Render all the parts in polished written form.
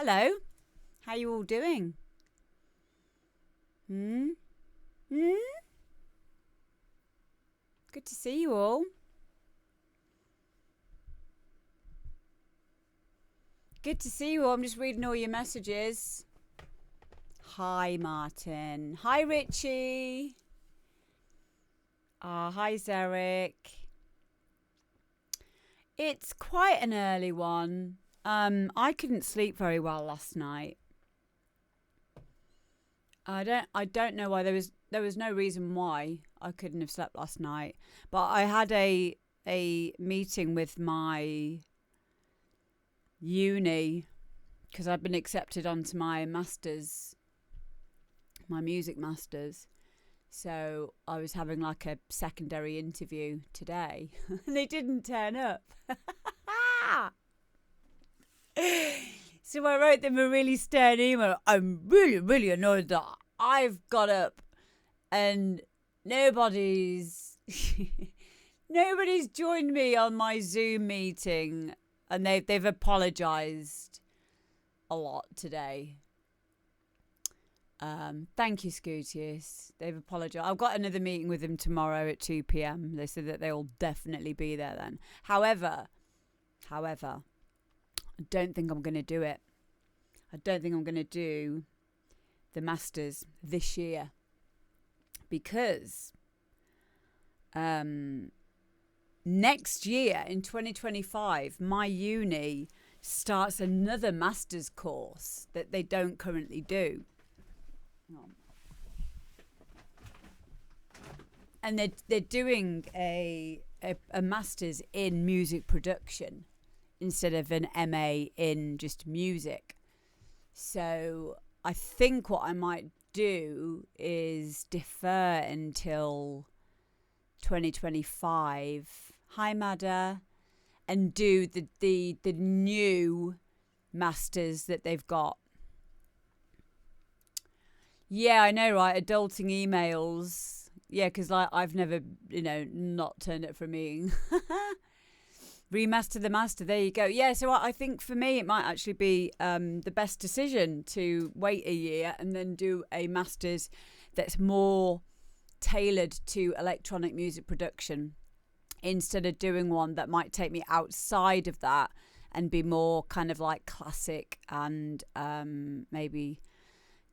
Hello. How you all doing? Good to see you all. Good to see you all. I'm just reading all your messages. Hi, Martin. Hi, Richie. Hi, Zarek. It's quite an early one. I couldn't sleep very well last night. I don't know why. There was no reason why I couldn't have slept last night. But I had a meeting with my uni because I've been accepted onto my masters, my music masters. So I was having like a secondary interview today and they didn't turn up. So I wrote them a really stern email. I'm really, really annoyed that I've got up and nobody's joined me on my Zoom meeting, and they've apologised a lot today. Thank you, Scootius. They've apologised. I've got another meeting with them tomorrow at 2 p.m. They said that they'll definitely be there then. However, I don't think I'm going to do it. I don't think I'm going to do the Masters this year because next year in 2025, my uni starts another Masters course that they don't currently do. And they're doing a Masters in music production instead of an MA in just music. So I think what I might do is defer until 2025. Hi, Madda. And do the new Masters that they've got. Yeah, I know, right? Adulting emails. Yeah, because like I've never, not turned up for a meeting. Remaster the master. There you go. Yeah, so I think for me it might actually be the best decision to wait a year and then do a master's that's more tailored to electronic music production instead of doing one that might take me outside of that and be more kind of like classic and maybe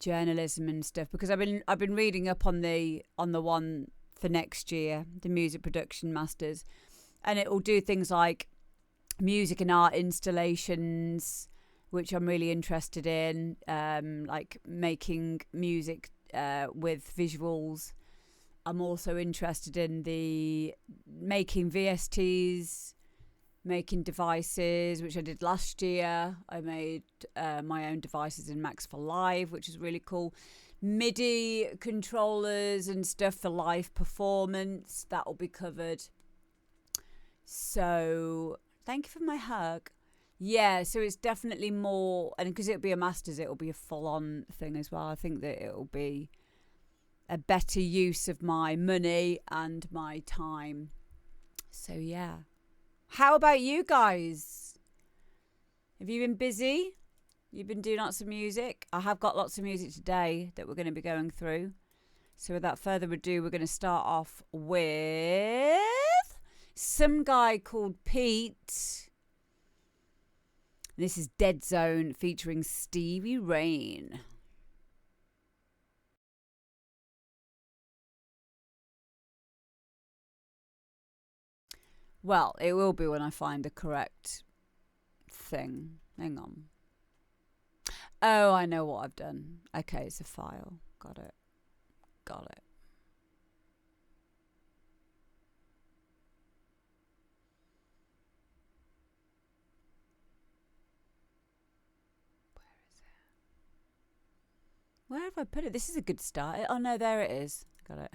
journalism and stuff, because I've been reading up on the one for next year, the music production masters, and it will do things like music and art installations, which I'm really interested in, like making music with visuals. I'm also interested in the making VSTs, making devices, which I did last year. I made my own devices in Max for Live, which is really cool. MIDI controllers and stuff for live performance, that will be covered. So thank you for my hug. Yeah, so it's definitely more, and because it'll be a master's, it'll be a full-on thing as well. I think that it'll be a better use of my money and my time. So yeah. How about you guys? Have you been busy? You've been doing lots of music? I have got lots of music today that we're going to be going through. So without further ado, we're going to start off with Some Guy Called Pete. This is Dead Zone featuring Stevie Rain. Well, it will be when I find the correct thing. Hang on. Oh, I know what I've done. Okay, it's a file. Got it. Where have I put it? This is a good start. Oh, no, there it is. Got it.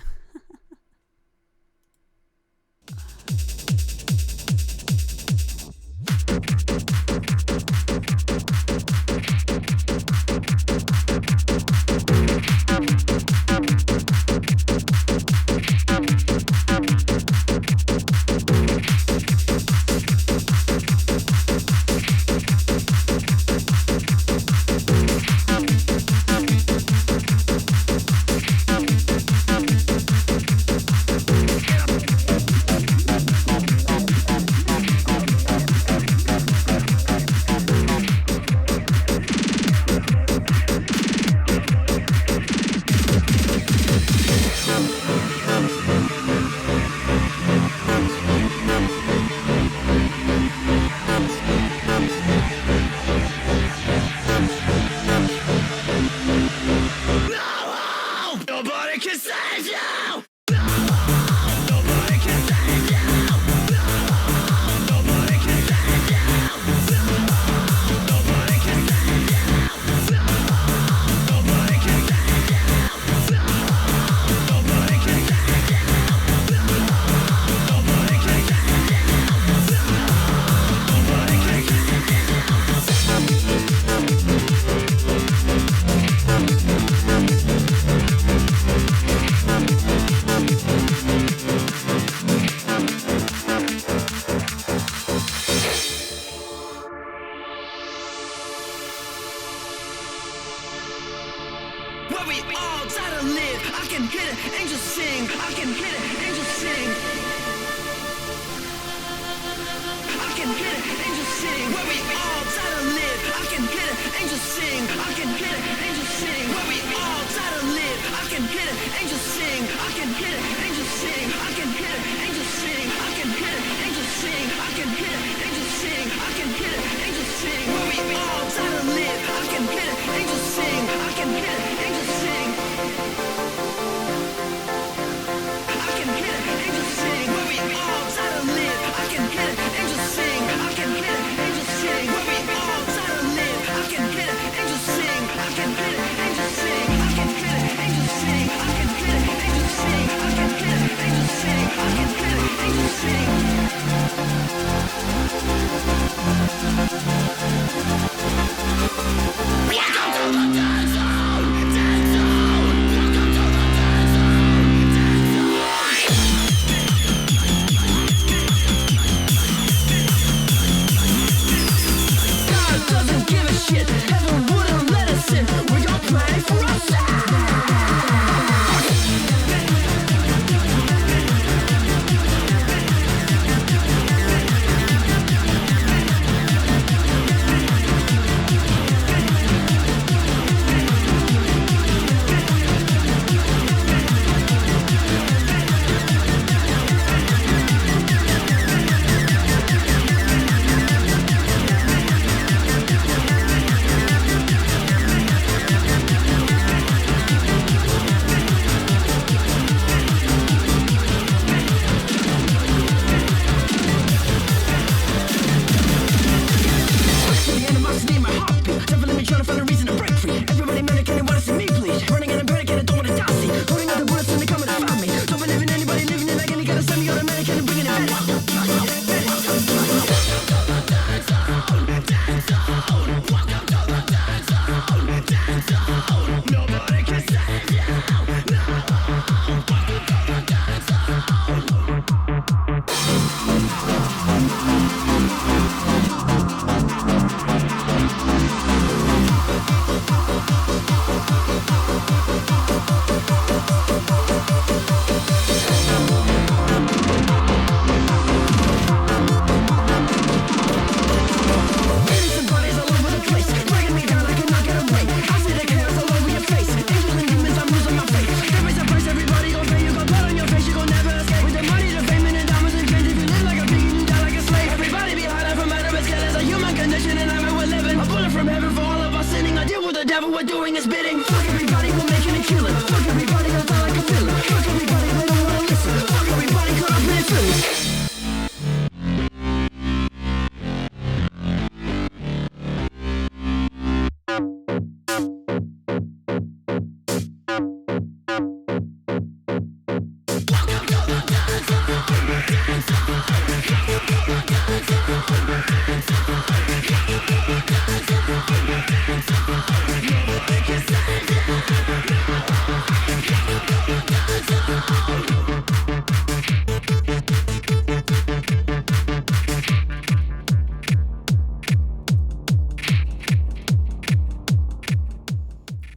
where we all die to live. I can hear the angels sing. I can hear the angels sing. I can hear the angels sing. Where we all die to live. I can hear the angels sing. I can hear the angels sing. Where we all die to live. I can hear the angels sing. I can hear the angels sing. I can hear the angels sing. I can hear the angels sing. I can hear the angels sing. I can hear the angels sing. Where we all die to live. I can hear the angels sing. I can hear the angels sing. I can hear the angels sing. Where we all die to live. I can hear the angels sing. I can hear the angels sing. Where we all die to live. I can hear the angels sing. I can hear the angels sing. I can hear the angels sing. I can hear the angels sing. I can hear the angels sing. I can hear the angels sing. Welcome to the dead zone. Dead zone. Welcome to the dead zone. Dead zone. God doesn't give a shit. Heaven wouldn't let us in. We gon' play for ourselves.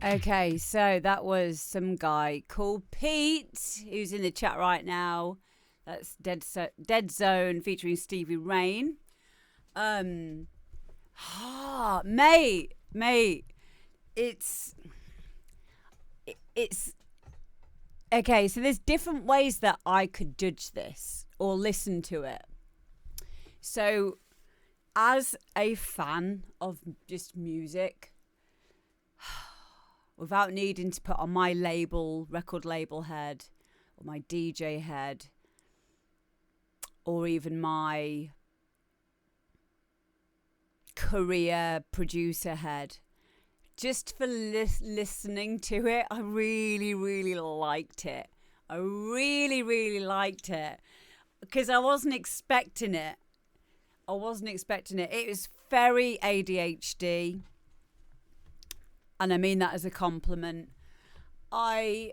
Okay, so that was some guy called Pete, who's in the chat right now. That's Dead Zone featuring Stevie Rain. Mate, it's okay. So there's different ways that I could judge this or listen to it. So, as a fan of just music, without needing to put on my record label head, or my DJ head, or even my career producer head, just for listening to it, I really, really liked it. I really, really liked it because I wasn't expecting it. It was very ADHD. And I mean that as a compliment. I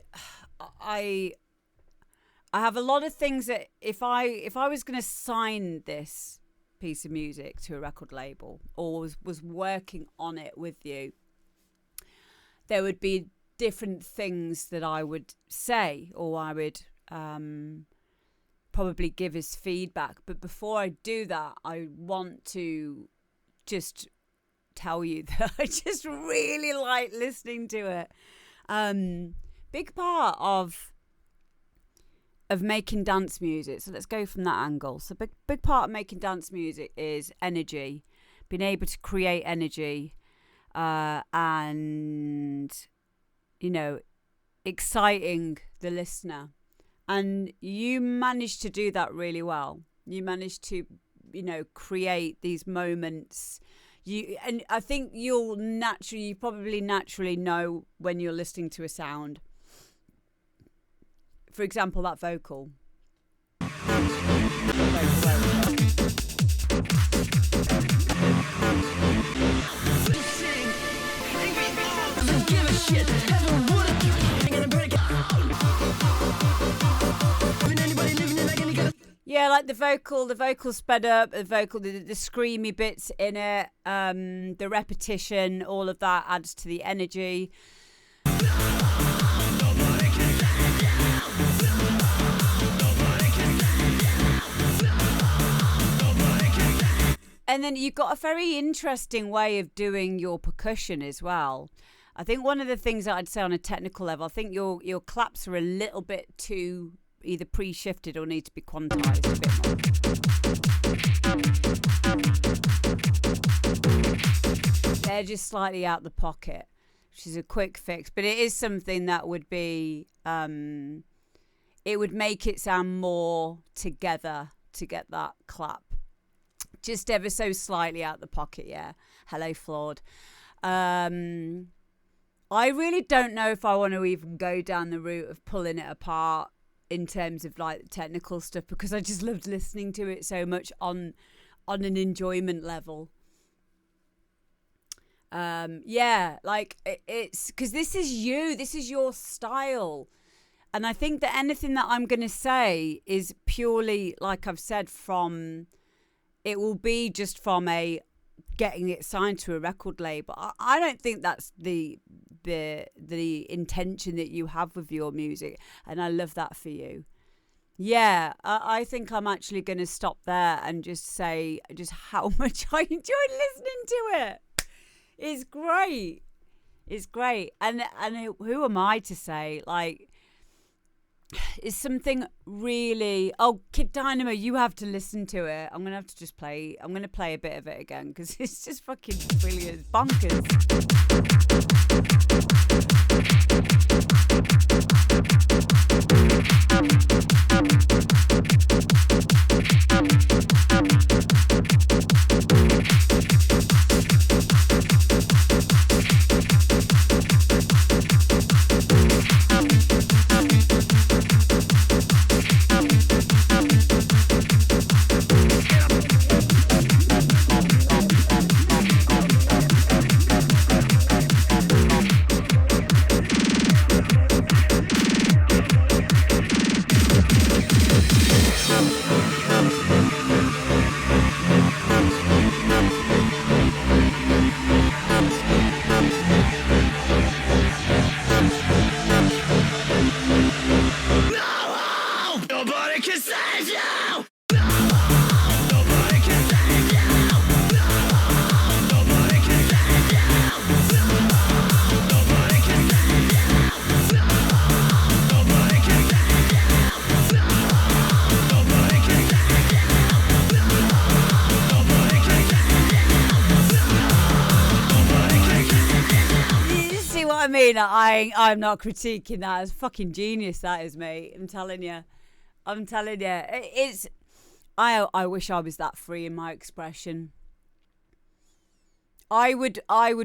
have a lot of things that if I was going to sign this piece of music to a record label or was working on it with you, there would be different things that I would say or I would probably give as feedback. But before I do that, I want to just tell you that I just really like listening to it. Big part of making dance music. So let's go from that angle. So big part of making dance music is energy, being able to create energy, and exciting the listener. And you managed to do that really well. You managed to, create these moments. And I think you probably naturally know when you're listening to a sound. For example, that vocal. Yeah, like the vocal sped up, the screamy bits in it, the repetition, all of that adds to the energy. And then you've got a very interesting way of doing your percussion as well. I think one of the things that I'd say on a technical level, I think your claps are a little bit too either pre-shifted or need to be quantized a bit more. They're just slightly out the pocket, which is a quick fix, but it is something that would be, it would make it sound more together to get that clap. Just ever so slightly out the pocket, yeah. Hello, Flawed. I really don't know if I want to even go down the route of pulling it apart in terms of like technical stuff, because I just loved listening to it so much on an enjoyment level. Like it's because this is your style. And I think that anything that I'm going to say is purely, like I've said, it will be just from getting it signed to a record label. I don't think that's the intention that you have with your music, and I love that for you. Yeah, I think I'm actually going to stop there and just say just how much I enjoyed listening to it. It's great. It's great. And who am I to say, like, it's something really... Oh, Kid Dynamo, you have to listen to it. I'm going to have to just play... I'm going to play a bit of it again because it's just fucking brilliant. It's bonkers. I'm not critiquing that. It's fucking genius, that is, mate. I'm telling you. It's. I wish I was that free in my expression. I would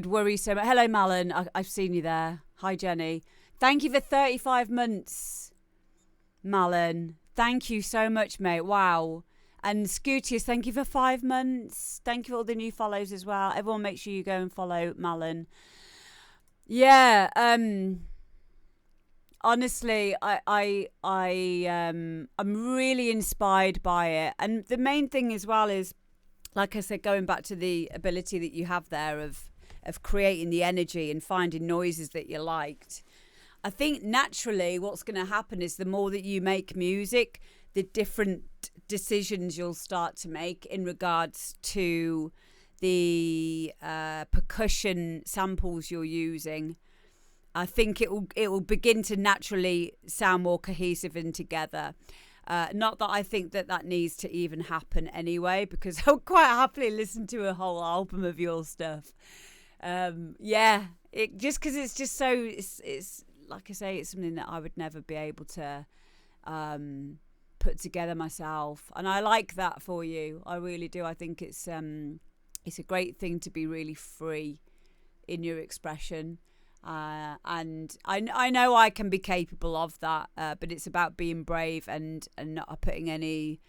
worry so much. Hello, Malin. I've seen you there. Hi, Jenny. Thank you for 35 months, Malin. Thank you so much, mate. Wow. And Scootius, thank you for 5 months. Thank you for all the new follows as well. Everyone, make sure you go and follow Malin. Yeah, honestly, I'm really inspired by it. And the main thing as well is, like I said, going back to the ability that you have there of creating the energy and finding noises that you liked. I think naturally what's going to happen is the more that you make music, the different decisions you'll start to make in regards to the percussion samples you're using. I think it will begin to naturally sound more cohesive and together. Not that I think that needs to even happen anyway, because I'll quite happily listen to a whole album of your stuff. Just because it's just so, it's like I say, it's something that I would never be able to put together myself, and I like that for you. I really do. I think it's a great thing to be really free in your expression. And I know I can be capable of that, but it's about being brave and not putting any,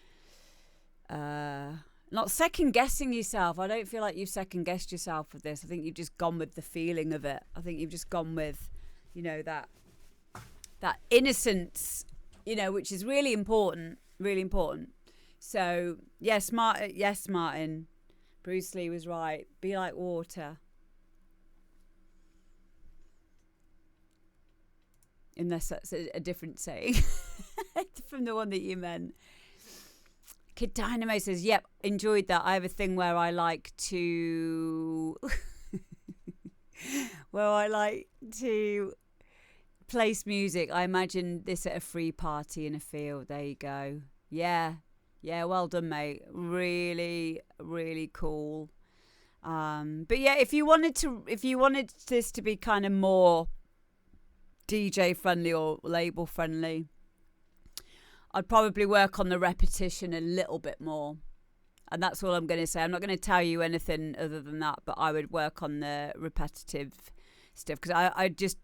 not second guessing yourself. I don't feel like you've second guessed yourself with this. I think you've just gone with the feeling of it. I think you've just gone with, that innocence, which is really important, really important. So yes, Martin, Bruce Lee was right. Be like water. Unless that's a different saying from the one that you meant. Kid Dynamo says, yep, enjoyed that. I have a thing where I like to place music. I imagine this at a free party in a field. There you go. Yeah, well done, mate. Really, really cool. But yeah, if you wanted this to be kind of more DJ friendly or label friendly, I'd probably work on the repetition a little bit more, and that's all I'm going to say. I'm not going to tell you anything other than that, but I would work on the repetitive stuff, because I just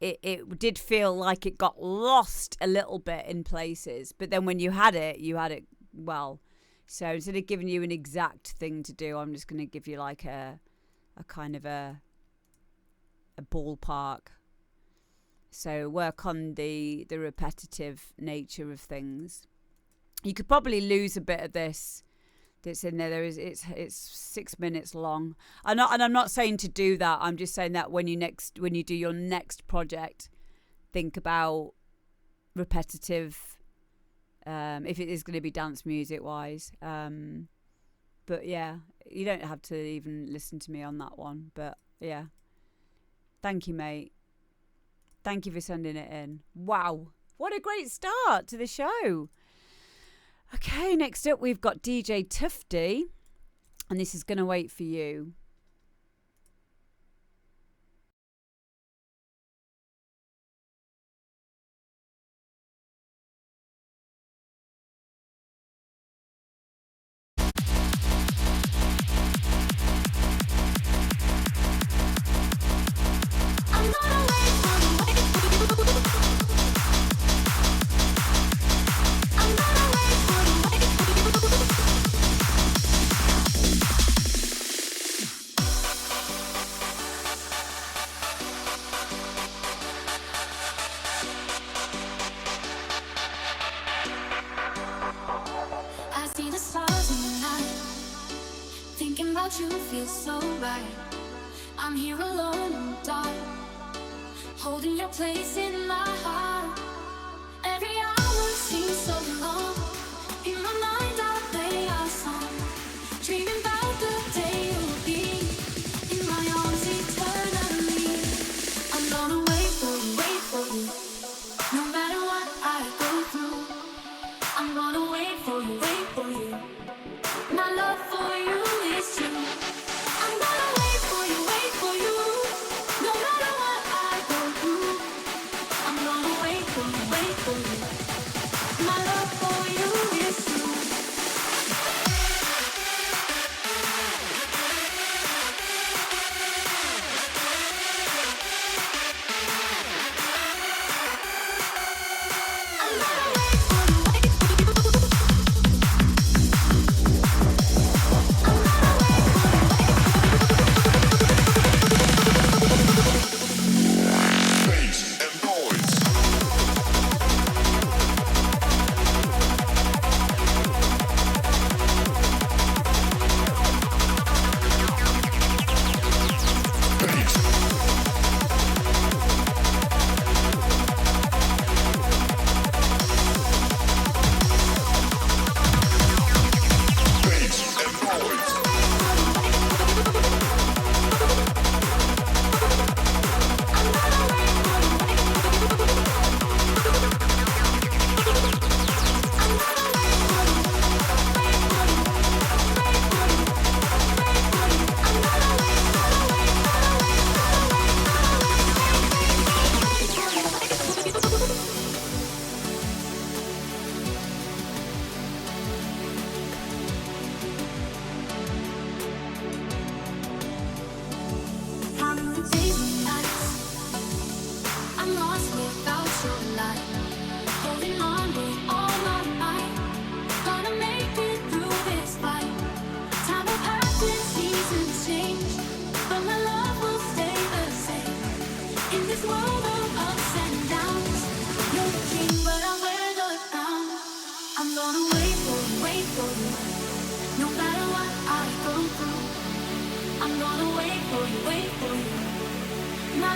it did feel like it got lost a little bit in places, but then when you had it well. So instead of giving you an exact thing to do, I'm just going to give you like a kind of a ballpark. So work on the repetitive nature of things. You could probably lose a bit of this that's in there. It's 6 minutes long. And I'm not saying to do that. I'm just saying that when you do your next project, think about repetitive. If it is going to be dance music wise. But yeah, you don't have to even listen to me on that one. But yeah, thank you, mate. Thank you for sending it in. Wow, what a great start to the show. Okay, next up we've got DJ Tufty, and this is Gonna Wait for You. You feel so right. I'm here alone in the dark, holding your place in my heart. Every hour seems so long. In my mind I play our song, dreaming about the day you'll be in my arms eternally. I'm gonna wait for you, no matter what I go through. I'm gonna wait for you, my love for you is true. I'm gonna wait for you, no matter what I go through. I'm gonna wait for you.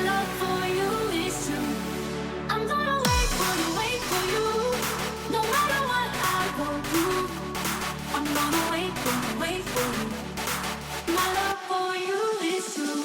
love for you is true. I'm gonna wait for you. No matter what I go through, I'm gonna wait for you. My love for you is true.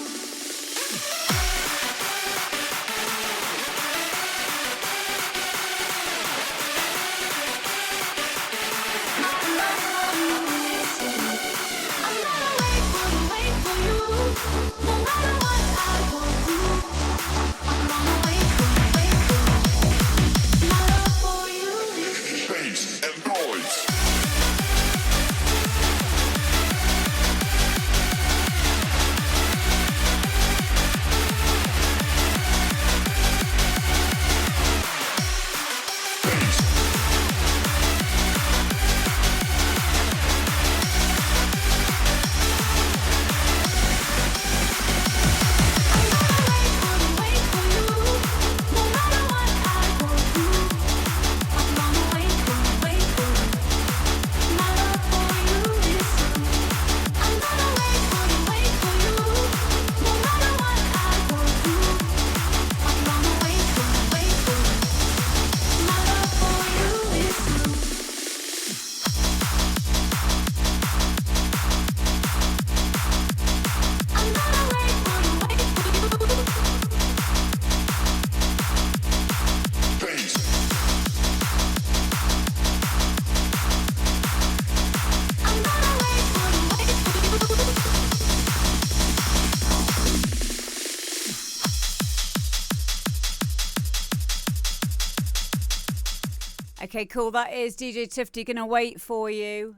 Okay, cool. That is DJ Tufty. Gonna wait for you.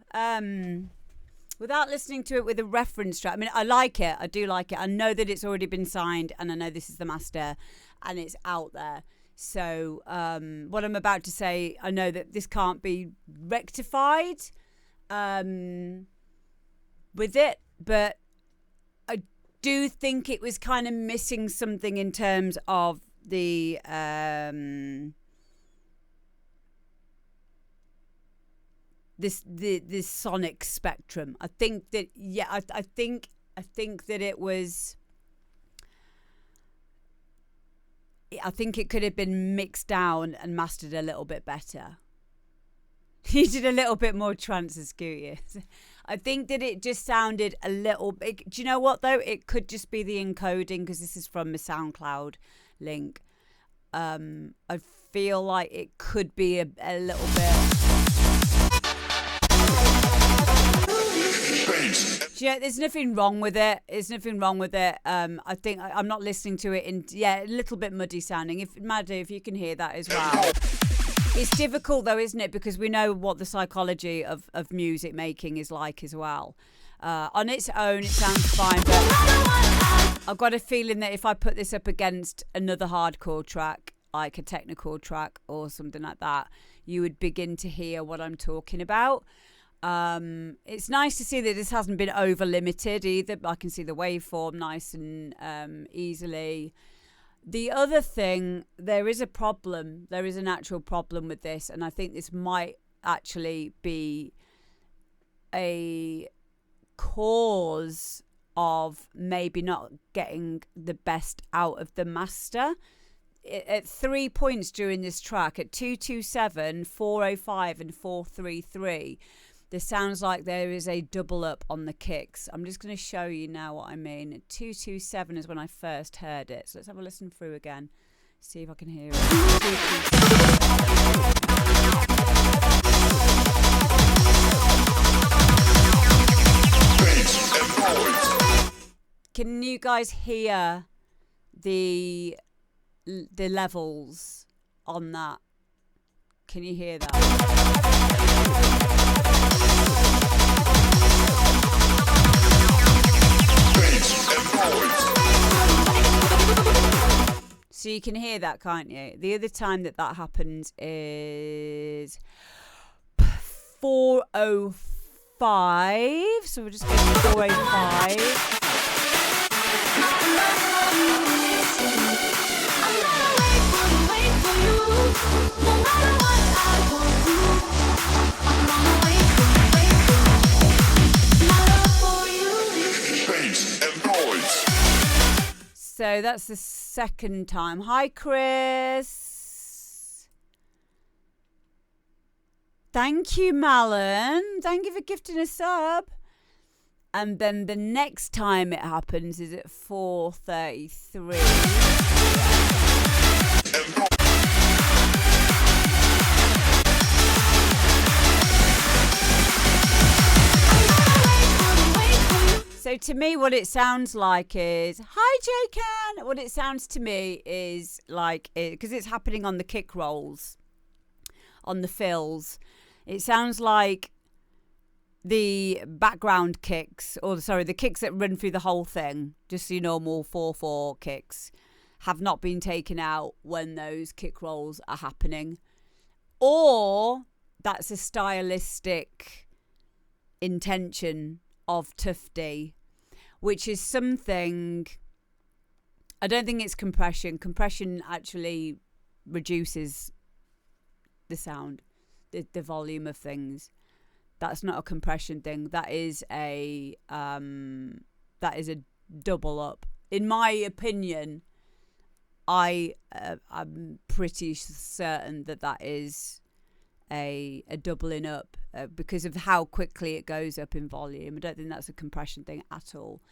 Without listening to it with a reference track. I mean, I like it. I do like it. I know that it's already been signed, and I know this is the master, and it's out there. So what I'm about to say, I know that this can't be rectified with it, but I do think it was kind of missing something in terms of the this sonic spectrum. I think that I think that it was. I think it could have been mixed down and mastered a little bit better. Needed a little bit more trance and scooty. I think that it just sounded a little bit. Do you know what though? It could just be the encoding, because this is from a SoundCloud link. I feel like it could be a little bit. Yeah, there's nothing wrong with it. There's nothing wrong with it. I think I'm not listening to it a little bit muddy sounding. If Maddie, if you can hear that as well. It's difficult though, isn't it? Because we know what the psychology of music making is like as well. On its own, it sounds fine, but I've got a feeling that if I put this up against another hardcore track, like a technical track or something like that, you would begin to hear what I'm talking about. It's nice to see that this hasn't been over limited either. I can see the waveform nice and easily. The other thing, there is a problem. There is an actual problem with this, and I think this might actually be a cause of maybe not getting the best out of the master. At 3 points during this track, at 227, 405 and 433, there sounds like there is a double up on the kicks. I'm just going to show you now what I mean. At 227 is when I first heard it. So let's have a listen through again. See if I can hear it. Can you guys hear the levels on that? Can you hear that? So you can hear that, can't you? The other time that happens is 405. So we'll just go to 405. So that's the second time. Hi, Chris. Thank you, Malin. Thank you for gifting a sub. And then the next time it happens is at 4:33. So to me, what it sounds like is, hi, J-Can. What it sounds to me is like, because it's happening on the kick rolls, on the fills. It sounds like the background kicks, or sorry, the kicks that run through the whole thing, just your normal 4/4 kicks, have not been taken out when those kick rolls are happening. Or that's a stylistic intention of Tufty, which is something, I don't think it's compression. Compression actually reduces the sound, the volume of things. That's not a compression thing. That is a double up. In my opinion, I'm pretty certain that is a doubling up because of how quickly it goes up in volume. I don't think that's a compression thing at all.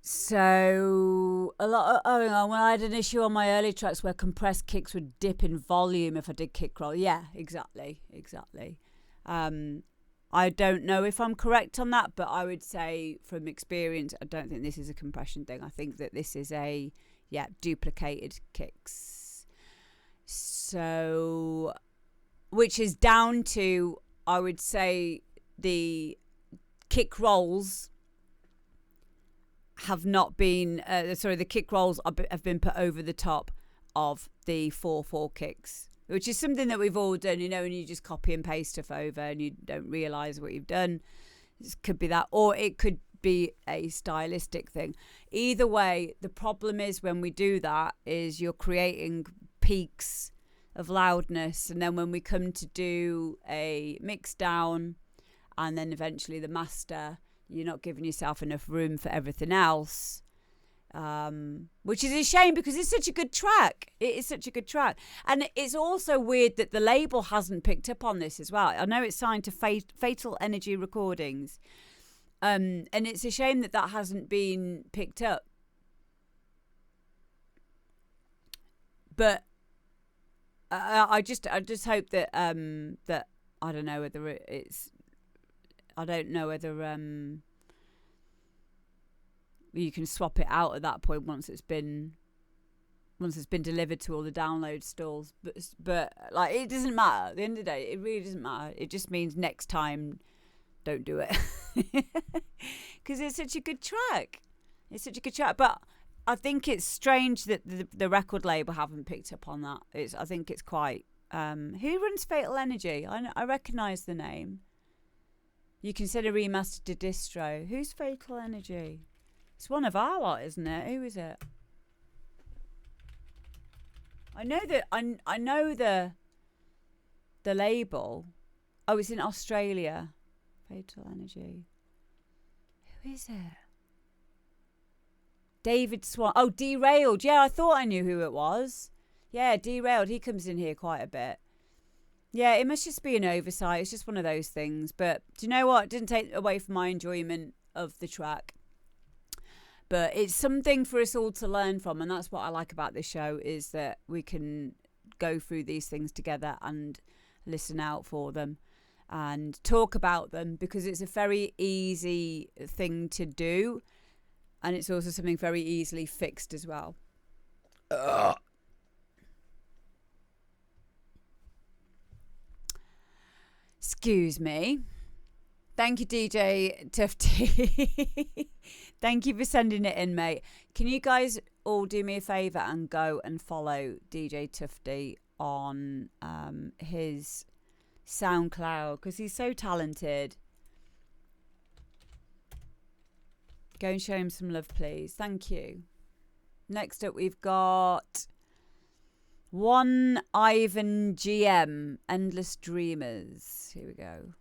So when I had an issue on my early tracks where compressed kicks would dip in volume if I did kick roll. Yeah, exactly. I don't know if I'm correct on that, but I would say from experience, I don't think this is a compression thing. I think that this is duplicated kicks. So, which is down to, I would say, the kick rolls have not been, the kick rolls have been put over the top of the 4/4 kicks, which is something that we've all done, and you just copy and paste stuff over and you don't realise what you've done. It could be that, or it could be a stylistic thing. Either way, the problem is when we do that is you're creating peaks of loudness, and then when we come to do a mix down and then eventually the master, you're not giving yourself enough room for everything else, which is a shame because it's such a good track. It is such a good track, and it's also weird that the label hasn't picked up on this as well. I know it's signed to Fatal Energy Recordings, and it's a shame that hasn't been picked up. But I just hope that that I don't know whether it's. I don't know whether you can swap it out at that point once it's been delivered to all the download stalls. But like, it doesn't matter. At the end of the day, it really doesn't matter. It just means next time, don't do it, because it's such a good track. It's such a good track. But I think it's strange that the record label haven't picked up on that. I think it's quite. Who runs Fatal Energy? I recognise the name. You consider remastered to distro. Who's Fatal Energy? It's one of our lot, isn't it? Who is it? I know that I know the label. Oh, it's in Australia. Fatal Energy. Who is it? David Swan. Oh, Derailed. Yeah, I thought I knew who it was. Yeah, Derailed. He comes in here quite a bit. Yeah, it must just be an oversight. It's just one of those things. But do you know what? It didn't take away from my enjoyment of the track. But it's something for us all to learn from. And that's what I like about this show, is that we can go through these things together and listen out for them and talk about them, because it's a very easy thing to do. And it's also something very easily fixed as well. Excuse me. Thank you, DJ Tufty. Thank you for sending it in, mate. Can you guys all do me a favour and go and follow DJ Tufty on his SoundCloud, because he's so talented. Go and show him some love, please. Thank you. Next up, we've got One Ivan GM, Endless Dreamers. Here we go.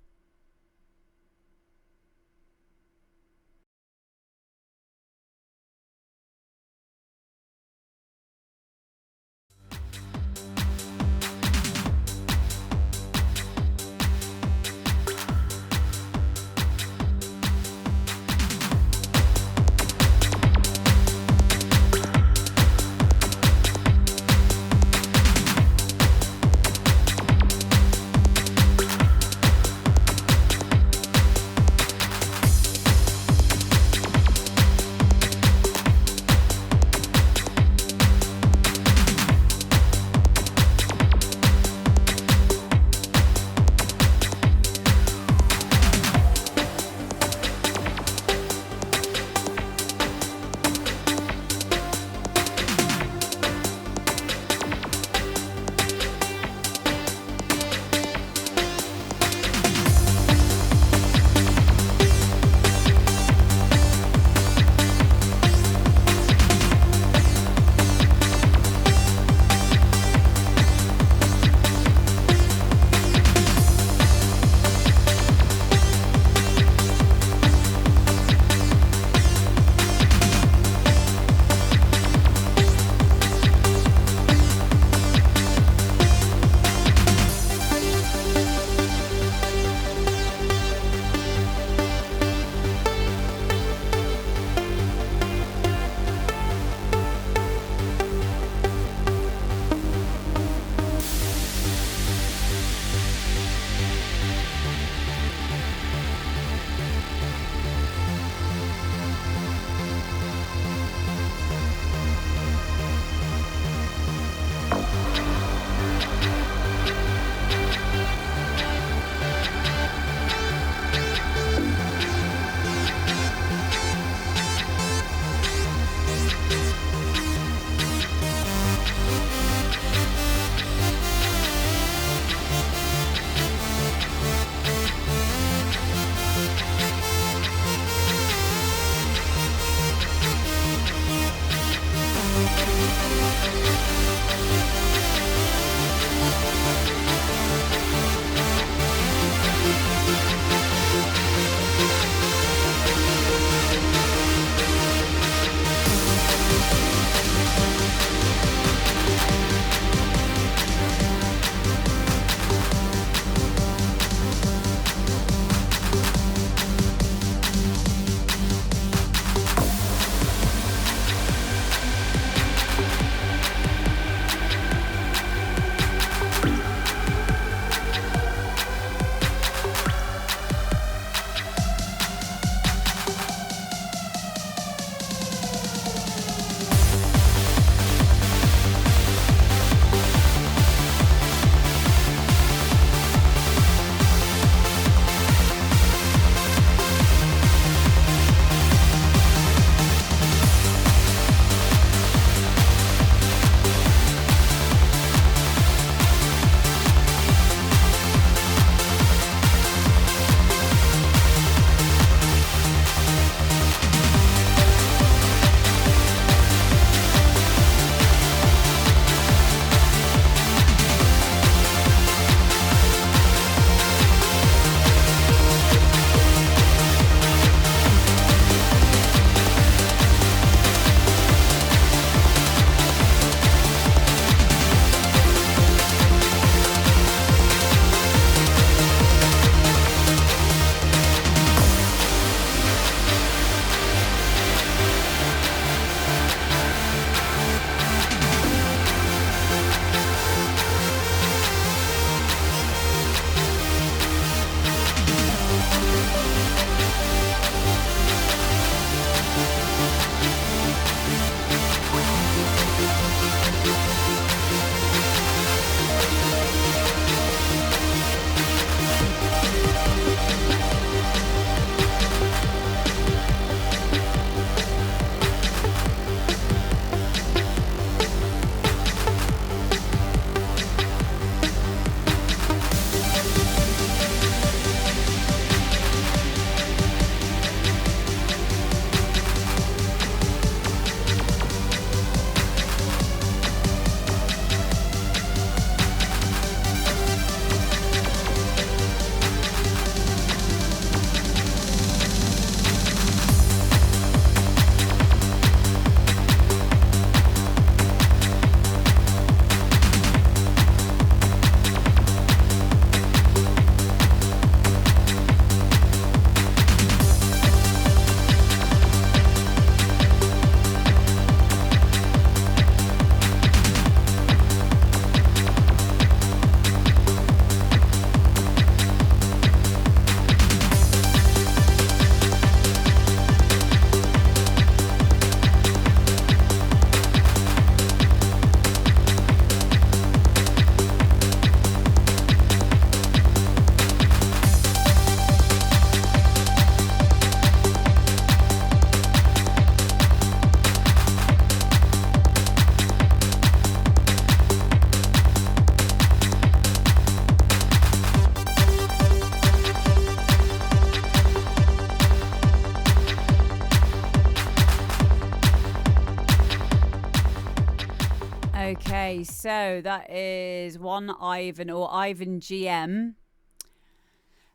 Okay, so that is one Ivan or Ivan GM.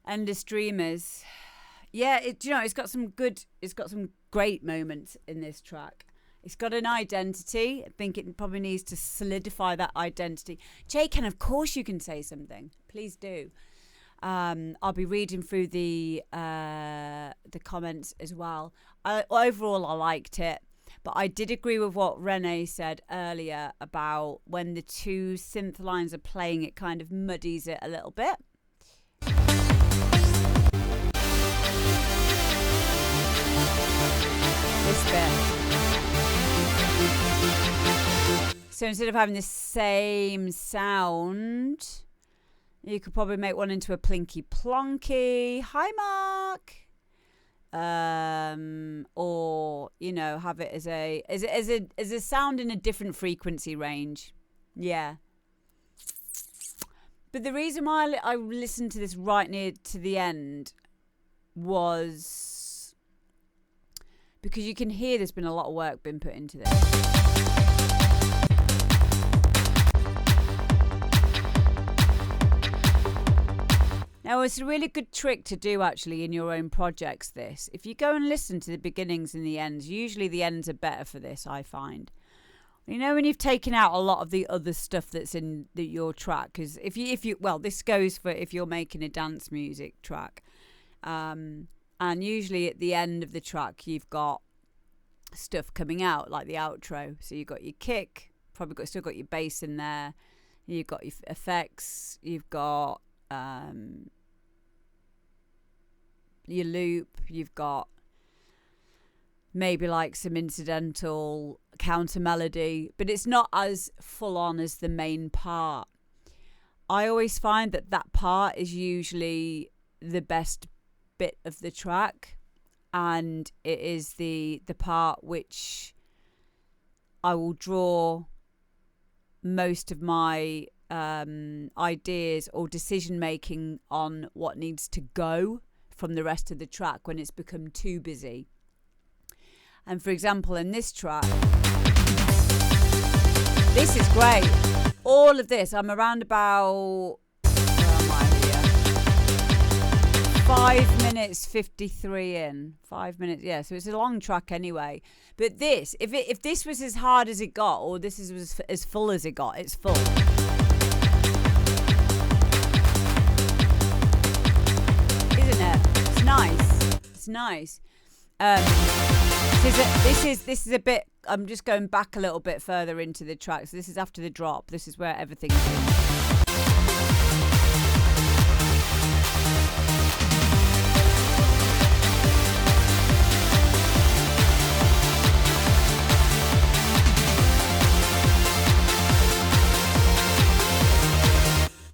Endless Dreamers. Yeah, it's got some great moments in this track. It's got an identity. I think it probably needs to solidify that identity. Ken, of course you can say something. Please do. I'll be reading through the comments as well. Overall, I liked it. But I did agree with what Renee said earlier about when the two synth lines are playing, it kind of muddies it a little bit. This bit. So instead of having the same sound, you could probably make one into a plinky plonky. Hi, Marc. Or have it as a sound in a different frequency range. Yeah. But the reason why I listened to this right near to the end was because you can hear there's been a lot of work been put into this. Now, it's a really good trick to do, actually, in your own projects, this. If you go and listen to the beginnings and the ends, usually the ends are better for this, I find. When you've taken out a lot of the other stuff that's in your track, because this goes for if you're making a dance music track. And usually at the end of the track, you've got stuff coming out, like the outro. So you've got your kick, still got your bass in there. You've got your effects. You've got your loop, you've got maybe like some incidental counter melody, but it's not as full on as the main part. I always find that part is usually the best bit of the track, and it is the part which I will draw most of my ideas or decision making on what needs to go from the rest of the track when it's become too busy. And for example, in this track, this is great. All of this, I'm around about, where am I here? 5 minutes 53 in. 5 minutes, yeah. So it's a long track anyway. But this, if this was as hard as it got, or this was as full as it got, it's full. It's nice. It's nice. This is a bit. I'm just going back a little bit further into the track. So this is after the drop. This is where everything's in.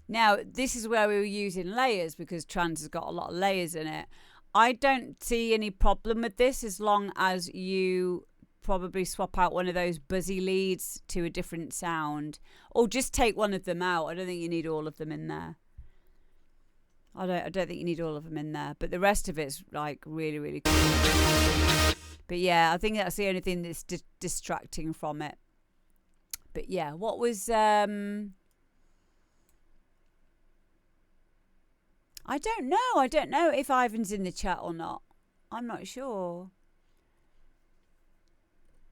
Now, this is where we were using layers because trance has got a lot of layers in it. I don't see any problem with this as long as you probably swap out one of those buzzy leads to a different sound, or just take one of them out. I don't think you need all of them in there. I don't think you need all of them in there, but the rest of it's like really, really cool. But yeah, I think that's the only thing that's distracting from it. But yeah, what was I don't know if Ivan's in the chat or not. I'm not sure.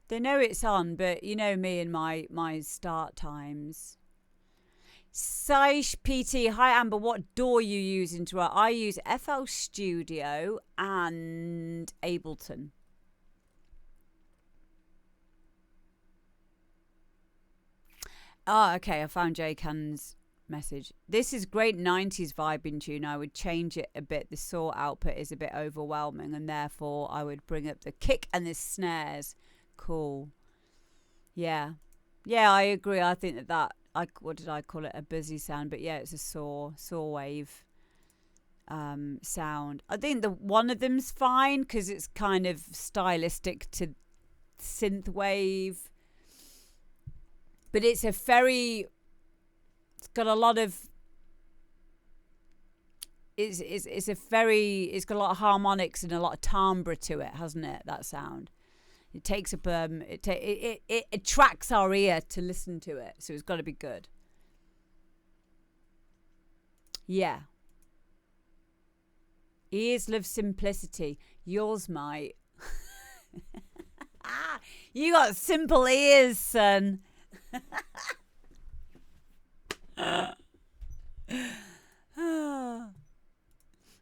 They know it's on, but you know me and my start times. Saish PT, hi Amber, what DAW you use into it? I use FL Studio and Ableton. Okay, I found J-Can's message. This is great 90s vibing tune. I would change it a bit. The saw output is a bit overwhelming, and therefore I would bring up the kick and the snares. Cool. Yeah, I agree. I think that what did I call it? A busy sound, but yeah, it's a saw wave sound. I think one of them's fine because it's kind of stylistic to synth wave, but it's got a lot of it's got a lot of harmonics and a lot of timbre to it, hasn't it, that sound? It takes up it attracts our ear to listen to it, so it's got to be good. Yeah. Ears love simplicity. Yours might. You got simple ears, son.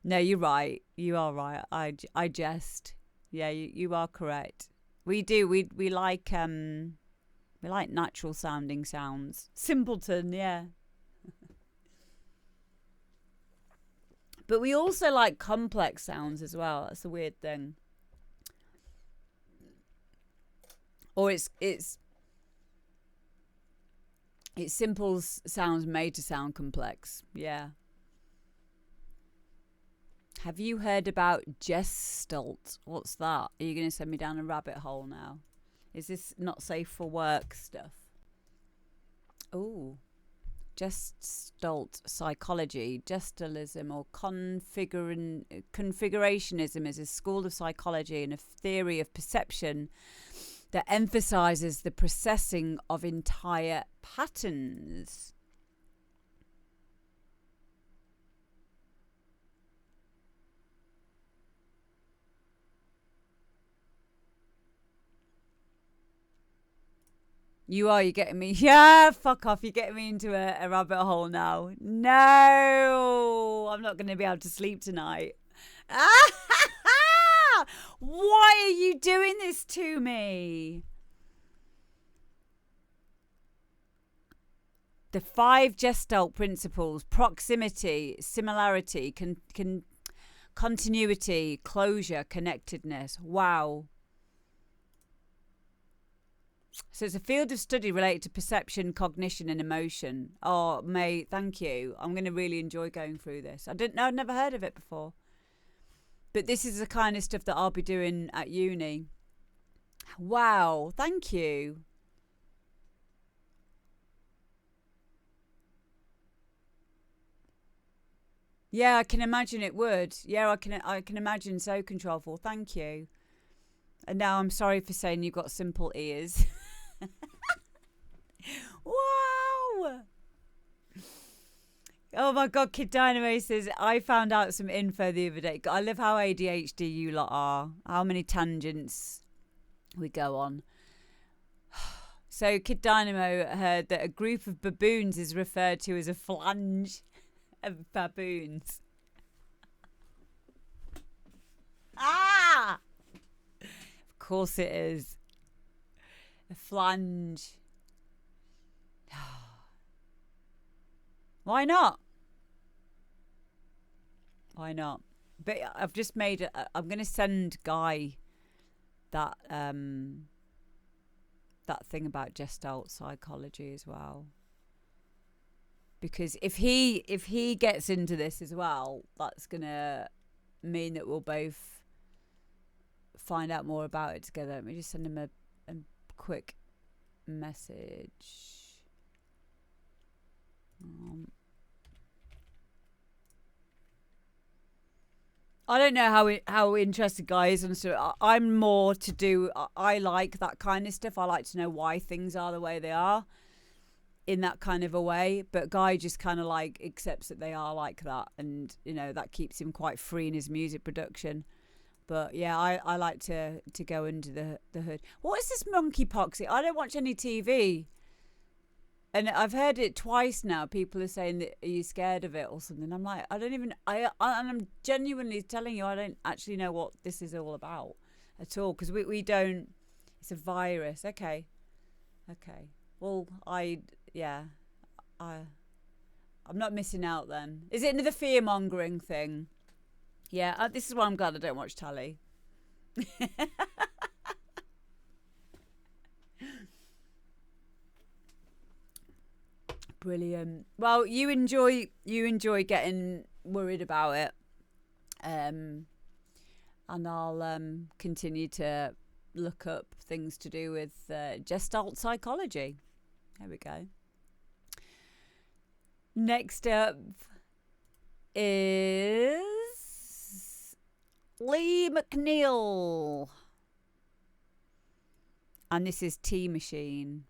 No, you're right. You are right. I jest. Yeah, you are correct. We do. We like natural sounding sounds. Simpleton, yeah. But we also like complex sounds as well. That's a weird thing. Or it's simple sounds made to sound complex. Yeah. Have you heard about Gestalt? What's that? Are you going to send me down a rabbit hole now? Is this not safe for work stuff? Oh. Gestalt psychology, gestalism or configurationism is a school of psychology and a theory of perception that emphasizes the processing of entire patterns. You're getting me. Yeah, fuck off. You're getting me into a rabbit hole now. No, I'm not going to be able to sleep tonight. Why are you doing this to me? The 5 Gestalt principles: proximity, similarity, continuity, closure, connectedness. Wow. So it's a field of study related to perception, cognition, and emotion. Oh, mate, thank you. I'm going to really enjoy going through this. I'd never heard of it before. But this is the kind of stuff that I'll be doing at uni. Wow, thank you. Yeah, I can imagine it would. Yeah, I can imagine so controlful. Thank you. And now I'm sorry for saying you've got simple ears. Wow. Oh my God, Kid Dynamo says, I found out some info the other day. I love how ADHD you lot are. How many tangents we go on. So Kid Dynamo heard that a group of baboons is referred to as a flange of baboons. Ah! Of course it is. A flange. Why not? Why not? But I've just made I'm going to send Guy that that thing about Gestalt psychology as well. Because if he gets into this as well, that's going to mean that we'll both find out more about it together. Let me just send him a quick message. I don't know how interested Guy is on stuff. I'm more to do. I like that kind of stuff. I like to know why things are the way they are, in that kind of a way. But Guy just kind of like accepts that they are like that, and you know that keeps him quite free in his music production. But yeah, I like to go under the hood. What is this monkeypox? I don't watch any TV. And I've heard it twice now. People are saying that, are you scared of it or something? I'm like, and I'm genuinely telling you, I don't actually know what this is all about at all. Because we don't, it's a virus. Okay. Well, I'm not missing out then. Is it another fear-mongering thing? Yeah, this is why I'm glad I don't watch telly. Brilliant. Well, you enjoy getting worried about it, and I'll continue to look up things to do with Gestalt psychology. There we go. Next up is Lee McNeill. And this is Tea Machine.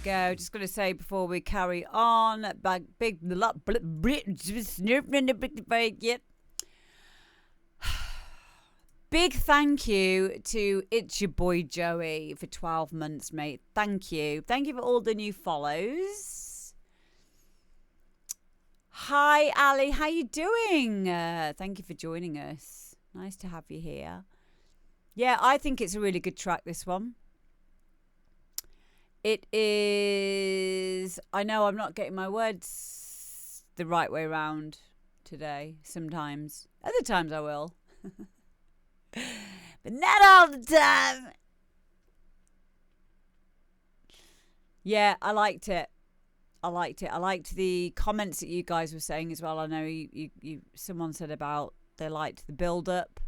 go. Just going to say before we carry on, big thank you to It's Your Boy Joey for 12 months, mate. Thank you. Thank you for all the new follows. Hi, Ali. How you doing? Thank you for joining us. Nice to have you here. Yeah, I think it's a really good track, this one. It is... I know I'm not getting my words the right way around today, sometimes. Other times I will. But not all the time. Yeah, I liked it. I liked the comments that you guys were saying as well. I know someone said about they liked the build-up.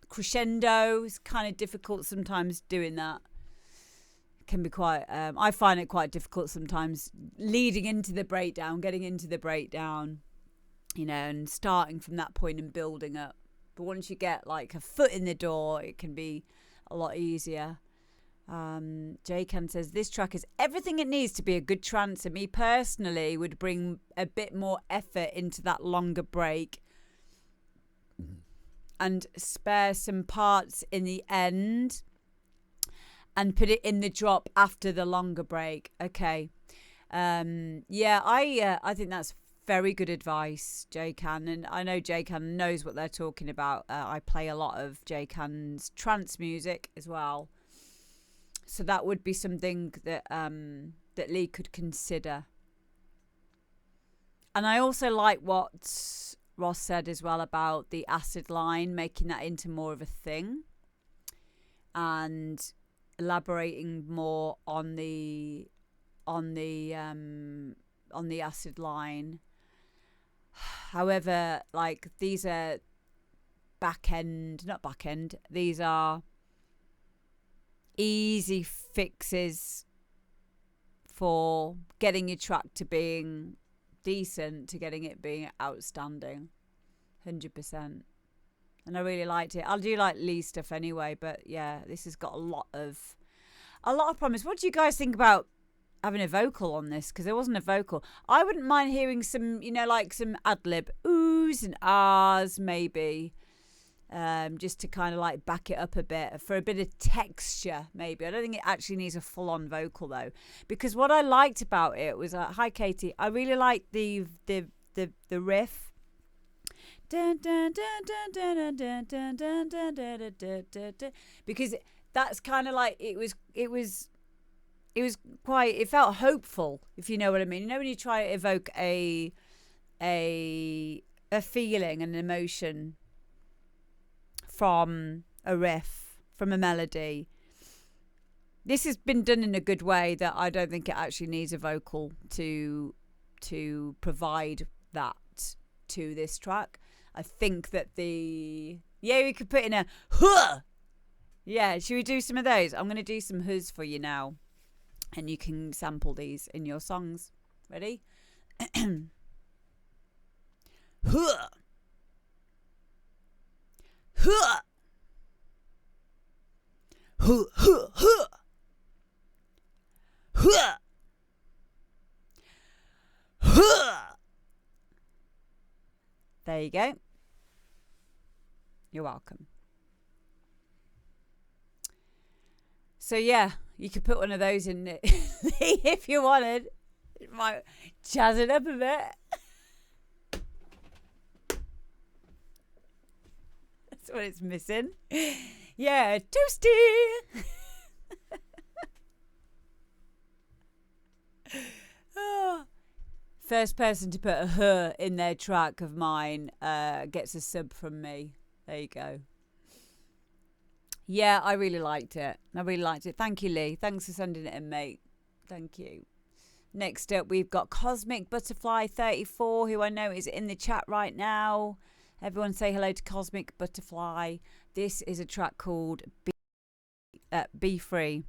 Crescendo is kind of difficult sometimes doing that. Can be quite I find it quite difficult sometimes leading into the breakdown, getting into the breakdown, you know, and starting from that point and building up. But once you get like a foot in the door, it can be a lot easier. J-Can says this track is everything it needs to be a good trance, and me personally would bring a bit more effort into that longer break and spare some parts in the end and put it in the drop after the longer break. Okay. Yeah, I think that's very good advice, J-Can. And I know J-Can knows what they're talking about. I play a lot of J-Can's trance music as well. So that would be something that that Lee could consider. And I also like what Ross said as well about the acid line, making that into more of a thing. And elaborating more on the acid line. However, like these are not back end. These are easy fixes for getting your track to being decent, to getting it being outstanding. 100%. And I really liked it. I do like Lee stuff anyway, but yeah, this has got a lot of promise. What do you guys think about having a vocal on this? Because there wasn't a vocal. I wouldn't mind hearing some, you know, like some ad-lib oohs and ahs maybe, just to kind of like back it up a bit for a bit of texture maybe. I don't think it actually needs a full-on vocal though, because what I liked about it was, hi Katie, I really liked the riff. Because that's kind of like it was quite, it felt hopeful, if you know what I mean. You know when you try to evoke a feeling, an emotion from a riff, from a melody. This has been done in a good way that I don't think it actually needs a vocal to provide that to this track. I think that we could put in a huh. Yeah, should we do some of those? I'm going to do some hus for you now, and you can sample these in your songs. Ready? Huh. Huh. Huh. Huh. Huh. Huh. Huh. There you go. You're welcome. So yeah, you could put one of those in it if you wanted. It might jazz it up a bit. That's what it's missing. Yeah, Tufty. Oh. First person to put a her in their track of mine gets a sub from me. There you go. Yeah, I really liked it. Thank you, Lee. Thanks for sending it in, mate. Thank you. Next up, we've got Cosmic Butterfly 34, who I know is in the chat right now. Everyone say hello to Cosmic Butterfly. This is a track called Be Free.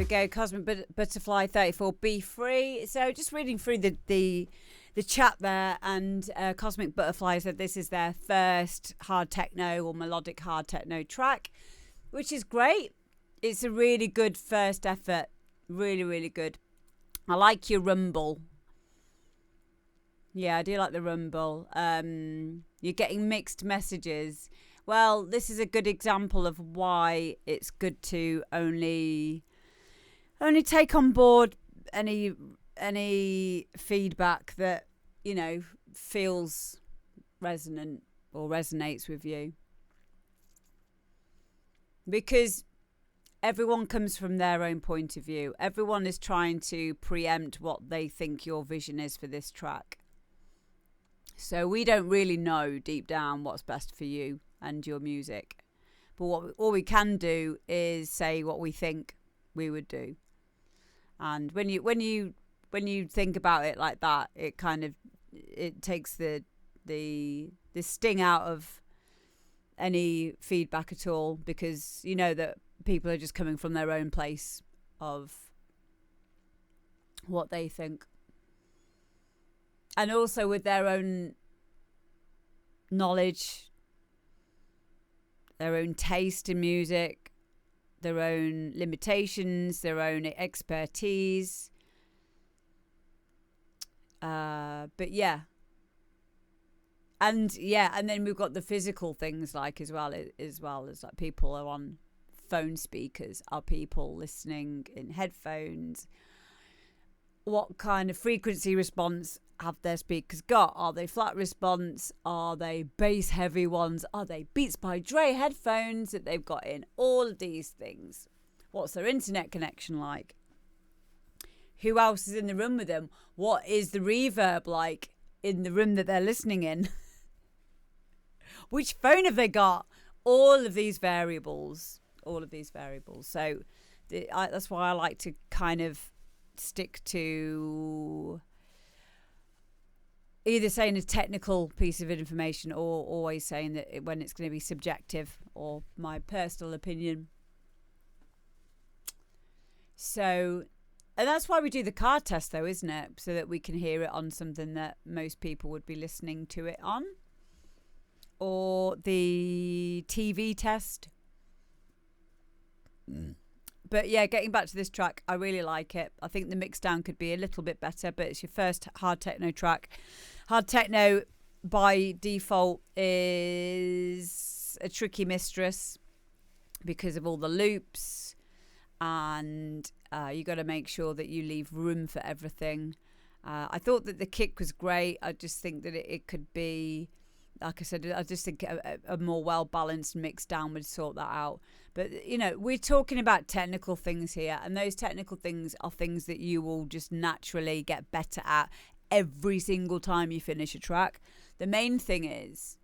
go. Cosmic Butterfly 34. Be free. So just reading through the chat there, and Cosmic Butterfly said this is their first hard techno or melodic hard techno track, which is great. It's a really good first effort. Really, really good. I like your rumble. Yeah, I do like the rumble. You're getting mixed messages. Well, this is a good example of why it's good to only take on board any feedback that, you know, feels resonant or resonates with you. Because everyone comes from their own point of view. Everyone is trying to preempt what they think your vision is for this track. So we don't really know deep down what's best for you and your music. But all we can do is say what we think we would do. And when you think about it like that, it takes the sting out of any feedback at all, because you know that people are just coming from their own place of what they think, and also with their own knowledge, their own taste in music, their own limitations, their own expertise. But yeah. And then we've got the physical things, like as well as like people are on phone speakers. Are people listening in headphones? What kind of frequency response have their speakers got? Are they flat response? Are they bass heavy ones? Are they Beats by Dre headphones that they've got in? All of these things. What's their internet connection like? Who else is in the room with them? What is the reverb like in the room that they're listening in? Which phone have they got? All of these variables. So that's why I like to kind of stick to either saying a technical piece of information or always saying that when it's going to be subjective or my personal opinion. So, and that's why we do the card test though, isn't it? So that we can hear it on something that most people would be listening to it on. Or the TV test. But yeah, getting back to this track, I really like it. I think the mix down could be a little bit better, but it's your first hard techno track. Hard techno by default is a tricky mistress because of all the loops, and you got to make sure that you leave room for everything. I thought that the kick was great. I just think that it could be, like I said, I just think a more well-balanced mix down would sort that out. But, you know, we're talking about technical things here, and those technical things are things that you will just naturally get better at every single time you finish a track. The main thing is,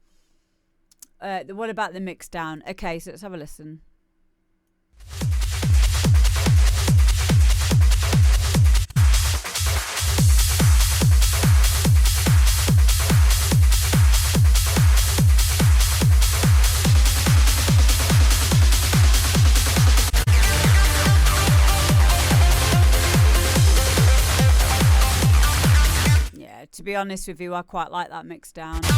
what about the mix down? Okay, so let's have a listen. To be honest with you, I quite like that mix down. I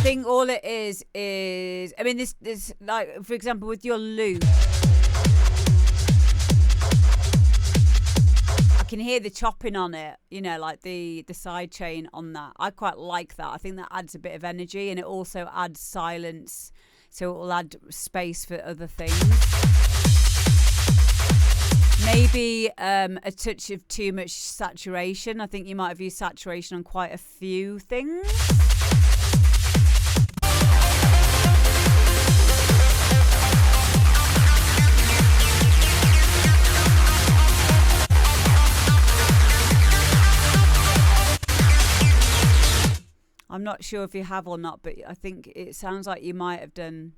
think all it is, I mean, this like, for example, with your loop, I can hear the chopping on it, you know, like the side chain on that. I quite like that. I think that adds a bit of energy, and it also adds silence, so it will add space for other things. Maybe a touch of too much saturation. I think you might have used saturation on quite a few things. I'm not sure if you have or not, but I think it sounds like you might have done.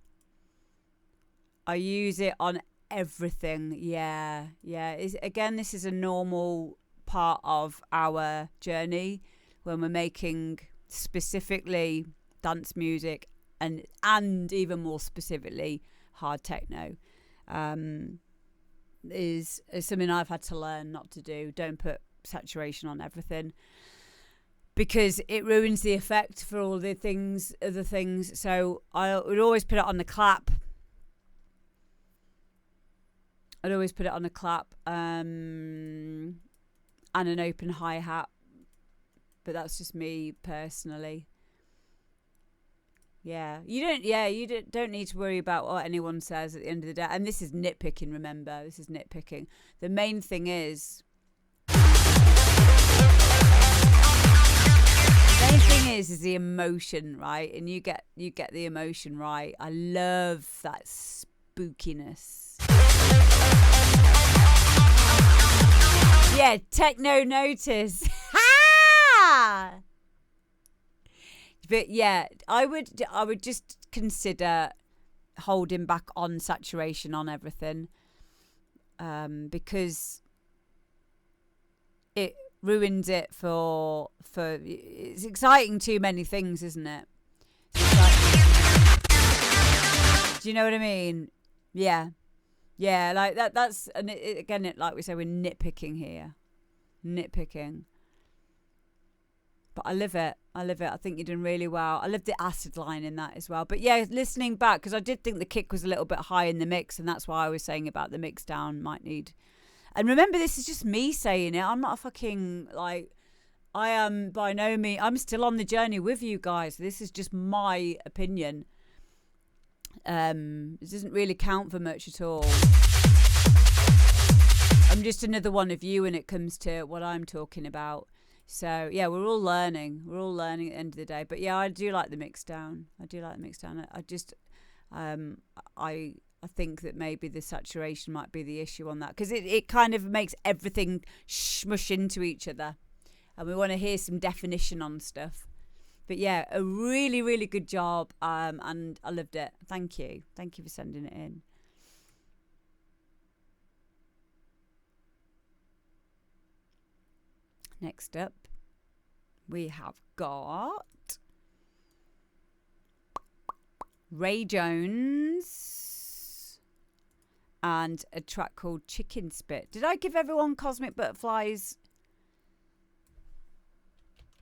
I use it on everything. Yeah. Again, this is a normal part of our journey when we're making specifically dance music and even more specifically hard techno, is something I've had to learn not to do. Don't put saturation on everything, because it ruins the effect for all the other things. So I would always put it on the clap. I'd always put it on a clap, and an open hi-hat. But that's just me personally. You don't need to worry about what anyone says at the end of the day. And this is nitpicking, remember. This is nitpicking. The main thing is the emotion, right? And you get the emotion right. I love that spookiness. Yeah, techno notice. But yeah, I would just consider holding back on saturation on everything, because it ruins it for it's exciting too many things, isn't it? Do you know what I mean? Yeah, like that's and again, like we say, we're nitpicking here, but I love it. I think you're doing really well. I love the acid line in that as well. But yeah, listening back, because I did think the kick was a little bit high in the mix, and that's why I was saying about the mix down might need. And remember, this is just me saying it. I'm not a fucking, like, I am by no means, I'm still on the journey with you guys. This is just my opinion. It doesn't really count for much at all. I'm just another one of you when it comes to what I'm talking about. So yeah, we're all learning at the end of the day. But yeah, I do like the mix down. I just I think that maybe the saturation might be the issue on that, because it kind of makes everything smush into each other, and we want to hear some definition on stuff. But yeah, a really, really good job, and I loved it. Thank you for sending it in. Next up, we have got Ray Jones and a track called Chicken Spit. Did I give everyone Cosmic Butterflies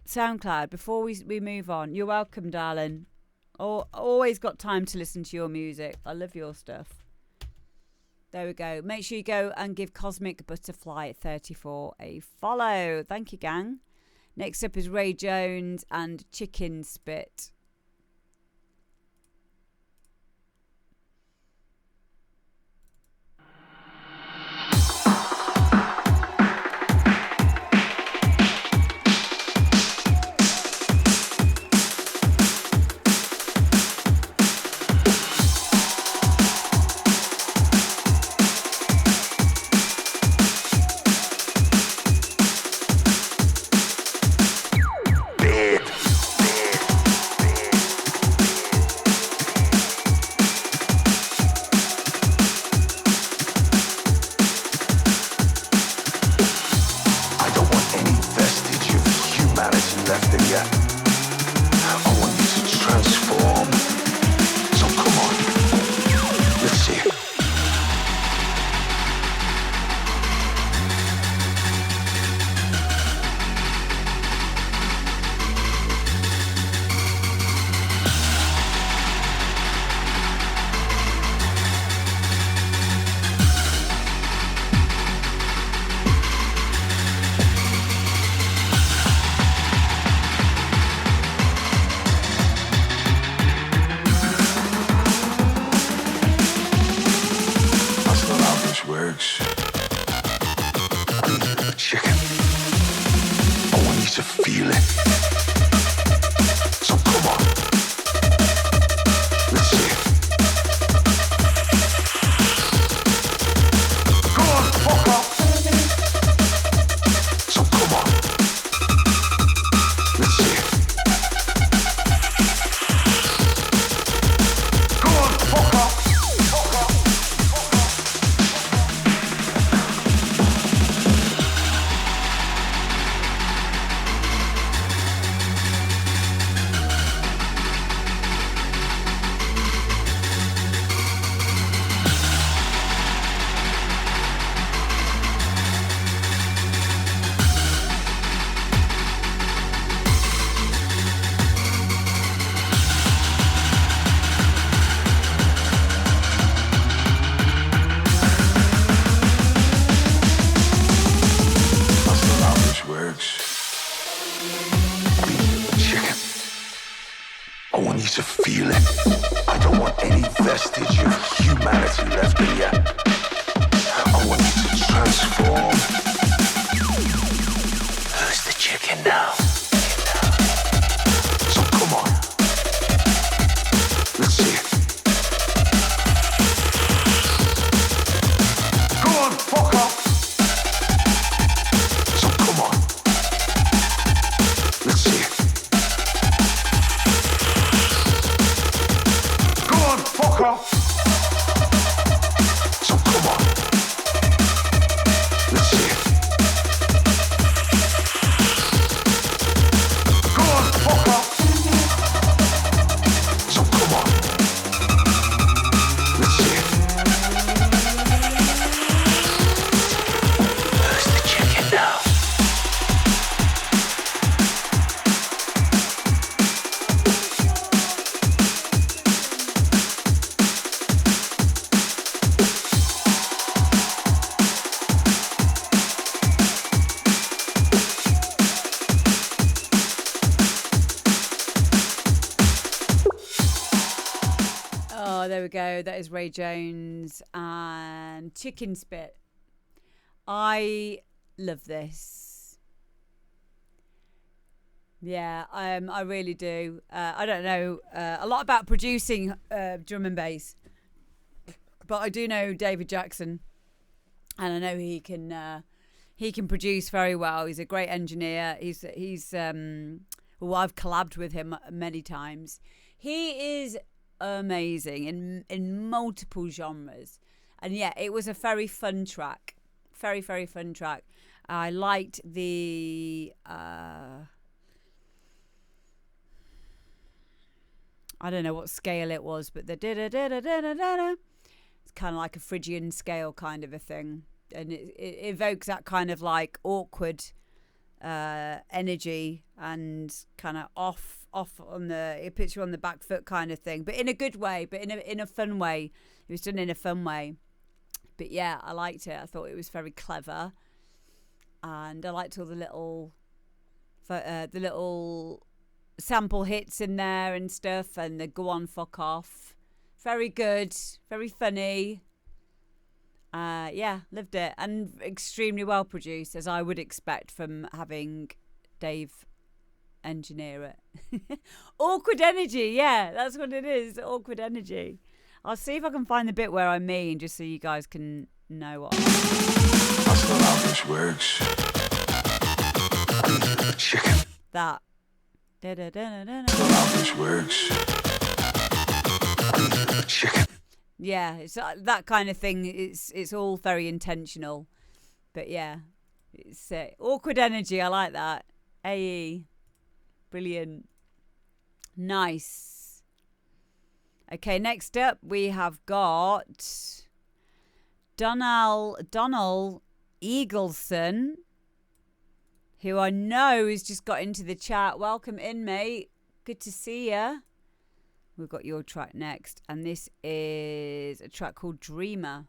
SoundCloud before we move on? You're welcome, darling. Always got time to listen to your music. I love your stuff. There we go. Make sure you go and give Cosmic Butterfly 34 a follow. Thank you, gang. Next up is Ray Jones and Chicken Spit. need to feel it. I don't want any vestige of humanity left in you. I want you to transform. Who's the chicken now? So come on. Let's see it. Go on, fuck off. So come on. Let's see it. Go on, fuck off. So come on. Let's see it. Go on, fuck off. So come on. Let's see it. Who's the chicken now? Oh, there we go. That is Ray Jones and Chicken Spit. I love this. Yeah, I really do. I don't know a lot about producing drum and bass, but I do know David Jackson, and I know he can produce very well. He's a great engineer. He's well, I've collabed with him many times. He is amazing in multiple genres, and yeah, it was a very fun track, very fun track. I liked the I don't know what scale it was, but the da da da da da da da. It's kind of like a Phrygian scale kind of a thing, and it evokes that kind of like awkward energy and kind of off on the, it puts you on the back foot kind of thing, but in a good way, but in a fun way. It was done in a fun way. But yeah, I liked it. I thought it was very clever, and I liked all the little sample hits in there and stuff, and the go on fuck off. Very good, very funny. Yeah, loved it, and extremely well produced, as I would expect from having Dave engineer it. Awkward energy, yeah, that's what it is. Awkward energy. I'll see if I can find the bit where I mean, just so you guys can know what That's not how this works. Chicken. that. Da-da-da-da-da-da. That's not how this works. Chicken. Yeah, it's that kind of thing. It's all very intentional, but yeah, it's awkward energy. I like that. AE, brilliant, nice. Okay, next up we have got Dónall Eagleson, who I know has just got into the chat. Welcome in, mate. Good to see ya. We've got your track next, and this is a track called Dreamer.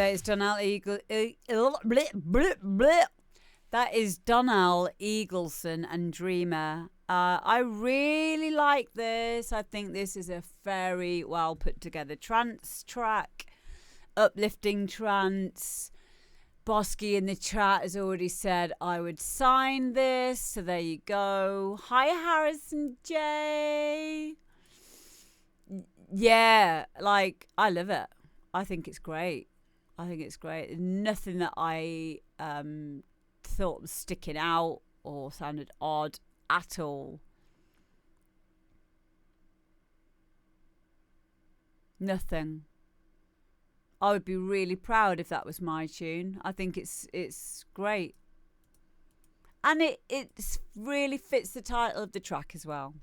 it's Dónall That is Dónall, Eagleson and Dreamer. I really like this. I think this is a very well put together trance track. Uplifting trance. Bosky in the chat has already said I would sign this. So there you go. Hi, Harrison J. Yeah, like, I love it. I think it's great. Nothing that I thought was sticking out or sounded odd at all. Nothing. I would be really proud if that was my tune. I think it's great. And it really fits the title of the track as well.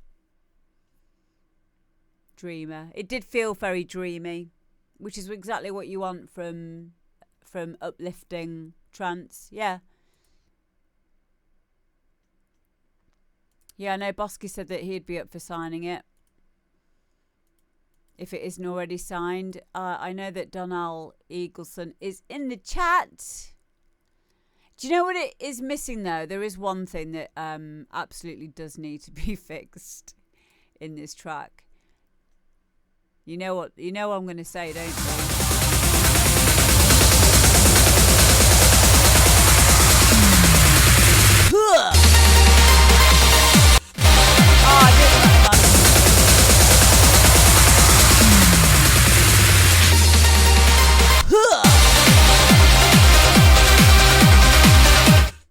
Dreamer. It did feel very dreamy, which is exactly what you want from uplifting trance. Yeah. Yeah, I know Bosky said that he'd be up for signing it. If it isn't already signed. I know that Dónall Eagleson is in the chat. Do you know what it is missing though? There is one thing that absolutely does need to be fixed in this track. You know what I'm going to say, don't you?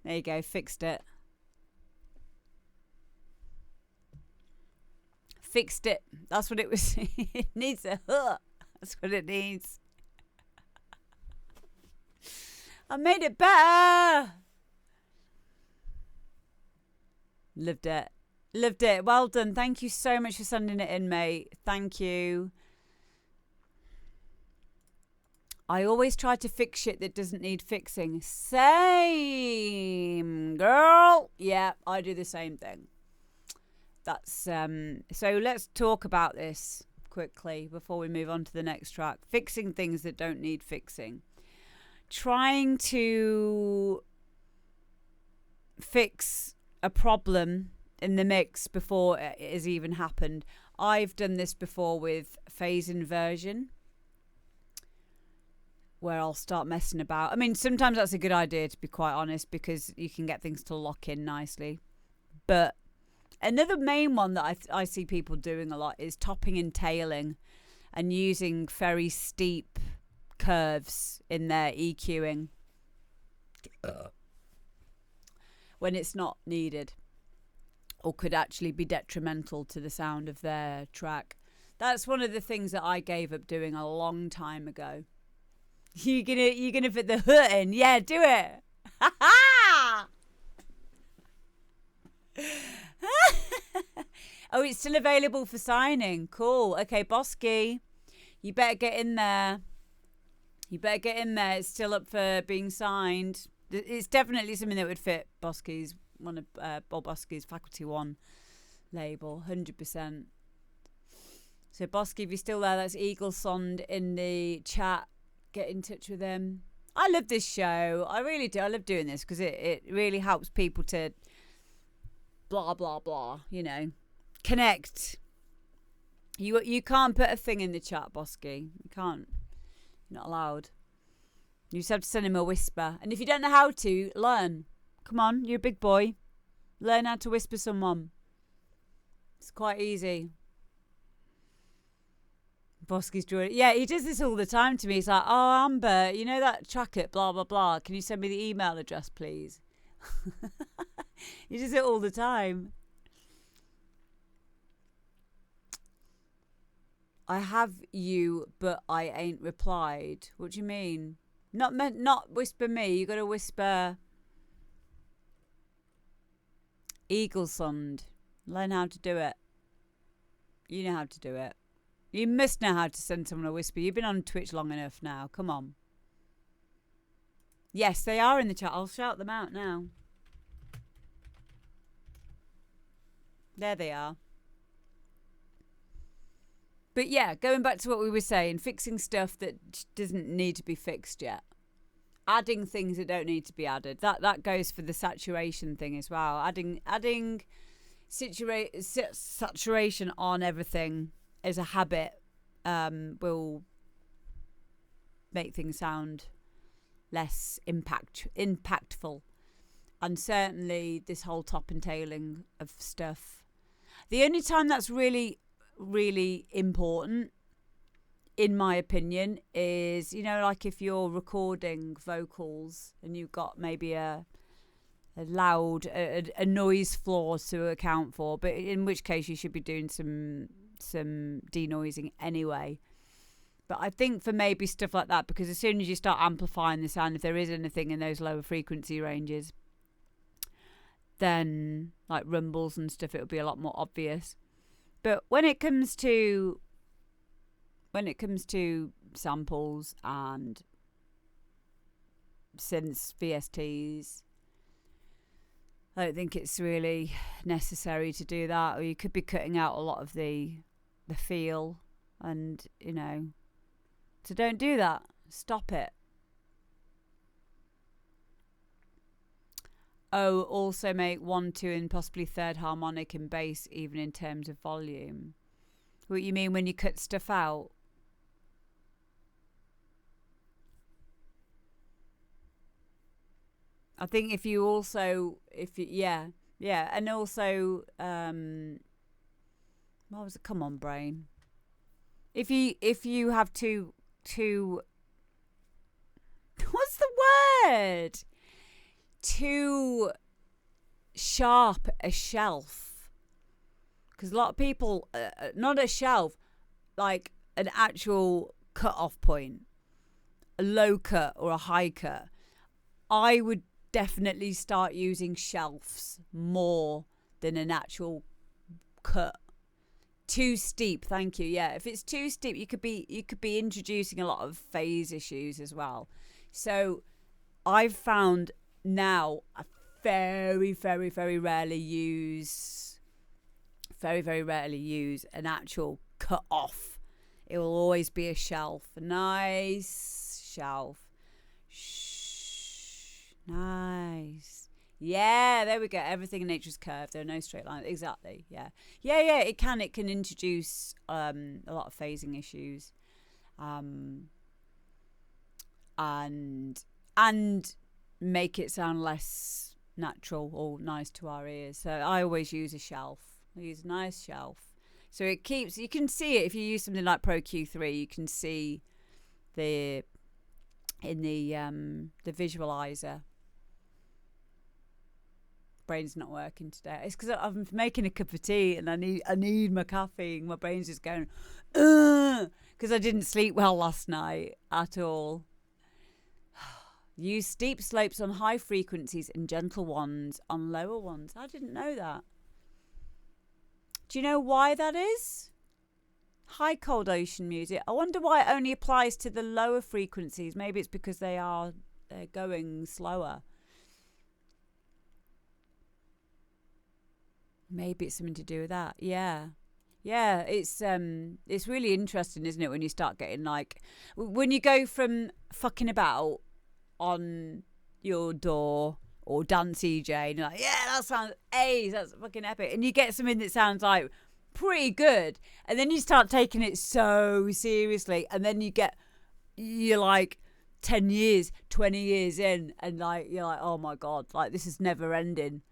There you go, fixed it. Fixed it. That's what it was. It needs a huh. That's what it needs. I made it better. Loved it. Loved it. Well done. Thank you so much for sending it in, mate. Thank you. I always try to fix shit that doesn't need fixing. Same, girl. Yeah, I do the same thing. That's so let's talk about this quickly before we move on to the next track. Fixing things that don't need fixing. Trying to fix a problem in the mix before it has even happened. I've done this before with phase inversion, where I'll start messing about. I mean, sometimes that's a good idea, to be quite honest, because you can get things to lock in nicely. But another main one that I see people doing a lot is topping and tailing and using very steep curves in their EQing when it's not needed or could actually be detrimental to the sound of their track. That's one of the things that I gave up doing a long time ago. You're gonna fit the hood in. Yeah, do it. Oh, it's still available for signing. Cool. Okay, Bosky, you better get in there. It's still up for being signed. It's definitely something that would fit Bosky's, one of Bob Bosky's Faculty One label, 100%. So Bosky, if you're still there, that's Eaglesond in the chat. Get in touch with him. I love this show. I really do. I love doing this because it really helps people to blah, blah, blah, connect. You can't put a thing in the chat, Bosky. You can't. You're not allowed. You just have to send him a whisper. And if you don't know how to, learn. Come on, you're a big boy. Learn how to whisper someone. It's quite easy. Bosky's drawing. Yeah, he does this all the time to me. He's like, oh, Amber, you know that track it, blah, blah, blah. Can you send me the email address, please? He does it all the time. I have you, but I ain't replied. What do you mean? Not whisper me. You got to whisper Eaglesond. Learn how to do it. You know how to do it. You must know how to send someone a whisper. You've been on Twitch long enough now. Come on. Yes, they are in the chat. I'll shout them out now. There they are. But yeah, going back to what we were saying, fixing stuff that doesn't need to be fixed yet. Adding things that don't need to be added. That goes for the saturation thing as well. Adding saturation on everything as a habit will make things sound less impactful. And certainly this whole top and tailing of stuff. The only time that's really, really important, in my opinion, is, you know, like if you're recording vocals and you've got maybe a loud, a noise floor to account for, but in which case you should be doing some denoising anyway. But I think for maybe stuff like that, because as soon as you start amplifying the sound, if there is anything in those lower frequency ranges, then like rumbles and stuff, it'll be a lot more obvious. But when it comes to samples and synths, VSTs, I don't think it's really necessary to do that. Or you could be cutting out a lot of the feel, and you know, so don't do that. Stop it. Oh, also make 1, 2 and possibly third harmonic in bass, even in terms of volume. What you mean when you cut stuff out? I think if you also, yeah, and also, what was it? Come on, brain. If you have two, what's the word? Too sharp a shelf, because a lot of people, not a shelf, like an actual cut-off point, a low cut or a high cut. I would definitely start using shelves more than an actual cut. Too steep, thank you. Yeah, if it's too steep, you could be introducing a lot of phase issues as well. So I've found now I very, very, very rarely use an actual cut off. It will always be a shelf, a nice shelf. Nice. Yeah, there we go. Everything in nature is curved. There are no straight lines. Exactly. Yeah. It can introduce a lot of phasing issues, and make it sound less natural or nice to our ears. So I always use a shelf. I use a nice shelf. So it keeps, you can see it if you use something like Pro Q3, you can see the visualizer. Brain's not working today. It's because I'm making a cup of tea and I need my caffeine. My brain's just going, because I didn't sleep well last night at all. Use steep slopes on high frequencies and gentle ones on lower ones. I didn't know that. Do you know why that is? High cold ocean music. I wonder why it only applies to the lower frequencies. Maybe it's because they're going slower. Maybe it's something to do with that. Yeah, it's really interesting, isn't it, when you start getting like, when you go from fucking about on your door or dance EJ and you're like, yeah, that sounds ace, that's fucking epic, and you get something that sounds like pretty good, and then you start taking it so seriously, and then you're like 10 years, 20 years in, and like you're like, oh my god, like this is never ending.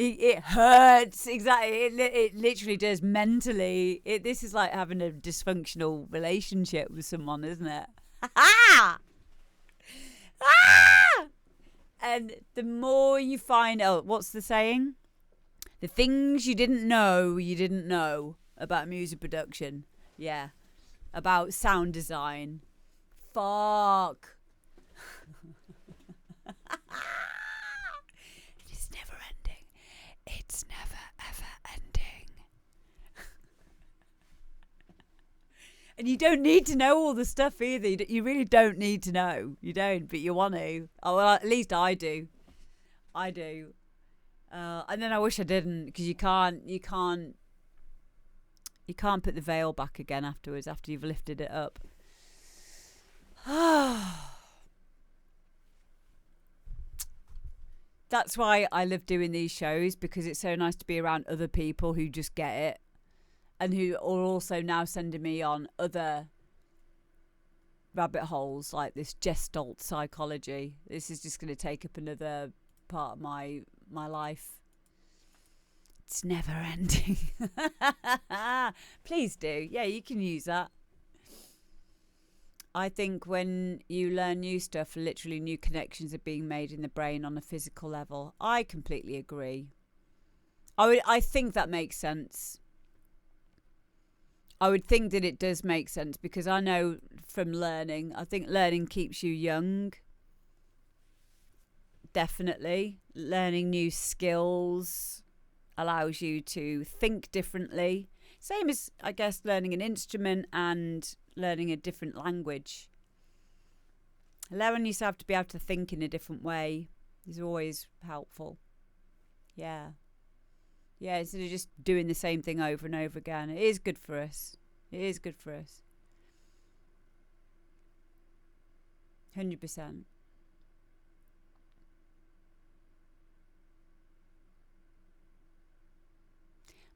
It hurts, exactly. It literally does mentally. This is like having a dysfunctional relationship with someone, isn't it? And the more you find out, what's the saying? The things you didn't know about music production. Yeah. About sound design. Fuck. It's never ending. It's never ever ending. And you don't need to know all the stuff either. You really don't need to know. You don't, but you want to. Oh, well, at least I do. And then I wish I didn't, because you can't You can't put the veil back again afterwards after you've lifted it up. That's why I love doing these shows, because it's so nice to be around other people who just get it and who are also now sending me on other rabbit holes like this Gestalt psychology. This is just going to take up another part of my life. It's never ending. Please do. Yeah, you can use that. I think when you learn new stuff, literally new connections are being made in the brain on a physical level. I completely agree. I think that makes sense. I would think that it does make sense, because I know from learning, I think learning keeps you young. Definitely. Learning new skills allows you to think differently. Same as, I guess, learning an instrument and learning a different language. Allowing yourself to be able to think in a different way is always helpful. Yeah. Yeah, instead of just doing the same thing over and over again. It is good for us. It is good for us. 100%.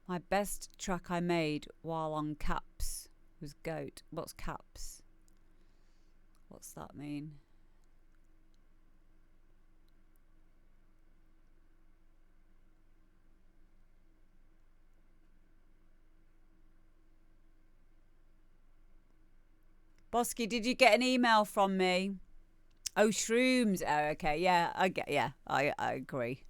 My best track I made while on caps was Goat. What's caps? What's that mean? Bosky, did you get an email from me? Oh, shrooms. Oh, okay. Yeah, I agree.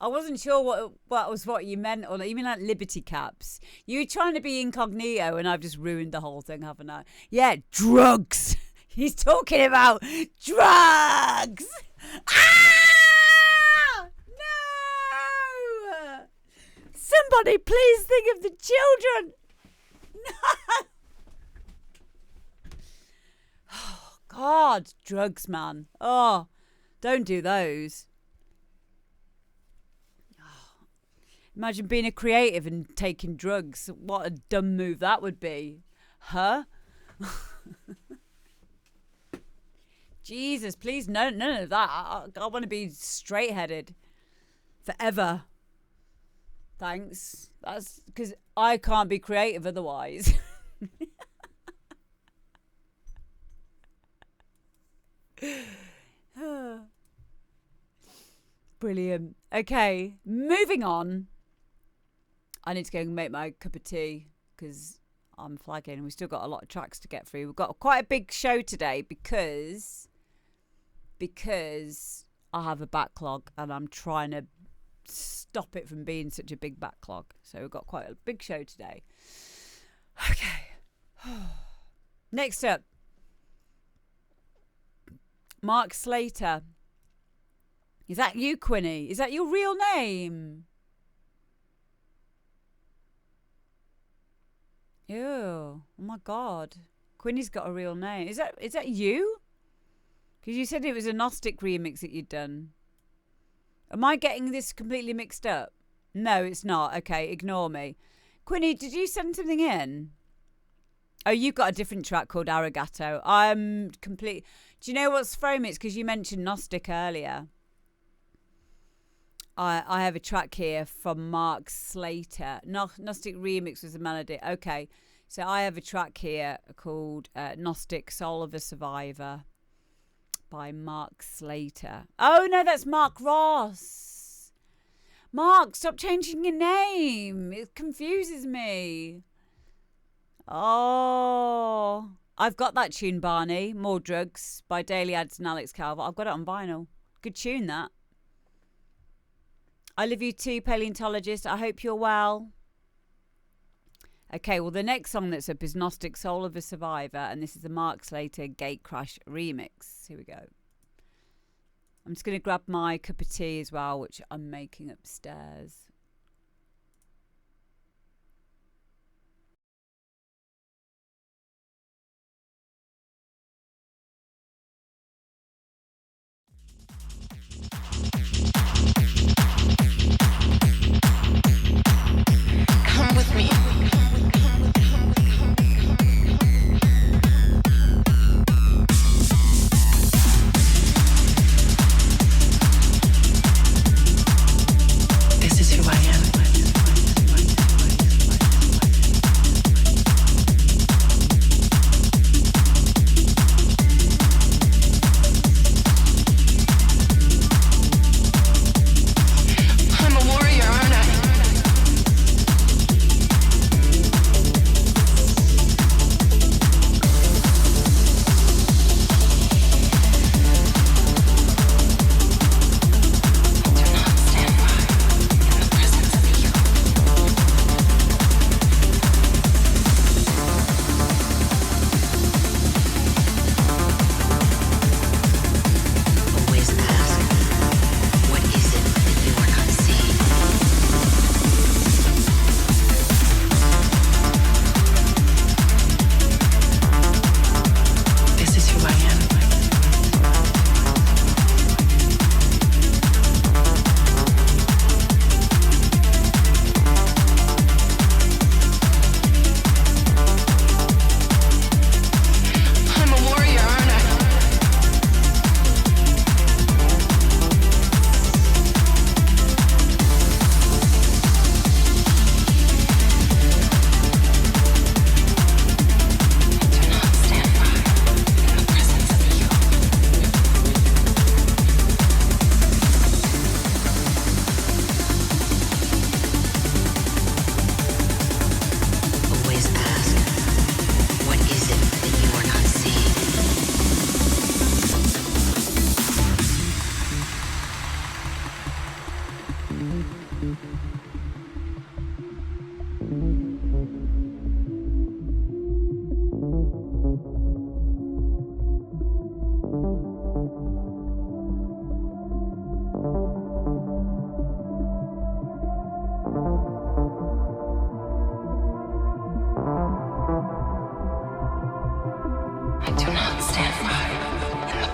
I wasn't sure what you meant, or you mean like Liberty Caps? You were trying to be incognito, and I've just ruined the whole thing, haven't I? Yeah, drugs. He's talking about drugs. Ah! No! Somebody please think of the children. No! Oh, God, drugs, man. Oh, don't do those. Imagine being a creative and taking drugs. What a dumb move that would be. Huh? Jesus, please, none of that. I want to be straight-headed forever. Thanks. That's because I can't be creative otherwise. Brilliant. Okay, moving on. I need to go and make my cup of tea because I'm flagging. We've still got a lot of tracks to get through. We've got quite a big show today because I have a backlog and I'm trying to stop it from being such a big backlog. So we've got quite a big show today. Okay. Next up, Marc Slater. Is that you, Quinny? Is that your real name? Ew. Oh my God. Quinny's got a real name. Is that you? Because you said it was a Nostic remix that you'd done. Am I getting this completely mixed up? No, it's not. Okay, ignore me. Quinny, did you send something in? Oh, you've got a different track called Arigato. I'm complete. Do you know what's throwing me? It's because you mentioned Nostic earlier. I have a track here from Marc Slater. Nostic remix was the melody. Okay, so I have a track here called Nostic Soul of a Survivor by Marc Slater. Oh, no, that's Mark Ross. Mark, stop changing your name. It confuses me. Oh, I've got that tune, Barney. More Drugs by Daily Ads and Alex Calvert. I've got it on vinyl. Good tune, that. I love you too, paleontologist. I hope you're well. Okay, well, the next song that's up is Nostic Soul of a Survivor, and this is the Marc Slater Gatecrash remix. Here we go. I'm just going to grab my cup of tea as well, which I'm making upstairs. Come with me.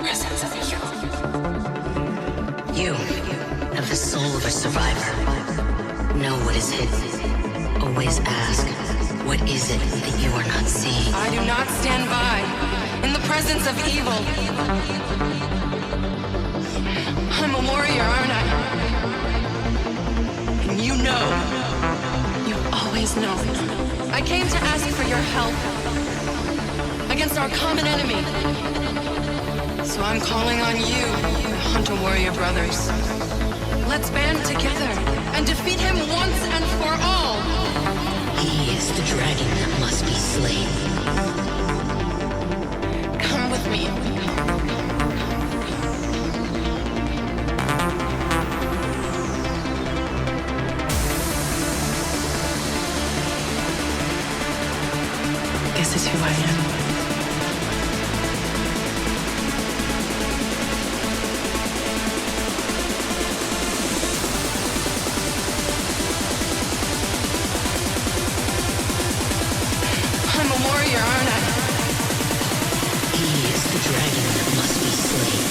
presence of evil. You have the soul of a survivor. Know what is hidden. Always ask, what is it that you are not seeing? I do not stand by in the presence of evil. I'm a warrior, aren't I? And you know. You've always known. I came to ask for your help against our common enemy. So I'm calling on you, Hunter Warrior Brothers. Let's band together and defeat him once and for all. He is the dragon that must be slain. Come with me. This is who I am. I'm a warrior, aren't I? He is the dragon that must be slain.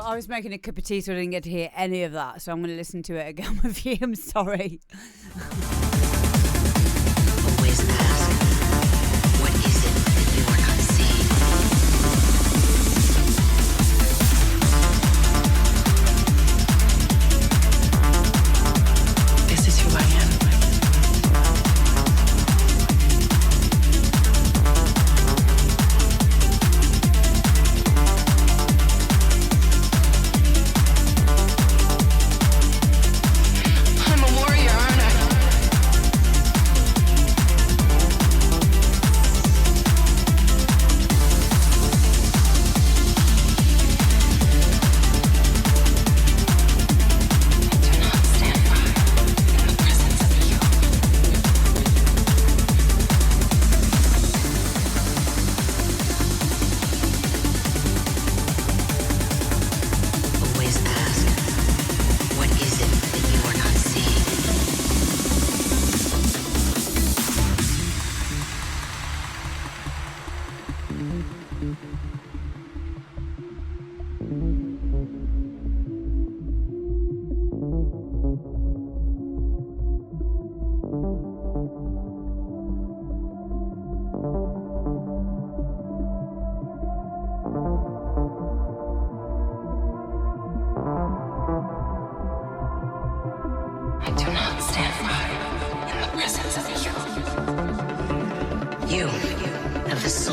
I was making a cup of tea, so I didn't get to hear any of that. So I'm going to listen to it again with you. I'm sorry. Always ask, what is it that you are not seeing? This is who I am. I'm a warrior, aren't I?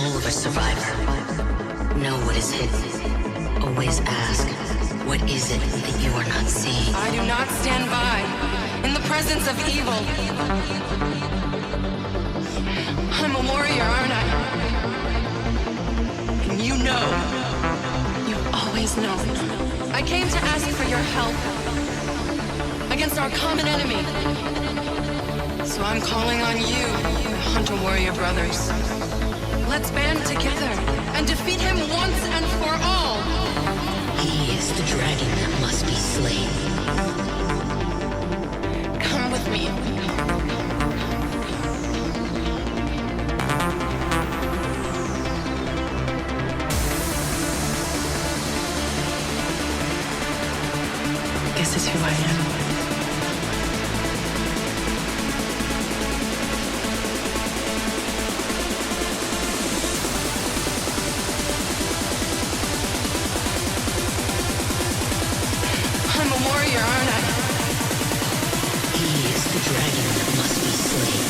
soul of a survivor. Know what is hidden. Always ask, what is it that you are not seeing? I do not stand by in the presence of evil. I'm a warrior, aren't I? And you know. You've always known. I came to ask for your help against our common enemy. So I'm calling on you, Hunter Warrior brothers. Let's band together and defeat him once and for all. He is the dragon that must be slain. Come with me. This is who I am. I'm a warrior, aren't I? He is the dragon that must be slain.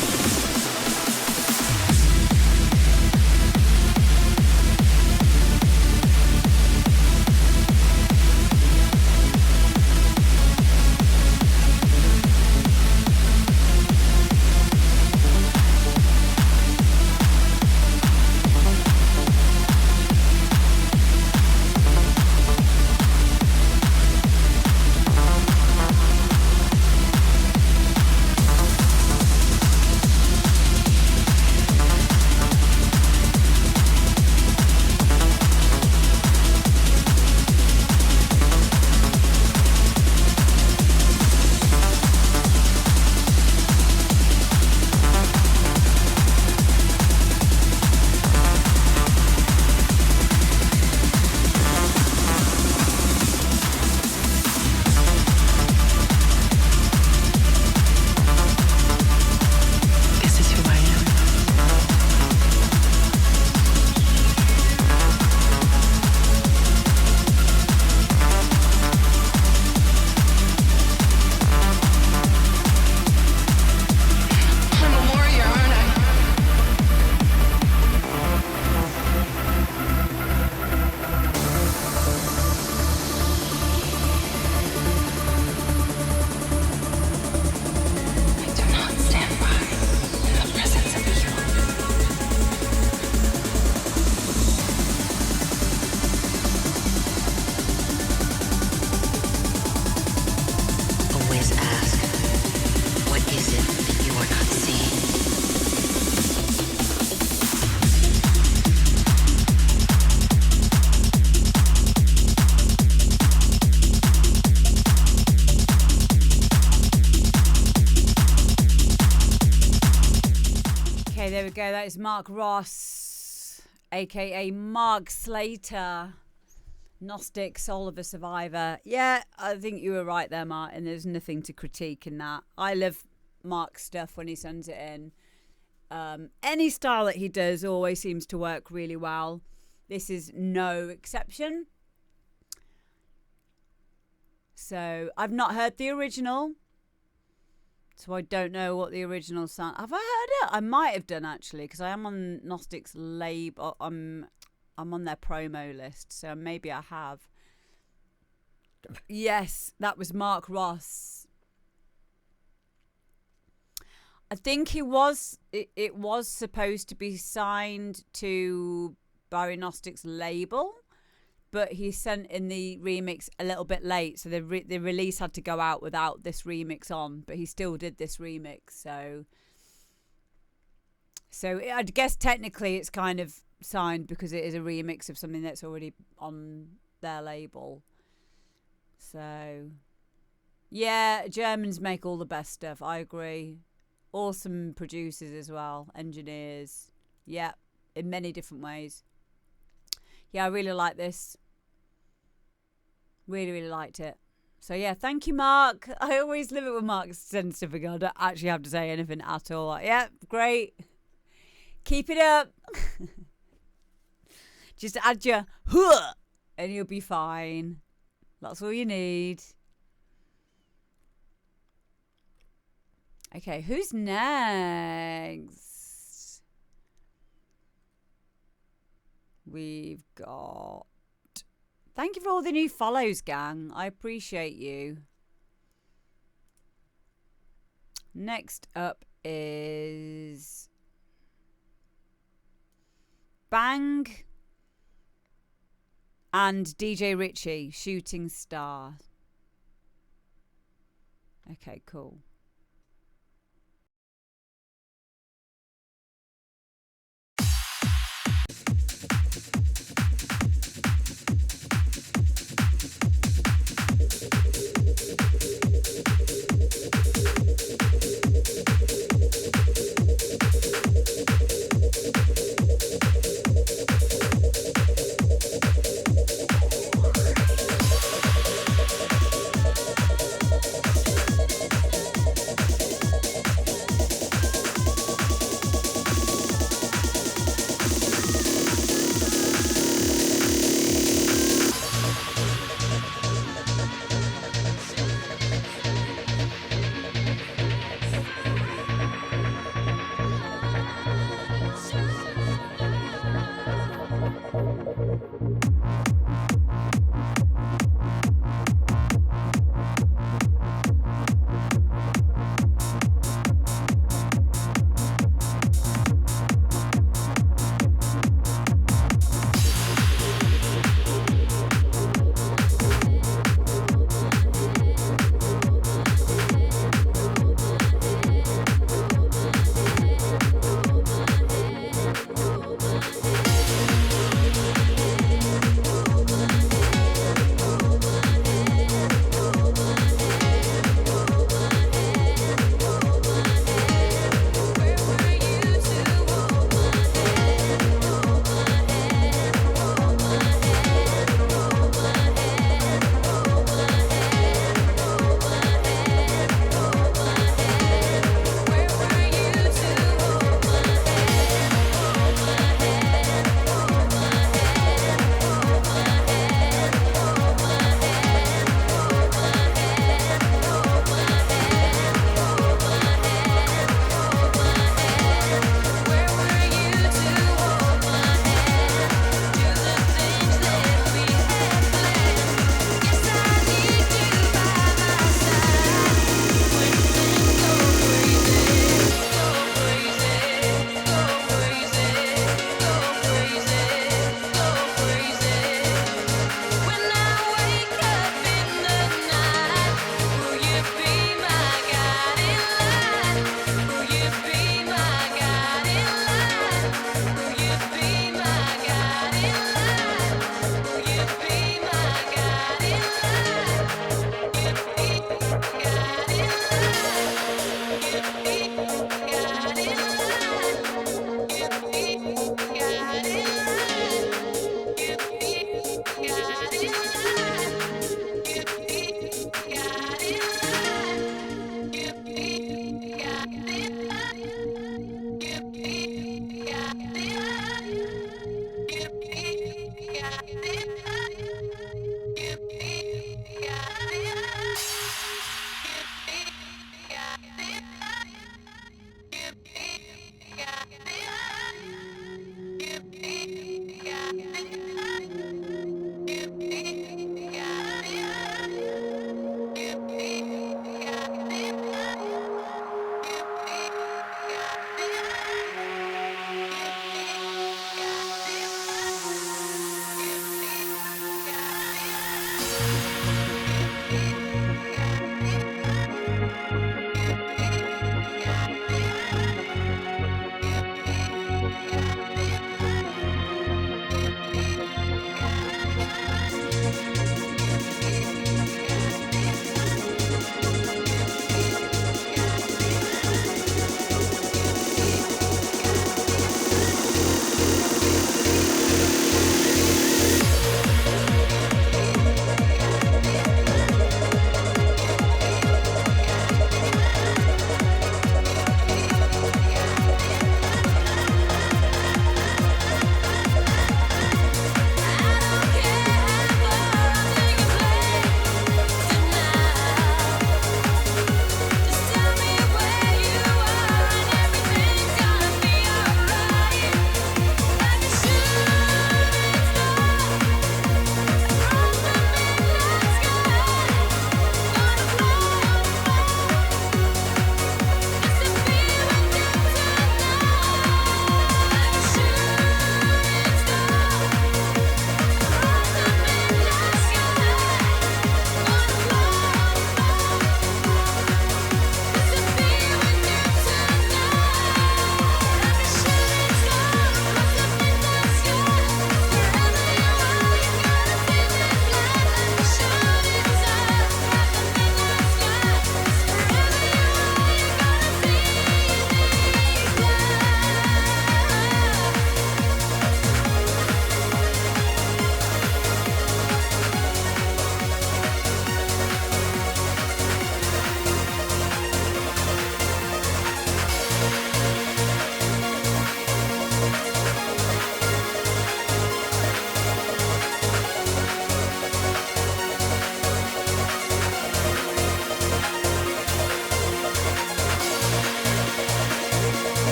There we go. That is Marc Ross, aka Mark Slater, Nostic, Soul of a Survivor. Yeah, I think you were right there, Martin. There's nothing to critique in that. I love Mark's stuff when he sends it in. Any style that he does always seems to work really well. This is no exception. So I've not heard the original. So I don't know what the original sound. Have I heard it? I might have done actually, because I am on Nostic's label. I'm on their promo list, so maybe I have. Yes, that was Marc Ross. I think he was. It was supposed to be signed to Barry Nostic's label, but he sent in the remix a little bit late, so the release had to go out without this remix on, but he still did this remix, so I guess technically it's kind of signed because it is a remix of something that's already on their label. So yeah, Germans make all the best stuff, I agree. Awesome producers as well, engineers, yeah, in many different ways. Yeah, I really like this. Really, really liked it. So yeah, thank you, Mark. I always love it when Mark sends stuff again. I don't actually have to say anything at all. Like, yeah, great. Keep it up. Just add your huh and you'll be fine. That's all you need. Okay, who's next? We've got... Thank you for all the new follows, gang. I appreciate you. Next up is... Bang and djritchie, Shooting Star. Okay, cool.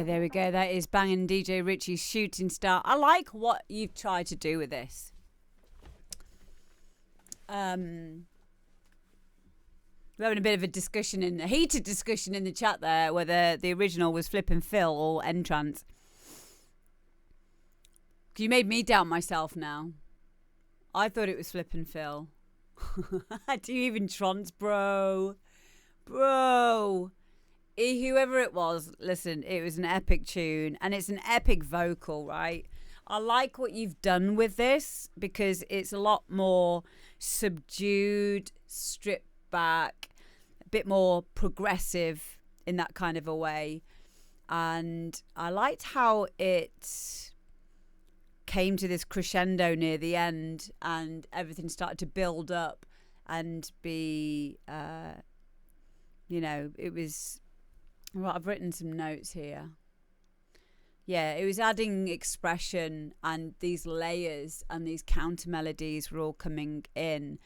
there we go. That is banging DJ Ritchie's Shooting Star. I like what you've tried to do with this. We're having a bit of a heated discussion in the chat there, whether the original was Flippin' Phil or Entrance. You made me doubt myself now. I thought it was Flippin' Phil. Do you even trance, bro? Bro. Whoever it was, listen, it was an epic tune and it's an epic vocal, right? I like what you've done with this because it's a lot more subdued, stripped back, a bit more progressive in that kind of a way. And I liked how it came to this crescendo near the end and everything started to build up and be, it was... Right, I've written some notes here. Yeah, it was adding expression and these layers and these counter melodies were all coming in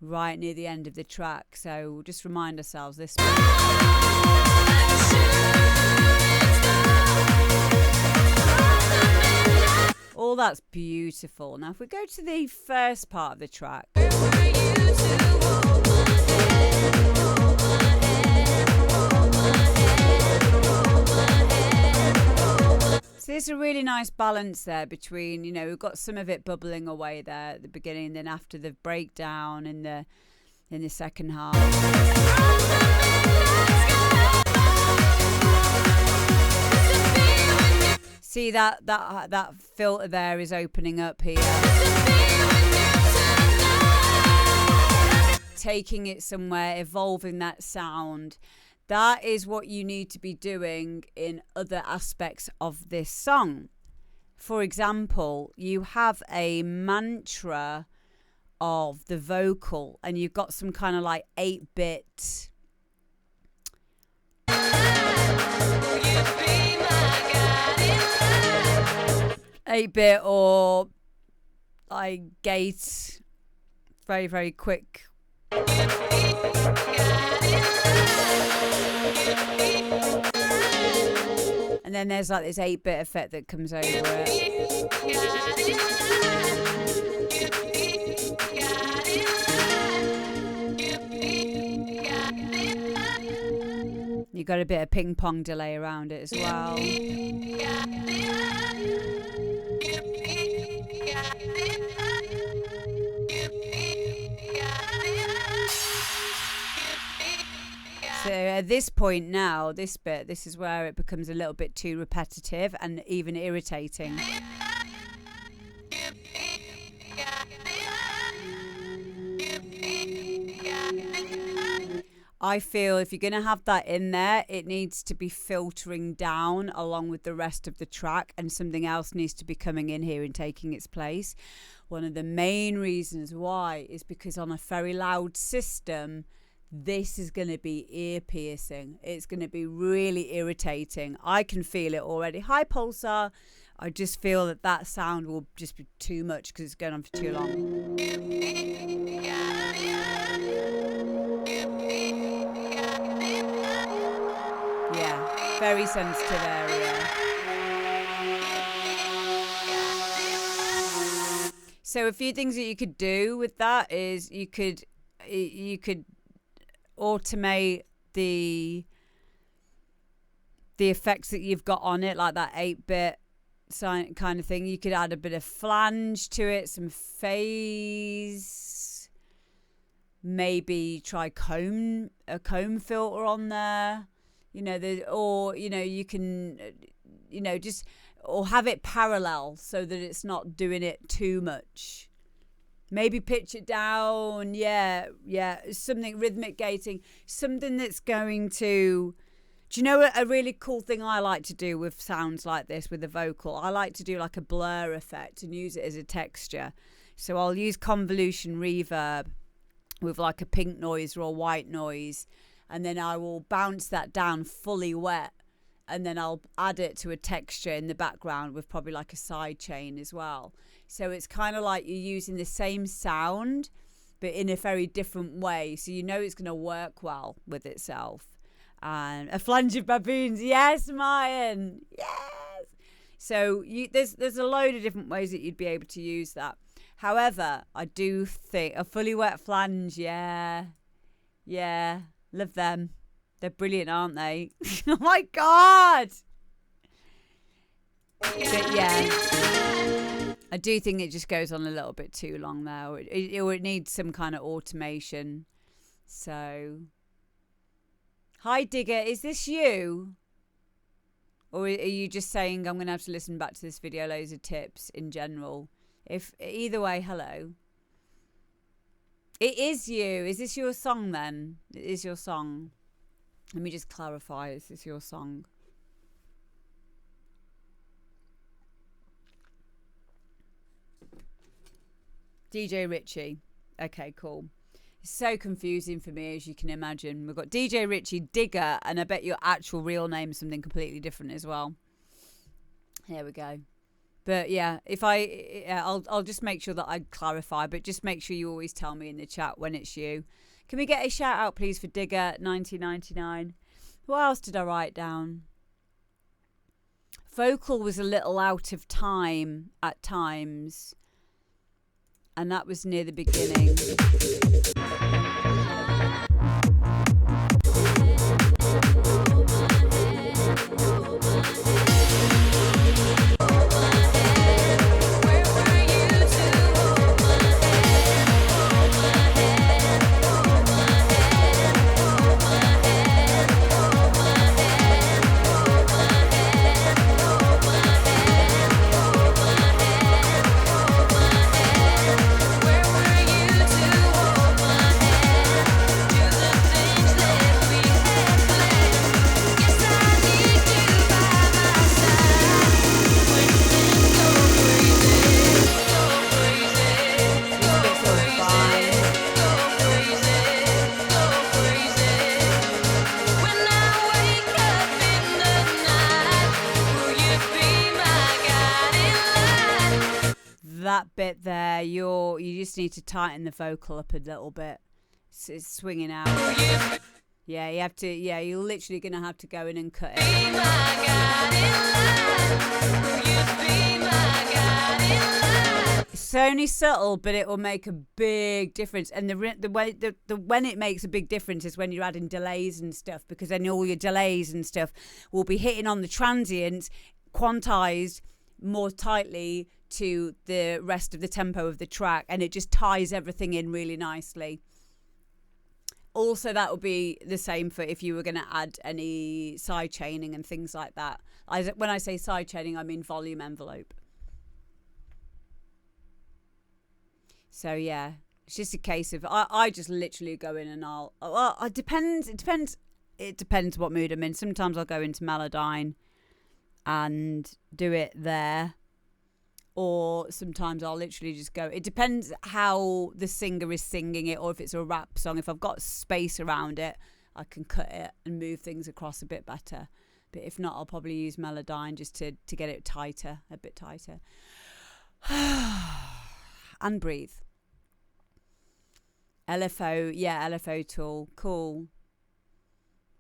right near the end of the track. So we'll just remind ourselves this. All that's beautiful. Now, if we go to the first part of the track. So there's a really nice balance there between, we've got some of it bubbling away there at the beginning, then after the breakdown in the second half. See that filter there is opening up here. Taking it somewhere, evolving that sound. That is what you need to be doing in other aspects of this song. For example, you have a mantra of the vocal and you've got some kind of like 8-bit. 8-bit or like gate, very, very quick. And then there's like this 8-bit effect that comes over it. You got a bit of ping pong delay around it as well. So at this point now, this is where it becomes a little bit too repetitive and even irritating. I feel if you're going to have that in there, it needs to be filtering down along with the rest of the track and something else needs to be coming in here and taking its place. One of the main reasons why is because on a very loud system, this is going to be ear piercing. It's going to be really irritating. I can feel it already. Hi, Pulsar. I just feel that sound will just be too much because it's going on for too long. Yeah, very sensitive area. So a few things that you could do with that is you could automate the effects that you've got on it, like that 8-bit kind of thing. You could add a bit of flange to it, some phase, maybe try a comb filter on there, you can just, or have it parallel so that it's not doing it too much. Maybe pitch it down, yeah, something rhythmic gating, something that's going to... Do you know a really cool thing I like to do with sounds like this, with the vocal? I like to do like a blur effect and use it as a texture. So I'll use convolution reverb with like a pink noise or a white noise, and then I will bounce that down fully wet, and then I'll add it to a texture in the background with probably like a side chain as well. So it's kind of like you're using the same sound, but in a very different way. So you know it's going to work well with itself. And a flange of baboons. Yes, Martin. Yes. So there's a load of different ways that you'd be able to use that. However, I do think a fully wet flange, yeah. Love them. They're brilliant, aren't they? Oh my God. But yeah, I do think it just goes on a little bit too long now. It needs some kind of automation. So, hi Digger, is this you? Or are you just saying I'm going to have to listen back to this video, loads of tips in general? If either way, hello. It is you. Is this your song then? It is your song. Let me just clarify. Is this your song? djritchie. Okay, cool. It's so confusing for me, as you can imagine. We've got djritchie, Digger, and I bet your actual real name is something completely different as well. Here we go. But yeah, I'll just make sure that I clarify, but just make sure you always tell me in the chat when it's you. Can we get a shout out, please, for Digger 1999? What else did I write down? Vocal was a little out of time at times, and that was near the beginning. That bit there, you just need to tighten the vocal up a little bit. It's swinging out. Yeah, you have to. Yeah, you're literally gonna have to go in and cut it. It's only subtle, but it will make a big difference. And when it makes a big difference is when you're adding delays and stuff, because then all your delays and stuff will be hitting on the transients, quantized more tightly to the rest of the tempo of the track, and it just ties everything in really nicely. Also, that would be the same for if you were going to add any side chaining and things like that. When I say side chaining, I mean volume envelope. So yeah, it's just a case of I just literally go in and it depends what mood I'm in. Sometimes I'll go into Melodyne and do it there. Or sometimes I'll literally just go. It depends how the singer is singing it, or if it's a rap song. If I've got space around it, I can cut it and move things across a bit better. But if not, I'll probably use Melodyne just to get it tighter, a bit tighter. And breathe. LFO, yeah, LFO tool. Cool.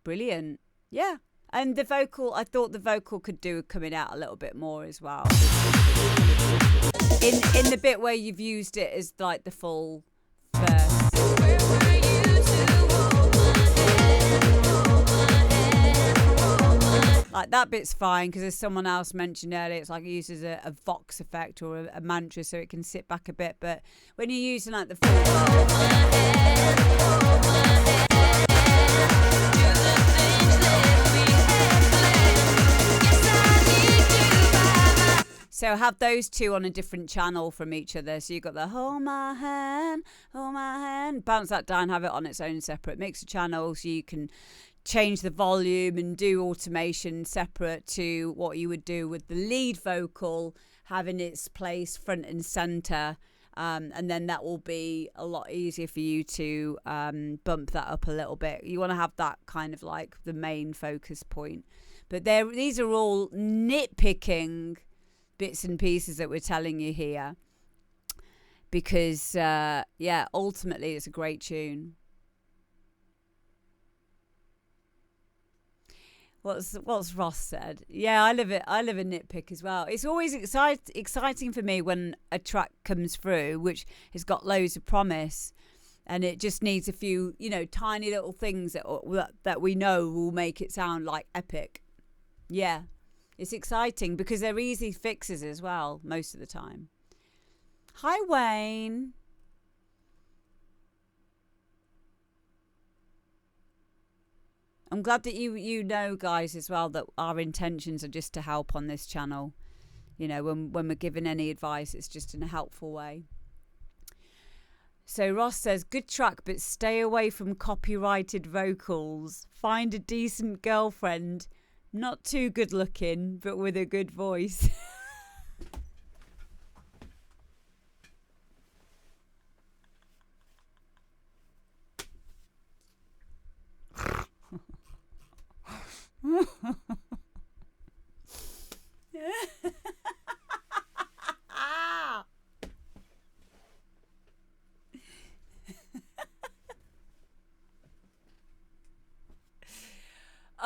Brilliant. Yeah. And the vocal, I thought the vocal could do coming out a little bit more as well. In the bit where you've used it as like the full verse. Like that bit's fine, because as someone else mentioned earlier, it's like it uses a vox effect or a mantra, so it can sit back a bit. But when you're using like the full so have those two on a different channel from each other. So you've got the hold my hand, bounce that down, have it on its own separate mixer channel, so you can change the volume and do automation separate to what you would do with the lead vocal having its place front and center. And then that will be a lot easier for you to bump that up a little bit. You want to have that kind of like the main focus point. But these are all nitpicking bits and pieces that we're telling you here, because ultimately it's a great tune. What's Ross said? Yeah, I live a nitpick as well. It's always exciting for me when a track comes through which has got loads of promise, and it just needs a few, tiny little things that we know will make it sound like epic. Yeah, it's exciting because they're easy fixes as well most of the time. Hi, Wayne. I'm glad that you know, guys, as well, that our intentions are just to help on this channel. When we're giving any advice, it's just in a helpful way. So Ross says, good track, but stay away from copyrighted vocals. Find a decent girlfriend, not too good looking, but with a good voice.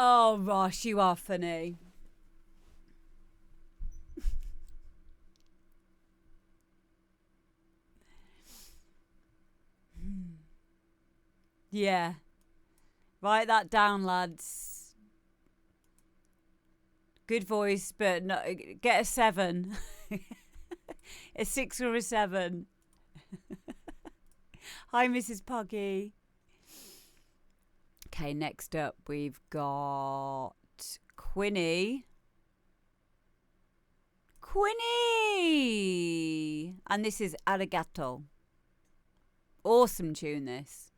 Oh, Ross, you are funny. Yeah. Write that down, lads. Good voice, but no, get a 7. A 6 or a 7. Hi, Mrs. Puggy. Okay, next up we've got Quinny. And this is Arigato. Awesome tune, this.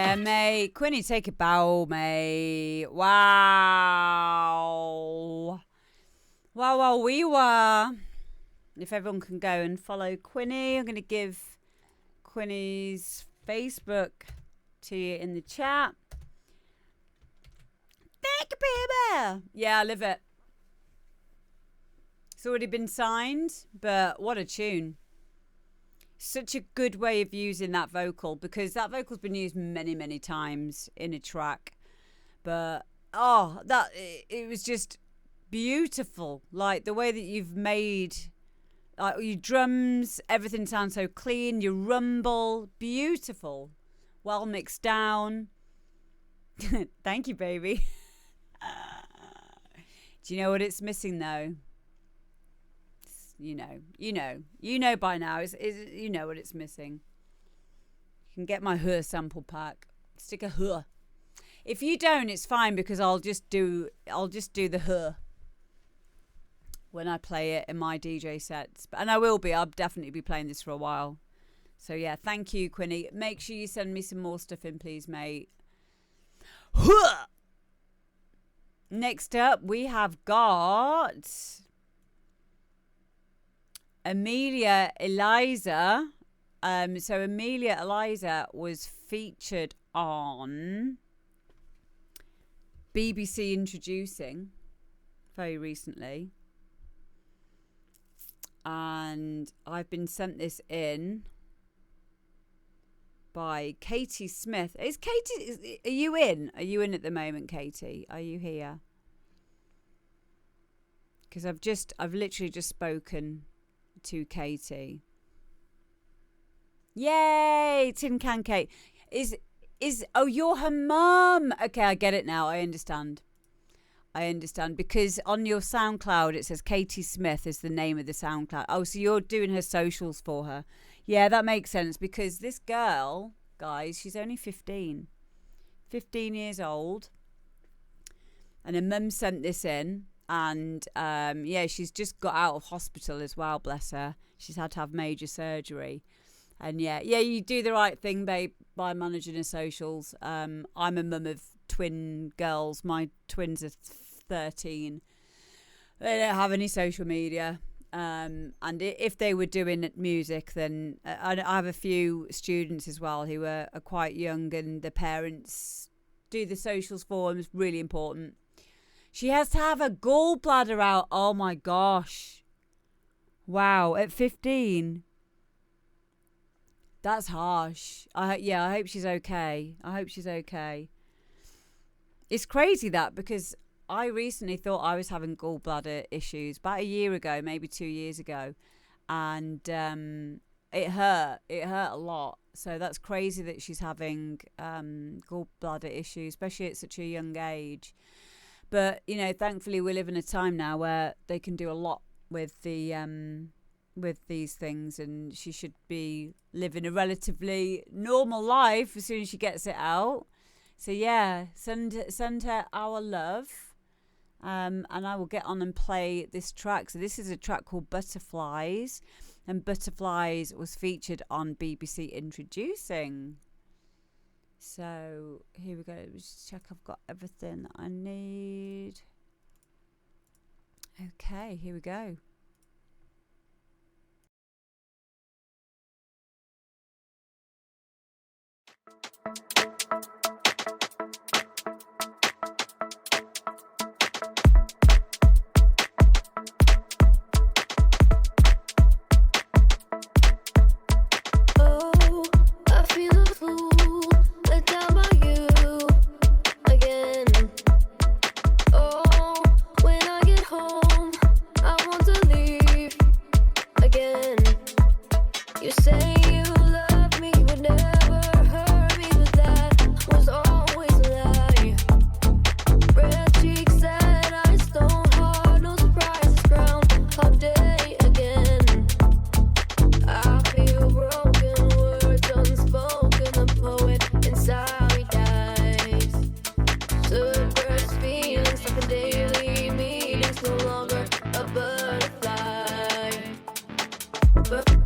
Yeah, mate. Quinny, take a bow, mate. Wow. Wow, we were. If everyone can go and follow Quinny, I'm going to give Quinny's Facebook to you in the chat. Thank you, baby. Yeah, I love it. It's already been signed, but what a tune. Such a good way of using that vocal, because that vocal's been used many, many times in a track. But, it was just beautiful. Like, the way that you've made your drums, everything sounds so clean. Your rumble, beautiful. Well mixed down. Thank you, baby. Do you know what it's missing, though? You know by now. You know what it's missing. You can get my her sample pack. Stick a her. If you don't, it's fine, because I'll just do the her when I play it in my DJ sets. And I will be. I'll definitely be playing this for a while. So yeah, thank you, Quinny. Make sure you send me some more stuff in, please, mate. Huh! Next up, we have got Amelia Eliza. So Amelia Eliza was featured on BBC Introducing very recently. And I've been sent this in by Katie Smith. Is Katie, are you in? Are you in at the moment, Katie? Are you here? Because I've literally just spoken to Katie. Yay, Tin Can Kate. Oh, you're her mum. Okay, I get it now. I understand, because on your SoundCloud it says Katie Smith is the name of the SoundCloud. Oh, so you're doing her socials for her. Yeah, that makes sense, because this girl, guys, she's only 15 years old, and her mum sent this in, and she's just got out of hospital as well, bless her. She's had to have major surgery. And yeah, you do the right thing, babe, by managing her socials. I'm a mum of twin girls. My twins are 13. They don't have any social media. And if they were doing music, then I have a few students as well who are quite young, and the parents do the socials for them. It's really important. She has to have a gallbladder out. Oh my gosh. Wow, at 15. That's harsh. I hope she's okay. It's crazy that, because I recently thought I was having gallbladder issues about a year ago, maybe 2 years ago. And it hurt. It hurt a lot. So that's crazy that she's having gallbladder issues, especially at such a young age. But, thankfully we live in a time now where they can do a lot with these things, and she should be living a relatively normal life as soon as she gets it out. So yeah, send her our love, and I will get on and play this track. So this is a track called Butterflies, and Butterflies was featured on BBC Introducing. So here we go. Let's just check I've got everything I need. Okay, here we go.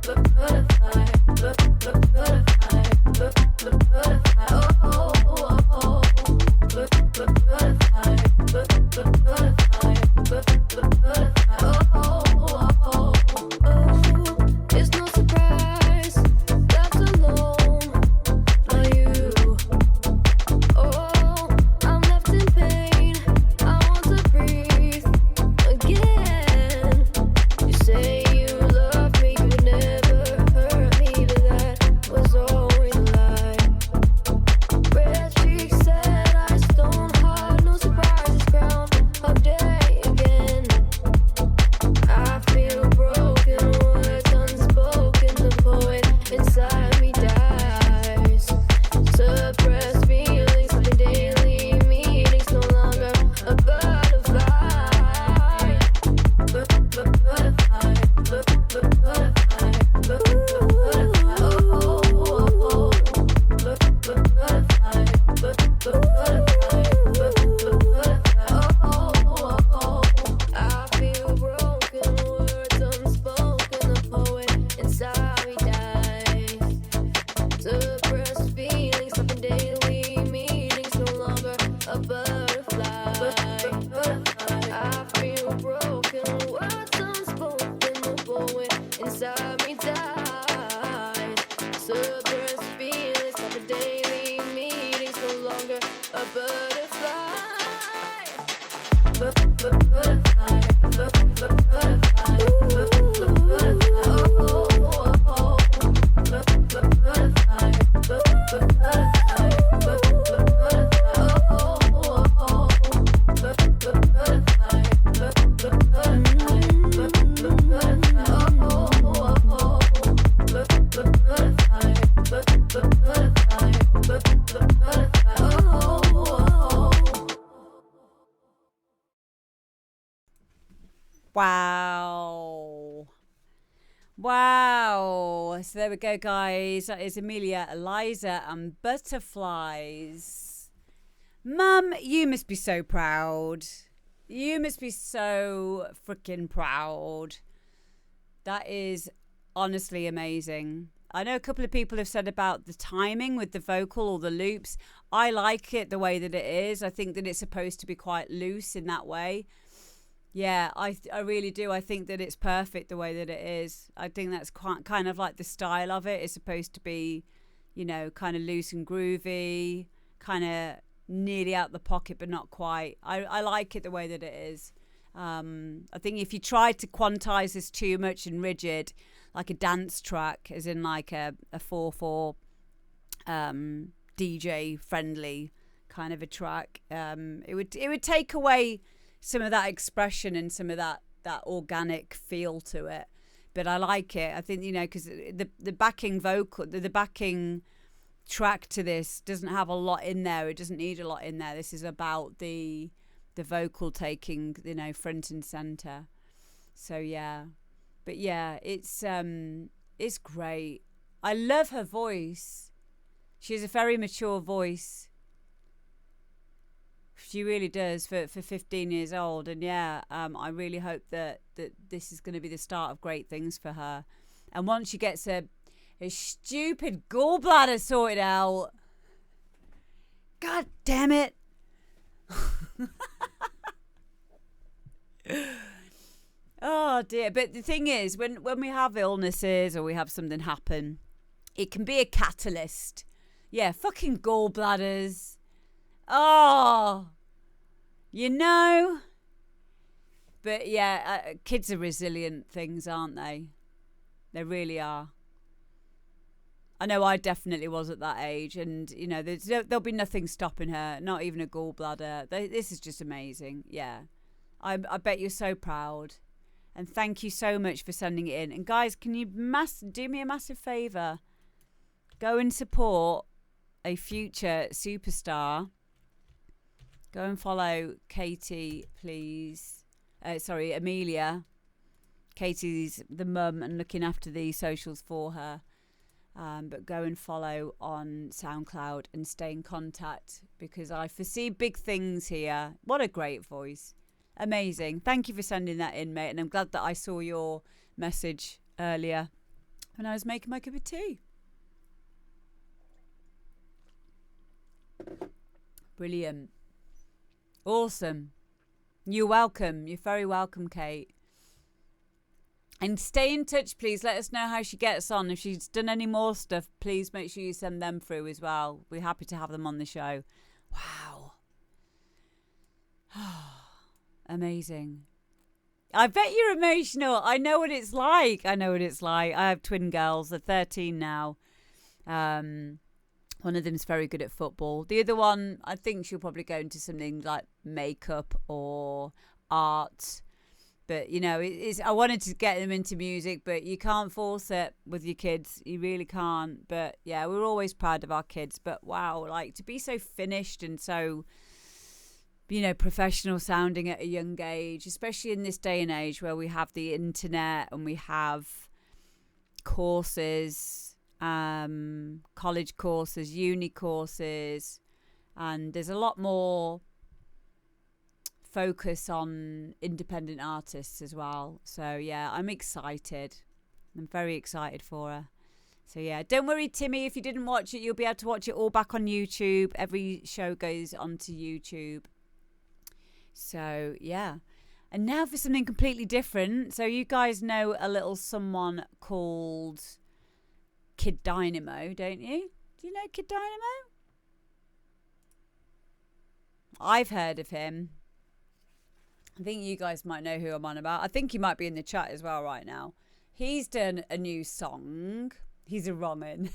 Butterfly. inside me died. Suppressed feelings, got the daily meetings, no longer a butterfly. Wow. Wow. So there we go, guys. That is Amelia, Eliza, and Butterflies. Mum, you must be so proud. You must be so freaking proud. That is honestly amazing. I know a couple of people have said about the timing with the vocal or the loops. I like it the way that it is. I think that it's supposed to be quite loose in that way. Yeah, I really do. I think that it's perfect the way that it is. I think that's quite kind of like the style of it. It's supposed to be, you know, kind of loose and groovy, kind of nearly out the pocket, but not quite. I like it the way that it is. I think if you try to quantize this too much and rigid, like a dance track, as in like a 4/4 DJ friendly kind of a track, it would take away some of that expression and some of that organic feel to it. But I like it. I think, you know, because the backing vocal, the backing track to this doesn't have a lot in there. It doesn't need a lot in there. This is about the vocal taking, you know, front and center. So yeah, but yeah, it's great. I love her voice. She has a very mature voice. She really does for 15 years old. And yeah, I really hope that this is going to be the start of great things for her. And once she gets a stupid gallbladder sorted out, God damn it. Oh dear. But the thing is, when we have illnesses or we have something happen, it can be a catalyst. Yeah, fucking gallbladders. Oh, you know. But yeah, kids are resilient things, aren't they? They really are. I know I definitely was at that age, and you know, there'll be nothing stopping her, not even a gallbladder. This is just amazing. Yeah, I bet you're so proud, and thank you so much for sending it in. And guys, can you do me a massive favour? Go and support a future superstar. Go and follow Katie, please. Sorry, Amelia. Katie's the mum and looking after the socials for her. But go and follow on SoundCloud and stay in contact, because I foresee big things here. What a great voice. Amazing. Thank you for sending that in, mate. And I'm glad that I saw your message earlier when I was making my cup of tea. Brilliant. Awesome. You're welcome. You're very welcome, Kate. And stay in touch, please. Let us know how she gets on. If she's done any more stuff, please make sure you send them through as well. We're happy to have them on the show. Wow. Amazing. I bet you're emotional. I know what it's like. I have twin girls. They're 13 now. One of them's very good at football. The other one, I think she'll probably go into something like makeup or art. But, you know, I wanted to get them into music, but you can't force it with your kids. You really can't. But, yeah, we're always proud of our kids. But, wow, like, to be so finished and so, you know, professional sounding at a young age, especially in this day and age where we have the internet and we have courses, college courses, uni courses, and there's a lot more focus on independent artists as well. So yeah, I'm excited. I'm very excited for her. So yeah, don't worry, Timmy, if you didn't watch it, you'll be able to watch it all back on YouTube. Every show goes onto YouTube. So yeah, And now for something completely different. So you guys know a little someone called Kid Dynamo, don't you? Do you know Kid Dynamo? I've heard of him. I think you guys might know who I'm on about. I think he might be in the chat as well right now. He's done a new song. He's a wrong'un.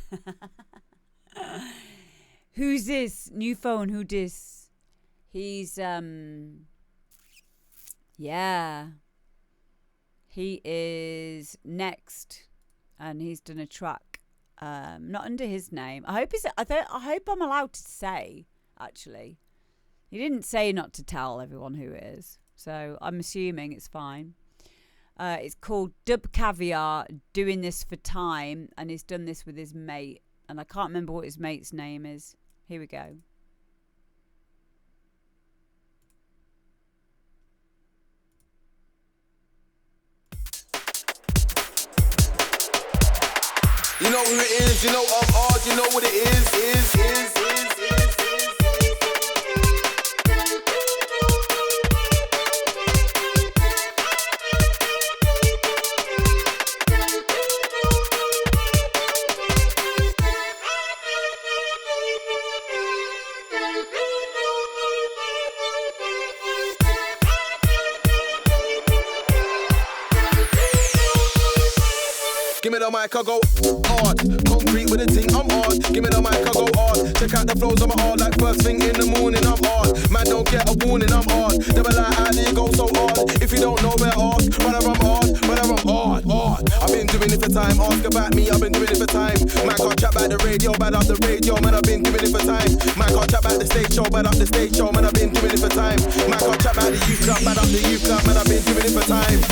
Who's this? New phone, who dis? He's, yeah. He is Next. And he's done a track, not under his name. I hope I'm allowed to say, actually. He didn't say not to tell everyone who it is. So I'm assuming it's fine. It's called Dub Caviar, Doing This for Time. And he's done this with his mate. And I can't remember what his mate's name is. Here we go. You know who it is, you know I'm odd, you know what it is. Give me the mic, I go hard. Concrete with a ting, I'm hard. Give me the mic, I go hard. Check out the flows, I'm hard. Like first thing in the morning, I'm hard. Man, don't get a warning, I'm hard. They be like, how do you go so hard? If you don't know, better ask. Brother, I'm hard. Brother, I'm hard. I've been doing it for time. Ask about me, I've been doing it for time. Man, can't chat about the radio, bad up the radio. Man, I've been doing it for time. Man, can't chat about the stage show, bad up the stage show. Man, I've been doing it for time. Man, can't chat about the youth club, bad up the youth club. Man, I've been doing it for time.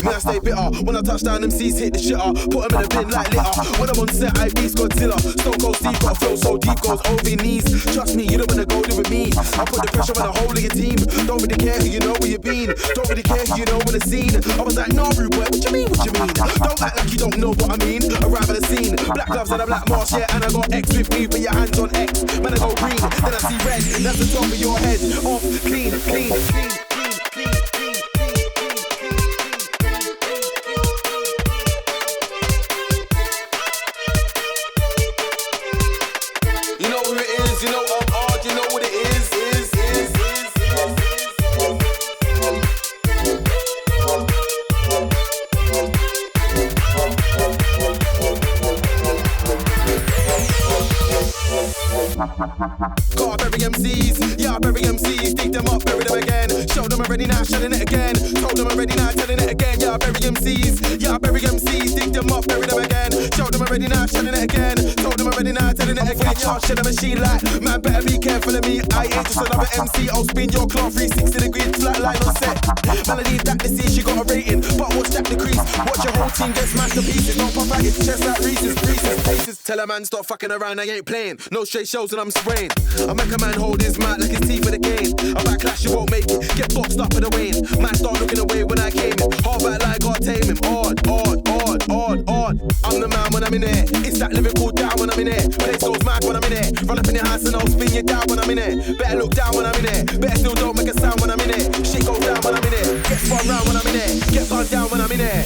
Me, I stay bitter. When I touch down, MCs hit the shitter. Put them in a bin like litter. When I'm on set, I beast Godzilla. Stone Cold Steve got a flow so deep, goes over your knees. Trust me, you don't wanna go there with me. I put the pressure on the whole of your team. Don't really care who you know where you've been. Don't really care who you know when the scene. I was like, nah, rude boy, what you mean, what you mean? Don't act like you don't know what I mean. Arrive at the scene, black gloves and a black mask, yeah. And I got X with me, put your hands on X. Man, I go green, then I see red. That's the top of your head. Off, clean, clean, clean. Got up every MCs, yeah, up every MCs, dig them up, bury them again. Show them already now, shutting it again. Told them already now, telling it again. Yeah, up every MCs, yeah, up every MCs, dig them up, bury them again. Show them already now, shutting it again. Told them already now, telling it again. Yeah, shit a machine like, man, better be careful of me. I ain't just another MC, I'll spin your cloth 360 degrees, flat line on set. Man, I need that to see she got a rating, but watch that decrease. Watch your whole team get smashed to pieces. Don't pop out your chest like Reese's, Reese's. Tell a man stop fucking around, I ain't playing. No straight shows and I'm spraying. I make a man hold his mouth like his teeth for the game. I backlash, you won't make it. Get boxed up in the rain. Man start looking away when I came in. Hard back like God tame him. Odd. I'm the man when I'm in there. It's that lyrical down when I'm in there. Place goes mad when I'm in there. Run up in your house and I'll spin you down when I'm in there. Better look down when I'm in there. Better still don't make a sound when I'm in there. Shit goes down when I'm in there. Get spun round when I'm in there. Get gunned down when I'm in there.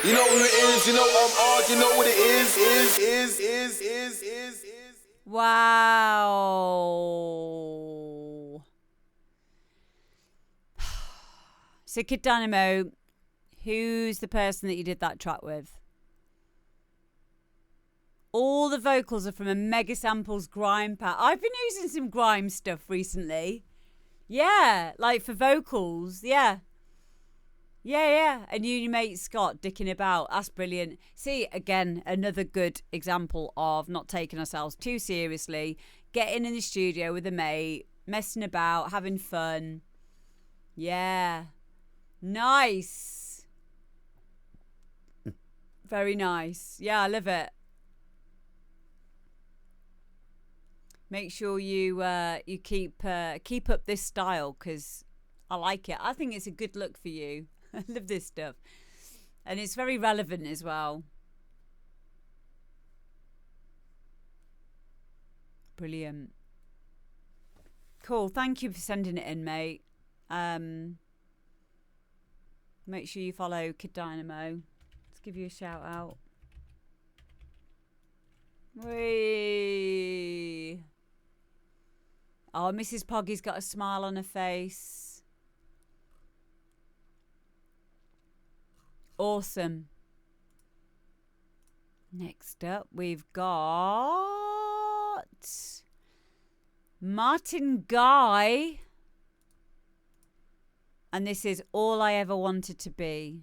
You know who it is, you know I'm odd, you know what it is. Wow. So Kid Dynamo, who's the person that you did that track with? All the vocals are from a Mega Samples grime pack. I've been using some grime stuff recently. Yeah, like for vocals. Yeah. And you and your mate Scott dicking about. That's brilliant. See, again, another good example of not taking ourselves too seriously. Getting in the studio with a mate, messing about, having fun. Yeah. Nice. Very nice. Yeah, I love it. Make sure you keep up this style, because I like it. I think it's a good look for you. I love this stuff. And it's very relevant as well. Brilliant. Cool. Thank you for sending it in, mate. Make sure you follow Kid Dynamo. Let's give you a shout out. Whee! Oh, Mrs. Poggy's got a smile on her face. Awesome. Next up, we've got Martin Guy. And this is All I Ever Wanted to Be.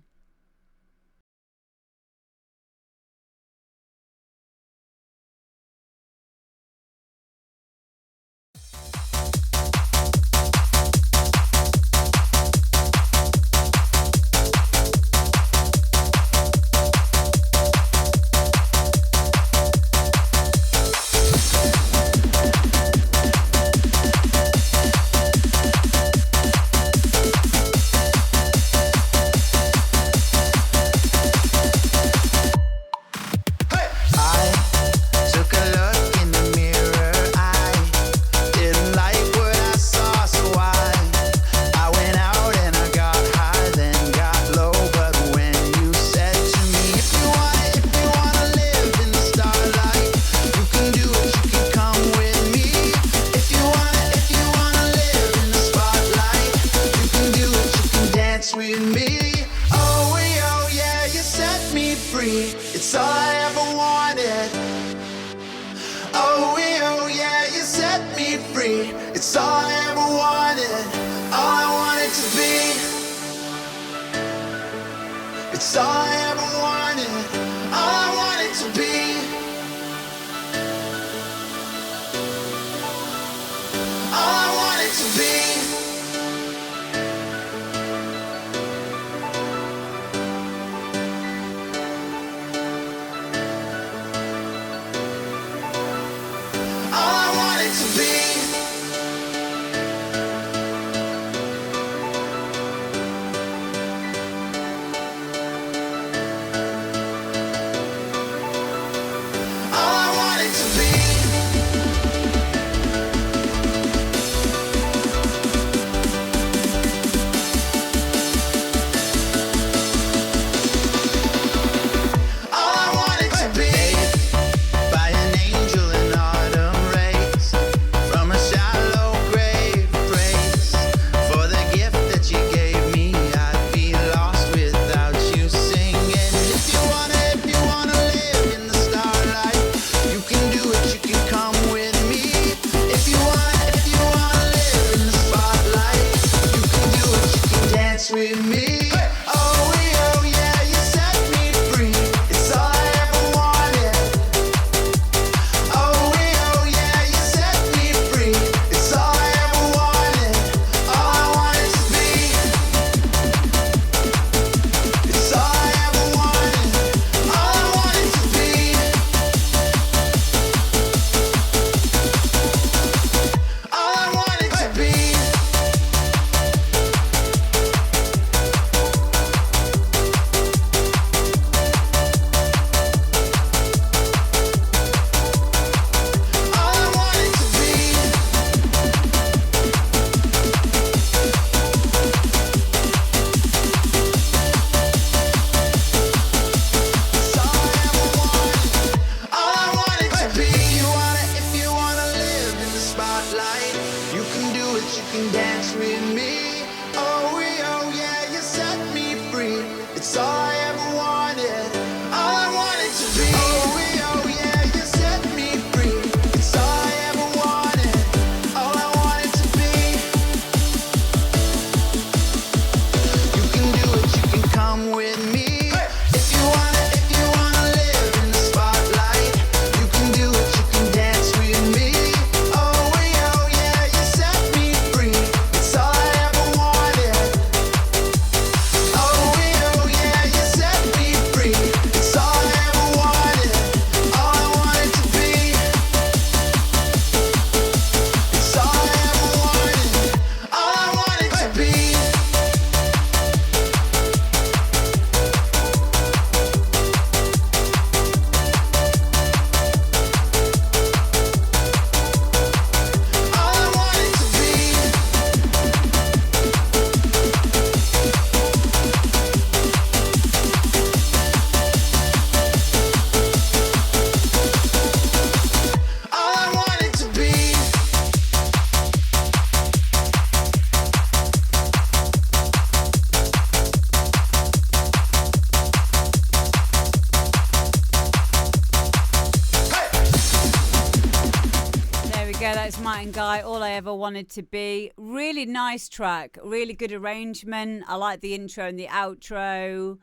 That's Martin Guy, All I Ever Wanted to Be. Really nice track, really good arrangement. I like the intro and the outro.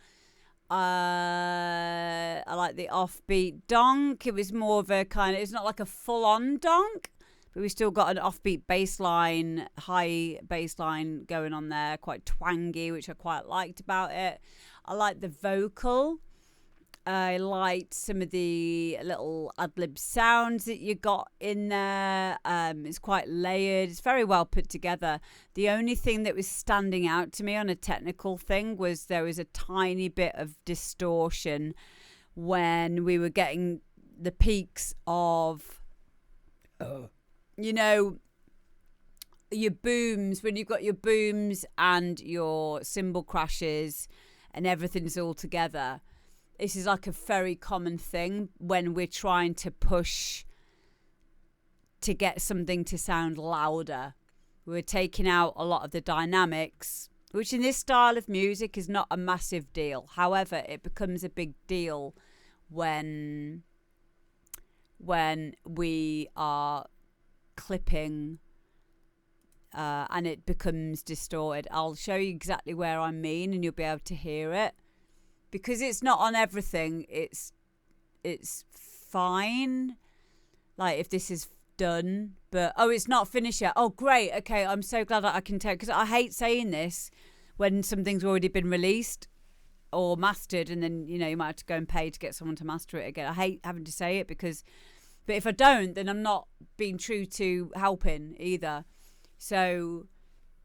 I like the offbeat donk. It was more of a kind of, it's not like a full-on donk, but we still got an offbeat bass line, high bass line going on there, quite twangy, which I quite liked about it. I like the vocal. I liked some of the little ad-lib sounds that you got in there. It's quite layered. It's very well put together. The only thing that was standing out to me on a technical thing was there was a tiny bit of distortion when we were getting the peaks of, you know, your booms, when you've got your booms and your cymbal crashes and everything's all together. This is like a very common thing when we're trying to push to get something to sound louder. We're taking out a lot of the dynamics, which in this style of music is not a massive deal. However, it becomes a big deal when we are clipping and it becomes distorted. I'll show you exactly where I mean and you'll be able to hear it. Because it's not on everything, it's fine. Like if this is done, but it's not finished yet. Oh, great. Okay, I'm so glad that I can tell, because I hate saying this when something's already been released or mastered, and then you might have to go and pay to get someone to master it again. I hate having to say it but if I don't, then I'm not being true to helping either. So.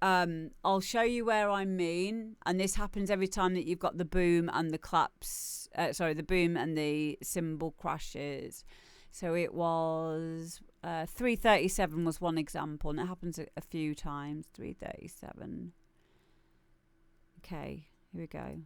I'll show you where I mean, and this happens every time that you've got the boom and the claps, the boom and the cymbal crashes. So it was 337 was one example, and it happens a few times. 337. Okay, here we go.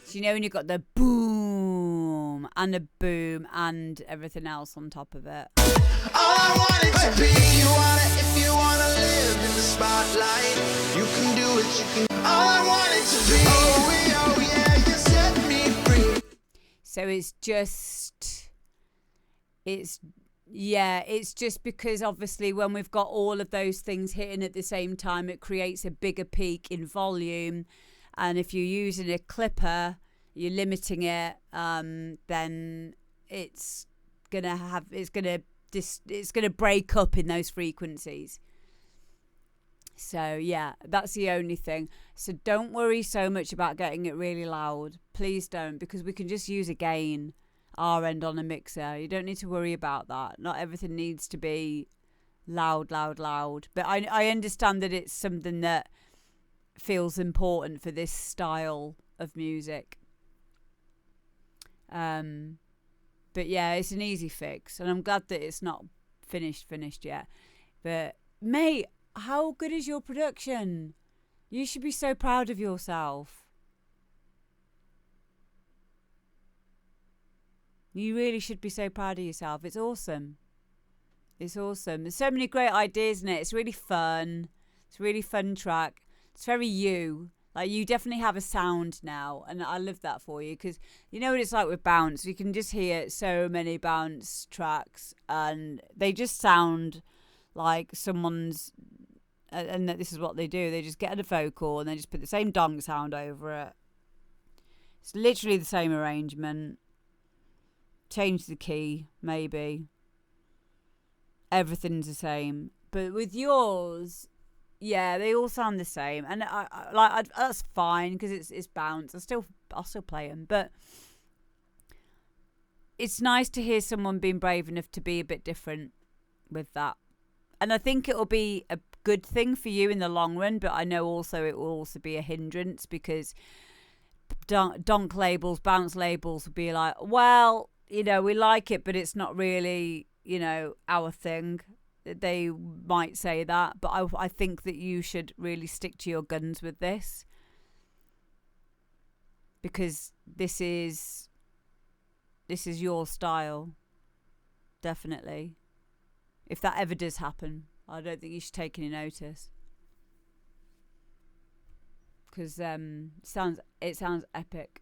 So when you've got the boom and a boom and everything else on top of it. All I want it to be, you want it if you want to live in the spotlight. You can do it, you can. All I want it to be, oh yeah, you set me free. So it's just because obviously when we've got all of those things hitting at the same time, it creates a bigger peak in volume. And if you're using a clipper, you're limiting it, then it's gonna break up in those frequencies. So yeah, that's the only thing. So don't worry so much about getting it really loud. Please don't, because we can just use a gain our end on a mixer. You don't need to worry about that. Not everything needs to be loud. But I understand that it's something that feels important for this style of music. But yeah, it's an easy fix, and I'm glad that it's not finished yet. But mate, how good is your production? You should be so proud of yourself. You really should be so proud of yourself. It's awesome. There's so many great ideas in it. It's really fun. It's a really fun track. It's very you. Like, you definitely have a sound now, and I love that for you, because you know what it's like with bounce. You can just hear so many bounce tracks, and they just sound like someone's, and this is what they do. They just get a vocal, and they just put the same dong sound over it. It's literally the same arrangement. Change the key, maybe. Everything's the same. But with yours... yeah, they all sound the same, and that's fine because it's bounce. I'll still play them, but it's nice to hear someone being brave enough to be a bit different with that, and I think it'll be a good thing for you in the long run. But I know also it will also be a hindrance, because donk labels, bounce labels will be like, well, we like it, but it's not really our thing. They might say that, but I think that you should really stick to your guns with this, because this is your style, definitely. If that ever does happen, I don't think you should take any notice. because it sounds epic.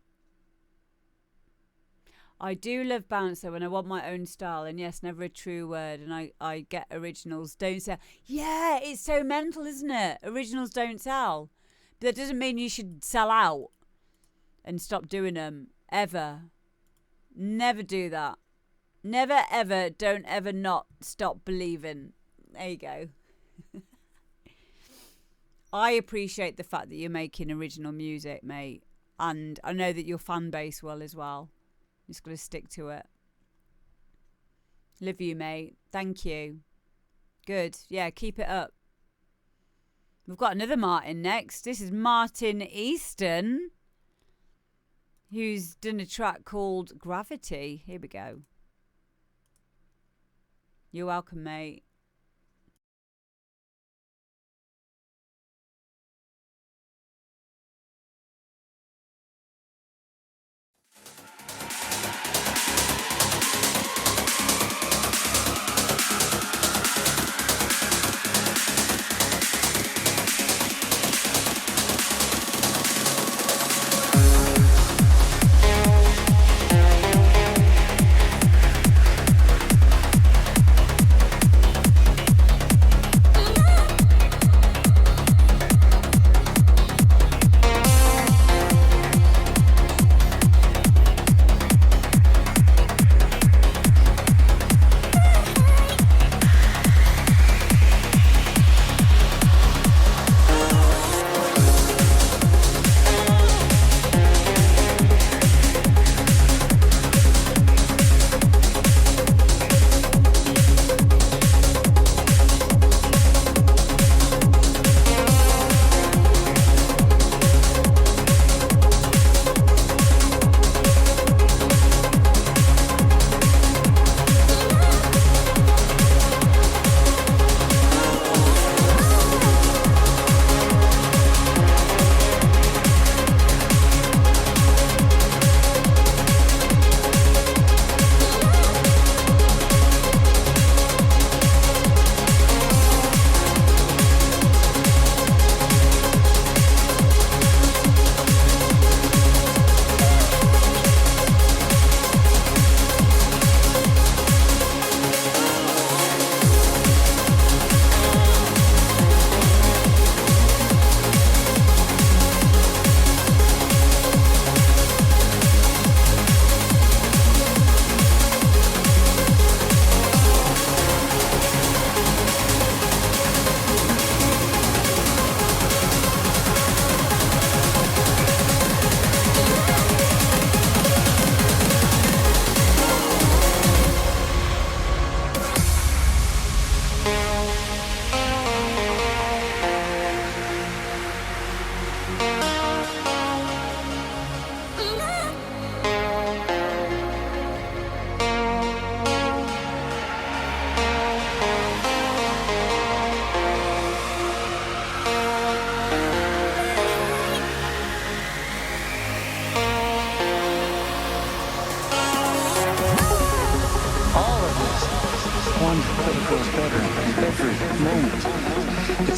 I do love bouncer when I want my own style, and yes, never a true word, and I get originals don't sell. Yeah, it's so mental, isn't it? Originals don't sell. But that doesn't mean you should sell out and stop doing them, ever. Never do that. Never, ever, don't ever not stop believing. There you go. I appreciate the fact that you're making original music, mate. And I know that your fan base will as well. Just got to stick to it. Love you, mate. Thank you. Good. Yeah, keep it up. We've got another Martin next. This is Martin Easten, who's done a track called Gravity. Here we go. You're welcome, mate.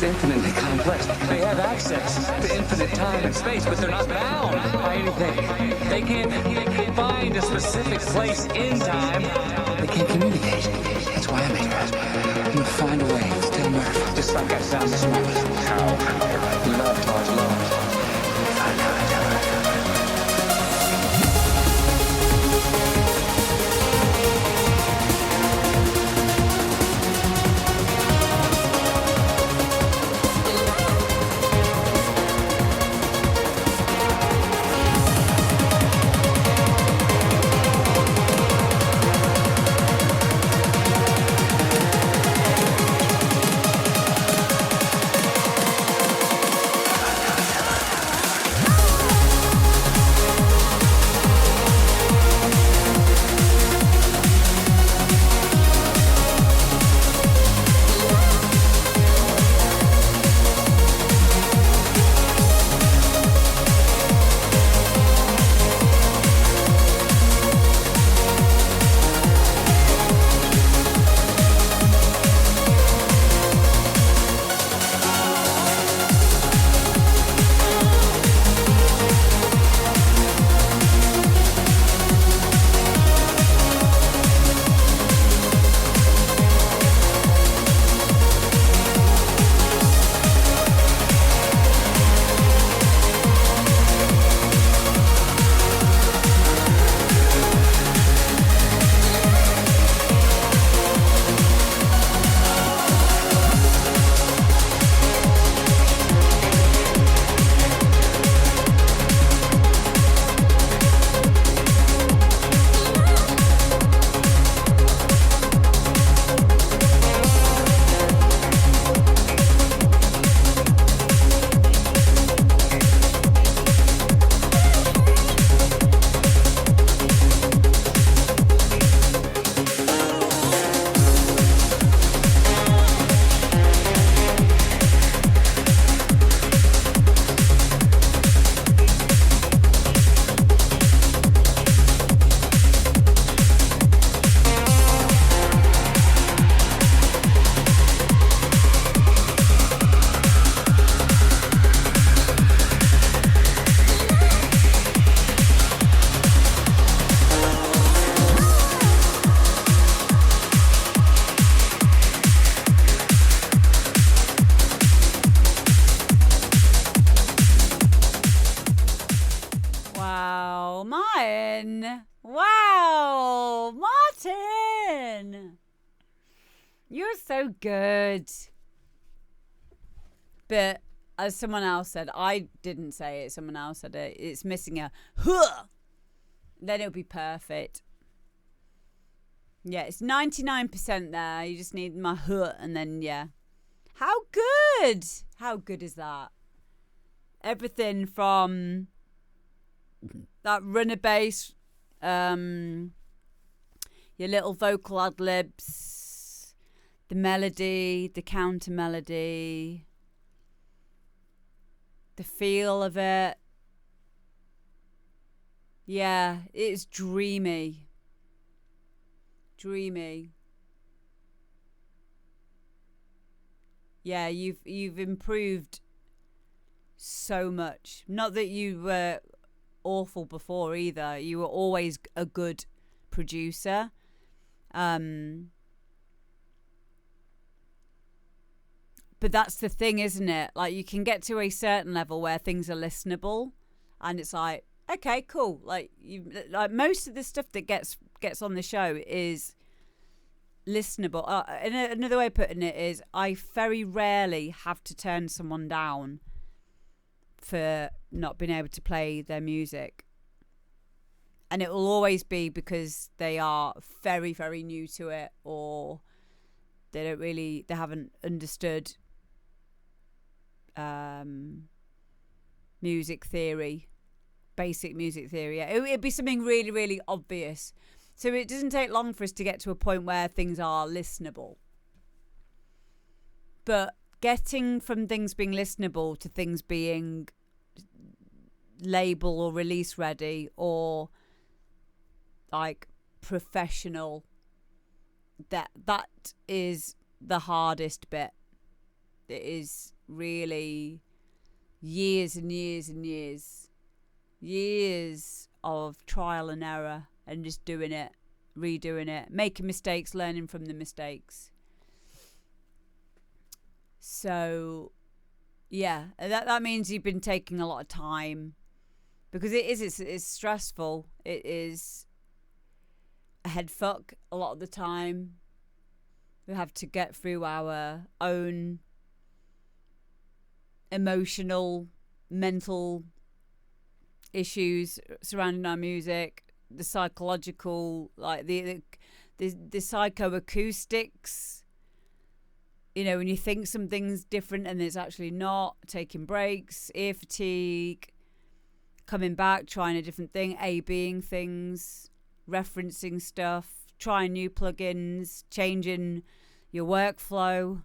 Infinitely complex. They have access to infinite time and space, but they're not bound by anything. They can't find a specific place in time. They can't communicate. That's why I made her. I'm gonna find a way to tell Murph. Just like I sound this morning. How? Love towards love. Find out I tell her. Martin. Wow, Martin. You're so good. But as someone else said, I didn't say it, someone else said it, it's missing a huh. Then it'll be perfect. Yeah, it's 99% there. You just need my huh and then, yeah. How good? How good is that? Everything from that runner bass, your little vocal ad-libs, the melody, the counter melody, the feel of it. Yeah, it's dreamy. Dreamy. Yeah, you've improved so much. Not that you were awful before either. You were always a good producer. But that's the thing, isn't it? Like, you can get to a certain level where things are listenable, and it's like, okay, cool. Like most of the stuff that gets on the show is listenable. And another way of putting it is, I very rarely have to turn someone down for not being able to play their music. And it will always be because they are very, very new to it, or they haven't understood music theory, basic music theory. Yeah, it'd be something really, really obvious. So it doesn't take long for us to get to a point where things are listenable. But getting from things being listenable to things being label or release ready or like professional, that is the hardest bit. It is really years and years and years of trial and error and just doing it, redoing it, making mistakes, learning from the mistakes. So yeah, that means you've been taking a lot of time, because it's stressful. It is a head fuck a lot of the time. We have to get through our own emotional, mental issues surrounding our music, the psychological, like the psychoacoustics. You know, when you think something's different and it's actually not, taking breaks, ear fatigue, coming back, trying a different thing, A-Bing things, referencing stuff, trying new plugins, changing your workflow,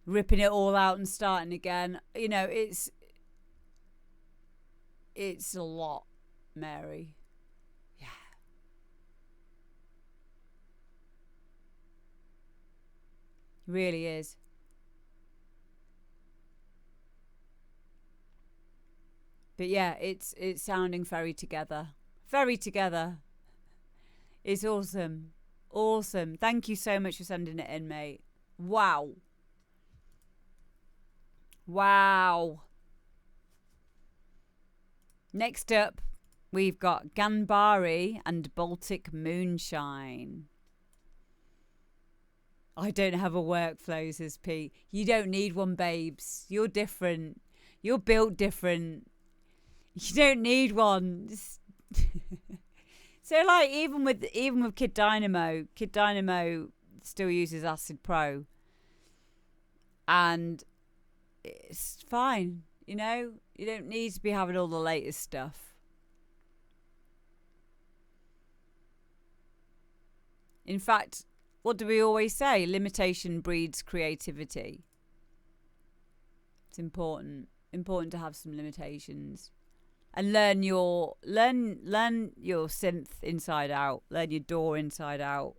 ripping it all out and starting again. You know, it's a lot, Mary. Yeah. It really is. But yeah, it's sounding very together. Very together. It's awesome. Awesome. Thank you so much for sending it in, mate. Wow. Wow. Next up, we've got Ghanbari and Baltic Moonshine. I don't have a workflow, says Pete. You don't need one, babes. You're different. You're built different. You don't need one. So, like, even with Kid Dynamo still uses Acid Pro, and it's fine. You know, you don't need to be having all the latest stuff. In fact, what do we always say? Limitation breeds creativity. It's important to have some limitations. And learn your synth inside out. Learn your DAW inside out.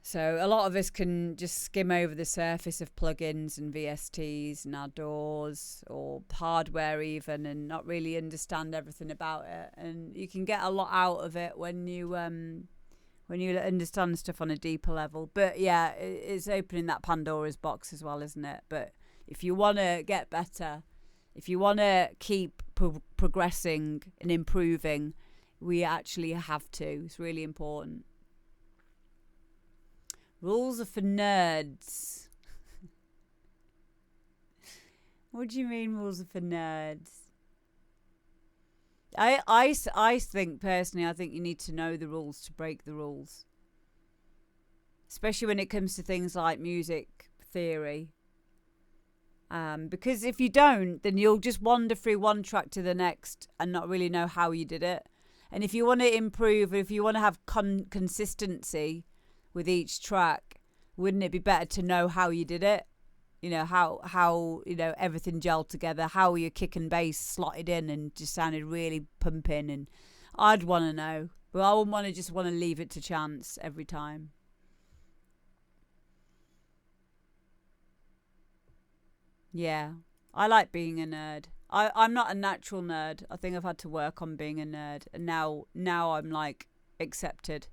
So a lot of us can just skim over the surface of plugins and VSTs and our DAWs or hardware even, and not really understand everything about it. And you can get a lot out of it when you understand stuff on a deeper level. But yeah, it's opening that Pandora's box as well, isn't it? But if you want to get better, if you want to keep progressing and improving, we actually have to. It's really important. Rules are for nerds. What do you mean rules are for nerds? I think personally, I think you need to know the rules to break the rules. Especially when it comes to things like music theory. Because if you don't, then you'll just wander through one track to the next and not really know how you did it. And if you want to improve, if you want to have consistency with each track, wouldn't it be better to know how you did it? You know, how you know, everything gelled together, how your kick and bass slotted in and just sounded really pumping. And I'd want to know. But I wouldn't want to leave it to chance every time. Yeah, I like being a nerd. I'm not a natural nerd. I think I've had to work on being a nerd. And now I'm like accepted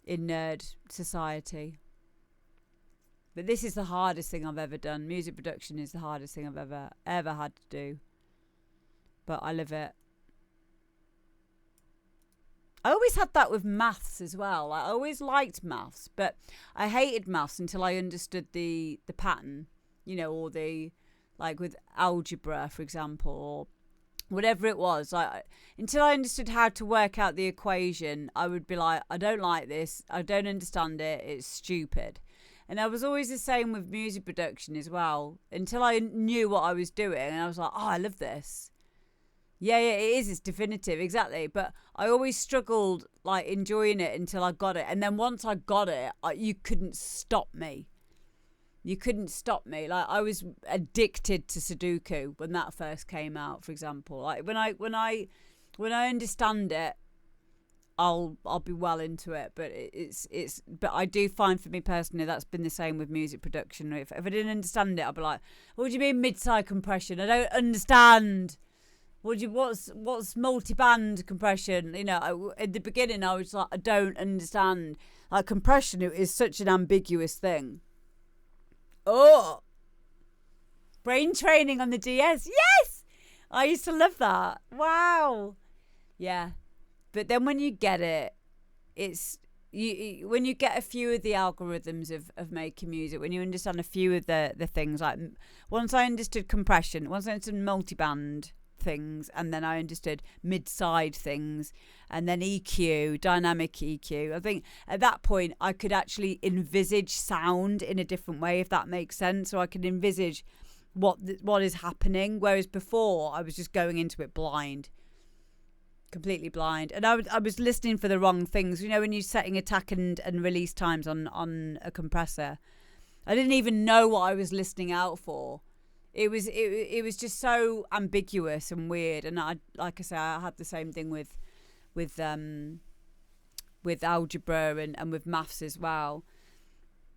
in nerd society. But this is the hardest thing I've ever done. Music production is the hardest thing I've ever had to do. But I love it. I always had that with maths as well. I always liked maths, but I hated maths until I understood the pattern, you know, or the, like with algebra, for example, or whatever it was. Until I understood how to work out the equation, I would be like, I don't like this. I don't understand it. It's stupid. And I was always the same with music production as well, until I knew what I was doing. And I was like, oh, I love this. Yeah, it is. It's definitive. Exactly. But I always struggled, like, enjoying it until I got it. And then once I got it, you couldn't stop me. You couldn't stop me. Like, I was addicted to Sudoku when that first came out, for example. Like, when I understand it, I'll be well into it. But but I do find, for me personally, that's been the same with music production. If I didn't understand it, I'd be like, what do you mean mid-side compression? I don't understand. What's multi-band compression? You know, at the beginning I was like, I don't understand. Like, compression is such an ambiguous thing. Oh, brain training on the DS. Yes, I used to love that. Wow. Yeah, but then when you get it, it's when you get a few of the algorithms of making music, when you understand a few of the things, like once I understood compression, once I understood multi-band things, and then I understood mid-side things, and then EQ, dynamic EQ. I think at that point I could actually envisage sound in a different way, if that makes sense. So I could envisage what is happening, whereas before I was just going into it blind, completely blind. And I was listening for the wrong things. You know, when you're setting attack and release times on a compressor, I didn't even know what I was listening out for. It was just so ambiguous and weird. And like I say, I had the same thing with algebra and with maths as well.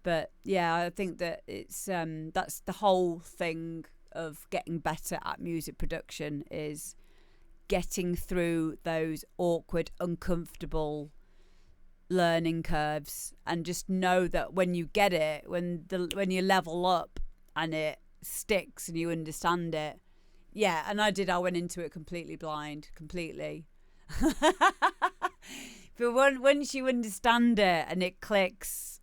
But yeah, I think that it's that's the whole thing of getting better at music production, is getting through those awkward, uncomfortable learning curves, and just know that when you get it, when you level up and it sticks and you understand it. Yeah, and I went into it completely blind, completely. But once you understand it and it clicks,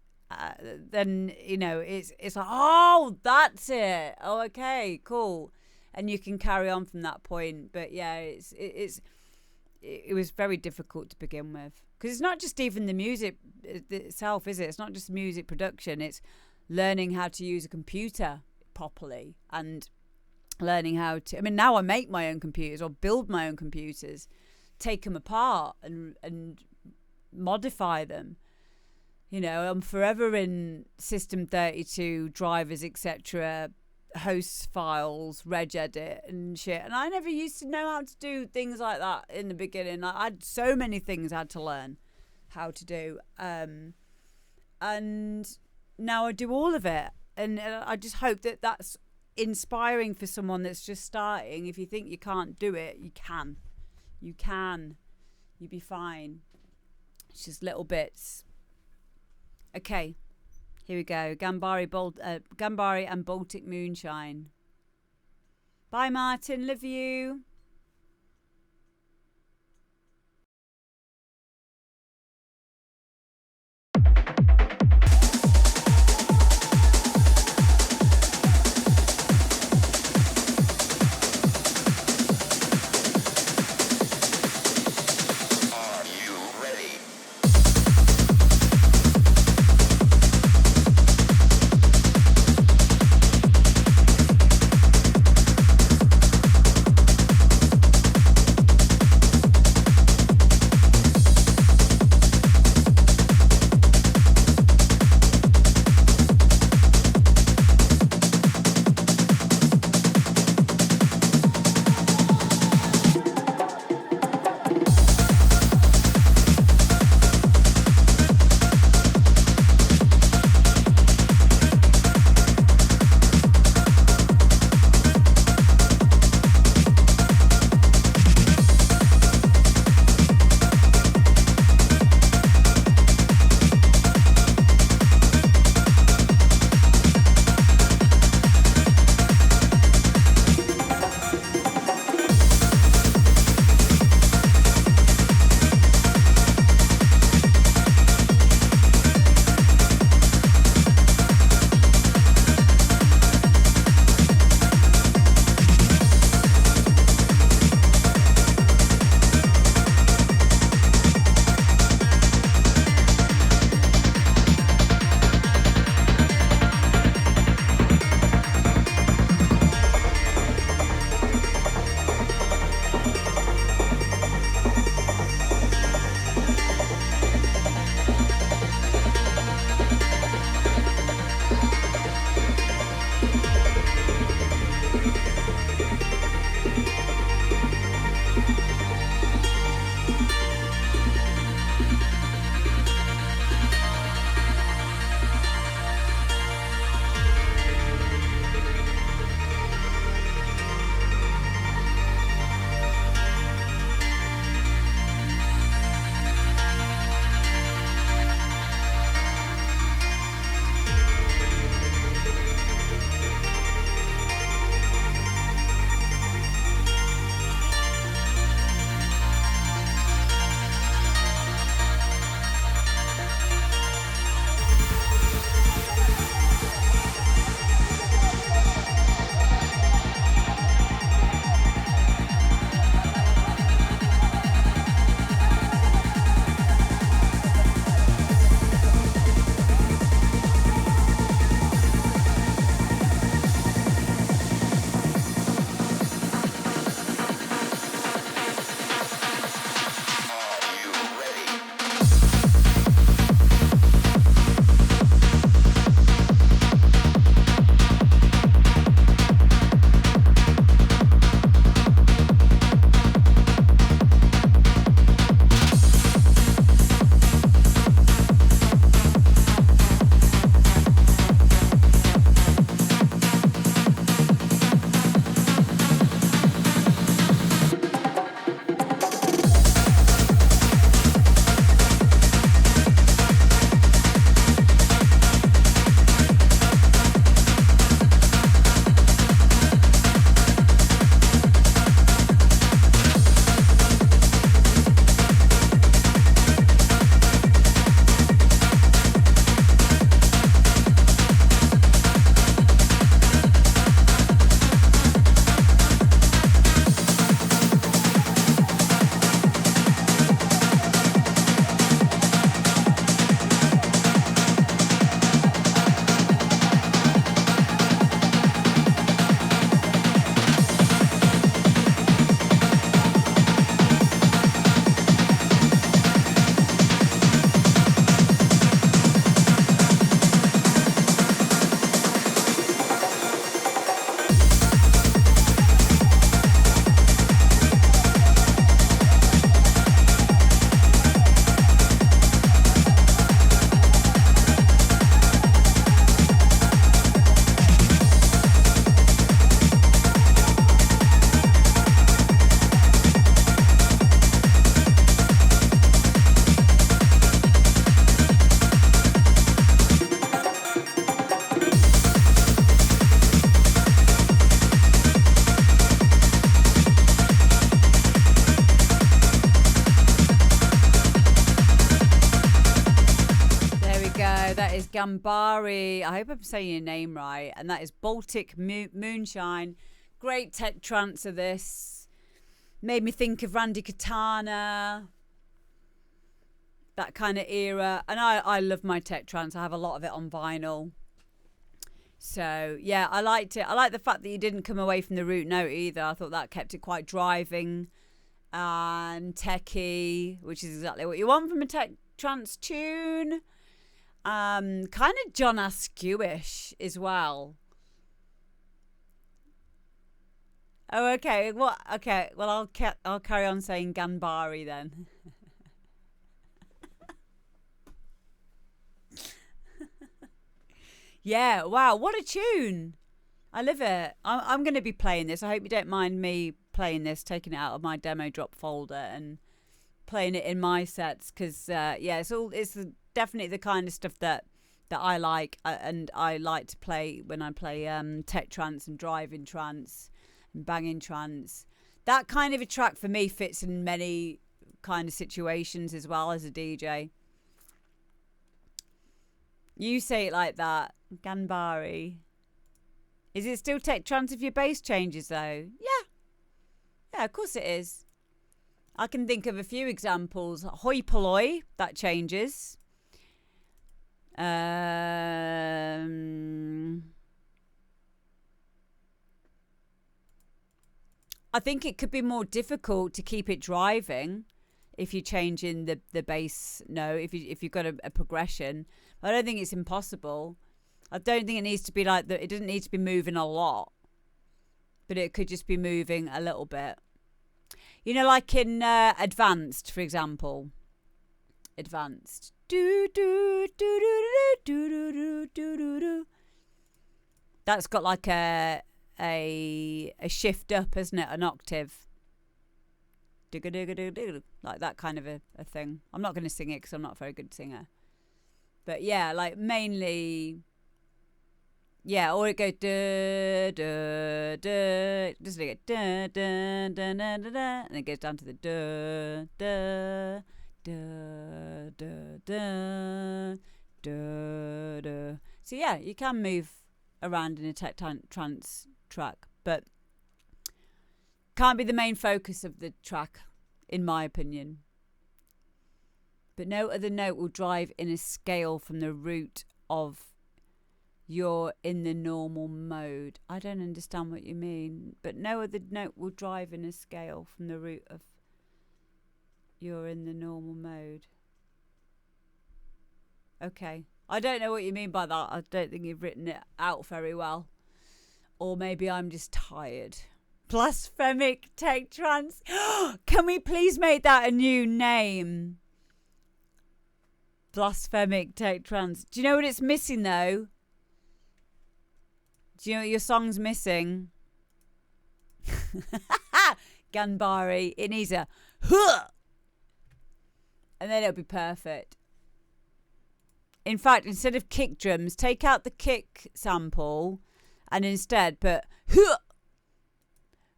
then you know it's like, oh, that's it. Oh, okay, cool, and you can carry on from that point. But yeah, it was very difficult to begin with, because it's not just even the music itself, is it? It's not just music production. It's learning how to use a computer properly, and learning how to, I mean, now I make my own computers or build my own computers, take them apart and modify them. You know, I'm forever in System 32 drivers, etc., host files, regedit and shit, and I never used to know how to do things like that in the beginning. I had so many things I had to learn how to do, and now I do all of it. And I just hope that that's inspiring for someone that's just starting. If you think you can't do it, you can. You can. You'll be fine. It's just little bits. Okay, here we go. Ghanbari and Baltic Moonshine. Bye, Martin. Love you. is Ghanbari. I hope I'm saying your name right. And that is Baltic Moonshine. Great tech trance of this. Made me think of Randy Katana. That kind of era. And I love my tech trance. I have a lot of it on vinyl. So, yeah, I liked it. I like the fact that you didn't come away from the root note either. I thought that kept it quite driving and techy, which is exactly what you want from a tech trance tune. Kind of John Askew-ish as well. Oh, okay. What? Okay. Well, I'll carry on saying Ghanbari then. Yeah. Wow. What a tune! I love it. I'm going to be playing this. I hope you don't mind me playing this, taking it out of my demo drop folder and playing it in my sets because it's definitely the kind of stuff that I like and I like to play when I play tech trance and driving trance and banging trance. That kind of a track for me fits in many kind of situations as well as a DJ. You say it like that, Ghanbari. Is it still tech trance if your bass changes though? Yeah, of course it is. I can think of a few examples. Hoi polloi, that changes. I think it could be more difficult to keep it driving if you're changing the bass note, if you've got a progression. I don't think it's impossible. I don't think it needs to be like that. It doesn't need to be moving a lot, but it could just be moving a little bit. You know, like in Advanced, for example. Advanced. Do do do do do do do do do do. That's got like a shift up, isn't it? An octave. Digga digga digga digga. Like that kind of a thing. I'm not going to sing it because I'm not a very good singer. But yeah, like mainly. Yeah, or it goes da da da, doesn't it go da da da da da da, and it goes down to the da da da da da da da. So yeah, you can move around in a tech trance track, but can't be the main focus of the track, in my opinion. But no other note will drive in a scale from the root of you're in the normal mode. I don't understand what you mean, but no other note will drive in a scale from the root of you're in the normal mode. Okay. I don't know what you mean by that. I don't think you've written it out very well. Or maybe I'm just tired. Blasphemic tech trance. Can we please make that a new name? Blasphemic tech trance. Do you know what it's missing though? Do you know what your song's missing? Ghanbari. It needs a huh. And then it'll be perfect. In fact, instead of kick drums, take out the kick sample and instead put huh.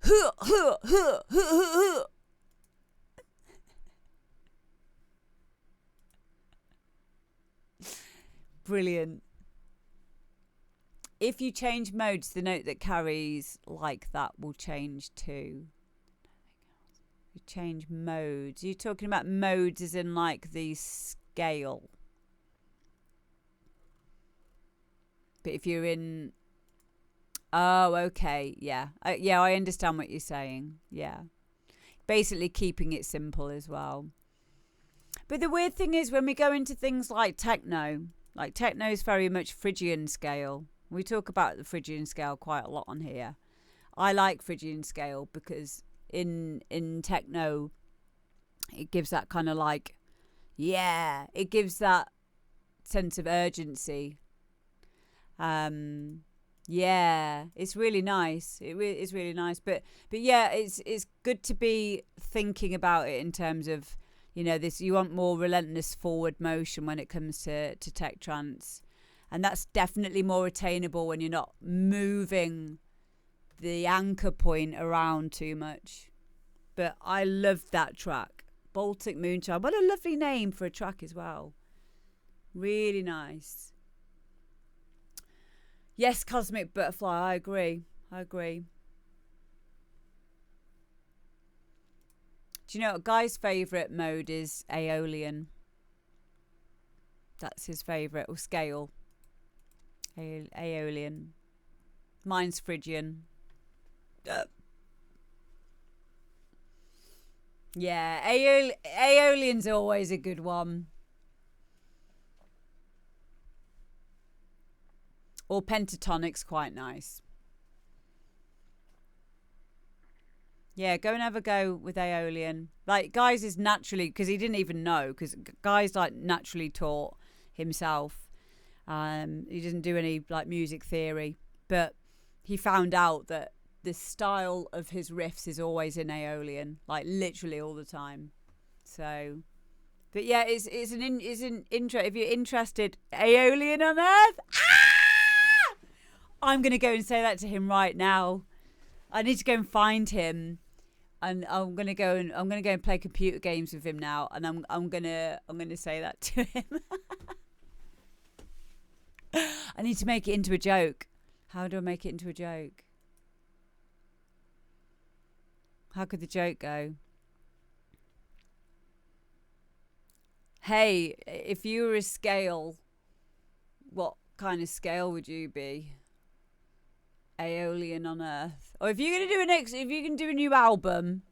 Huh, huh, huh, huh, huh, huh. Brilliant. If you change modes, the note that carries like that will change too. You change modes. You're talking about modes as in like the scale. But if you're in... Oh, okay. Yeah. Yeah, I understand what you're saying. Yeah. Basically keeping it simple as well. But the weird thing is when we go into things like techno is very much Phrygian scale. We talk about the Phrygian scale quite a lot on here. I like Phrygian scale because in techno, it gives that kind of like, yeah, it gives that sense of urgency. Yeah, it's really nice. It's really nice. But yeah, it's good to be thinking about it in terms of, you know, this. You want more relentless forward motion when it comes to tech trance. And that's definitely more attainable when you're not moving the anchor point around too much. But I love that track. Baltic Moonshine. What a lovely name for a track as well. Really nice. Yes, Cosmic Butterfly. I agree. Do you know what Guy's favourite mode is? Aeolian. That's his favourite. Or scale. Aeolian. Mine's Phrygian. Yeah, Aeolian's always a good one. Or pentatonic's quite nice. Yeah, go and have a go with Aeolian. Like, Guy's is naturally, because he didn't even know, because Guy's like naturally taught himself. He doesn't do any like music theory, but he found out that the style of his riffs is always in Aeolian, like literally all the time. So, but yeah, it's an intro. If you're interested, Aeolian on Earth. Ah! I'm gonna go and say that to him right now. I need to go and find him, and I'm gonna go and play computer games with him now, and I'm gonna say that to him. I need to make it into a joke. How do I make it into a joke? How could the joke go? Hey, if you were a scale, what kind of scale would you be? Aeolian on Earth. Or if you're gonna do if you can do a new album,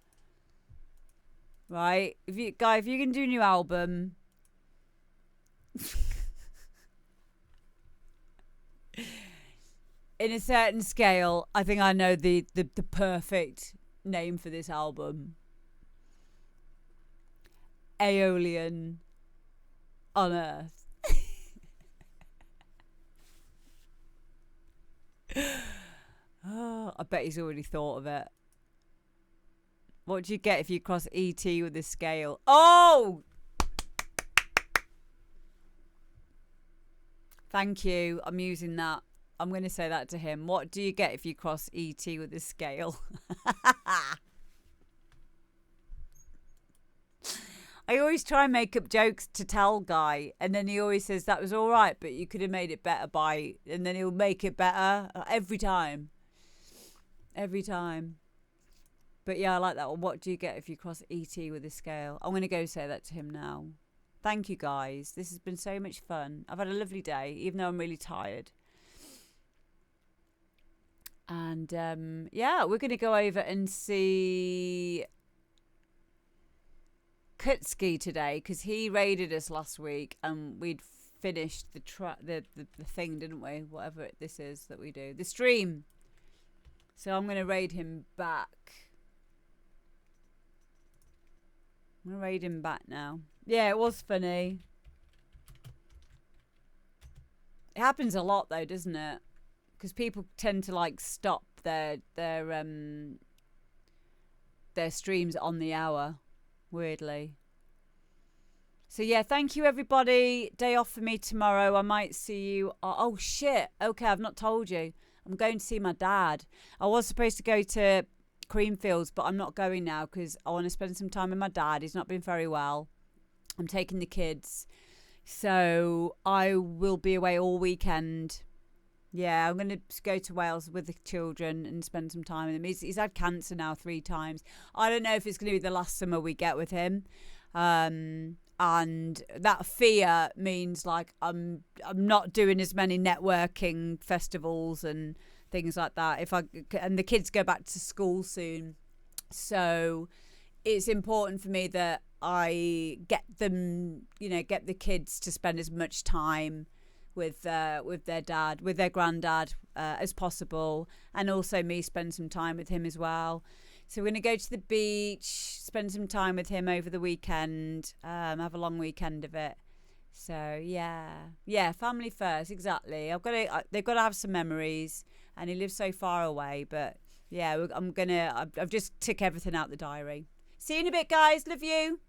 right? If you can do a new album, in a certain scale, I think I know the perfect name for this album. Aeolian on Earth. Oh, I bet he's already thought of it. What do you get if you cross ET with a scale? Oh! Thank you. I'm using that. I'm going to say that to him. What do you get if you cross ET with a scale? I always try and make up jokes to tell Guy, and then he always says that was all right, but you could have made it better by, and then he'll make it better every time. Every time. But yeah, I like that one. What do you get if you cross ET with a scale? I'm going to go say that to him now. Thank you, guys. This has been so much fun. I've had a lovely day, even though I'm really tired. And yeah, we're going to go over and see Kutski today, because he raided us last week and we'd finished the thing, didn't we? Whatever this is that we do. The stream. So I'm going to raid him back. I'm going to raid him back now. Yeah, it was funny. It happens a lot though, doesn't it? Because people tend to like stop their streams on the hour, weirdly. So yeah, thank you everybody. Day off for me tomorrow. I might see you. Oh shit. Okay, I've not told you. I'm going to see my dad. I was supposed to go to Creamfields, but I'm not going now because I want to spend some time with my dad. He's not been very well. I'm taking the kids. So I will be away all weekend. Yeah, I'm going to go to Wales with the children and spend some time with him. He's had cancer now 3 times. I don't know if it's going to be the last summer we get with him. And that fear means like I'm not doing as many networking festivals and things like that. And the kids go back to school soon. So it's important for me that I get them, get the kids to spend as much time with their dad, with their granddad as possible, and also me spend some time with him as well. So we're going to go to the beach, spend some time with him over the weekend, have a long weekend of it. So yeah, family first, exactly. They've got to have some memories, and he lives so far away. But yeah, I've just tick everything out the diary. See you in a bit, guys. Love you.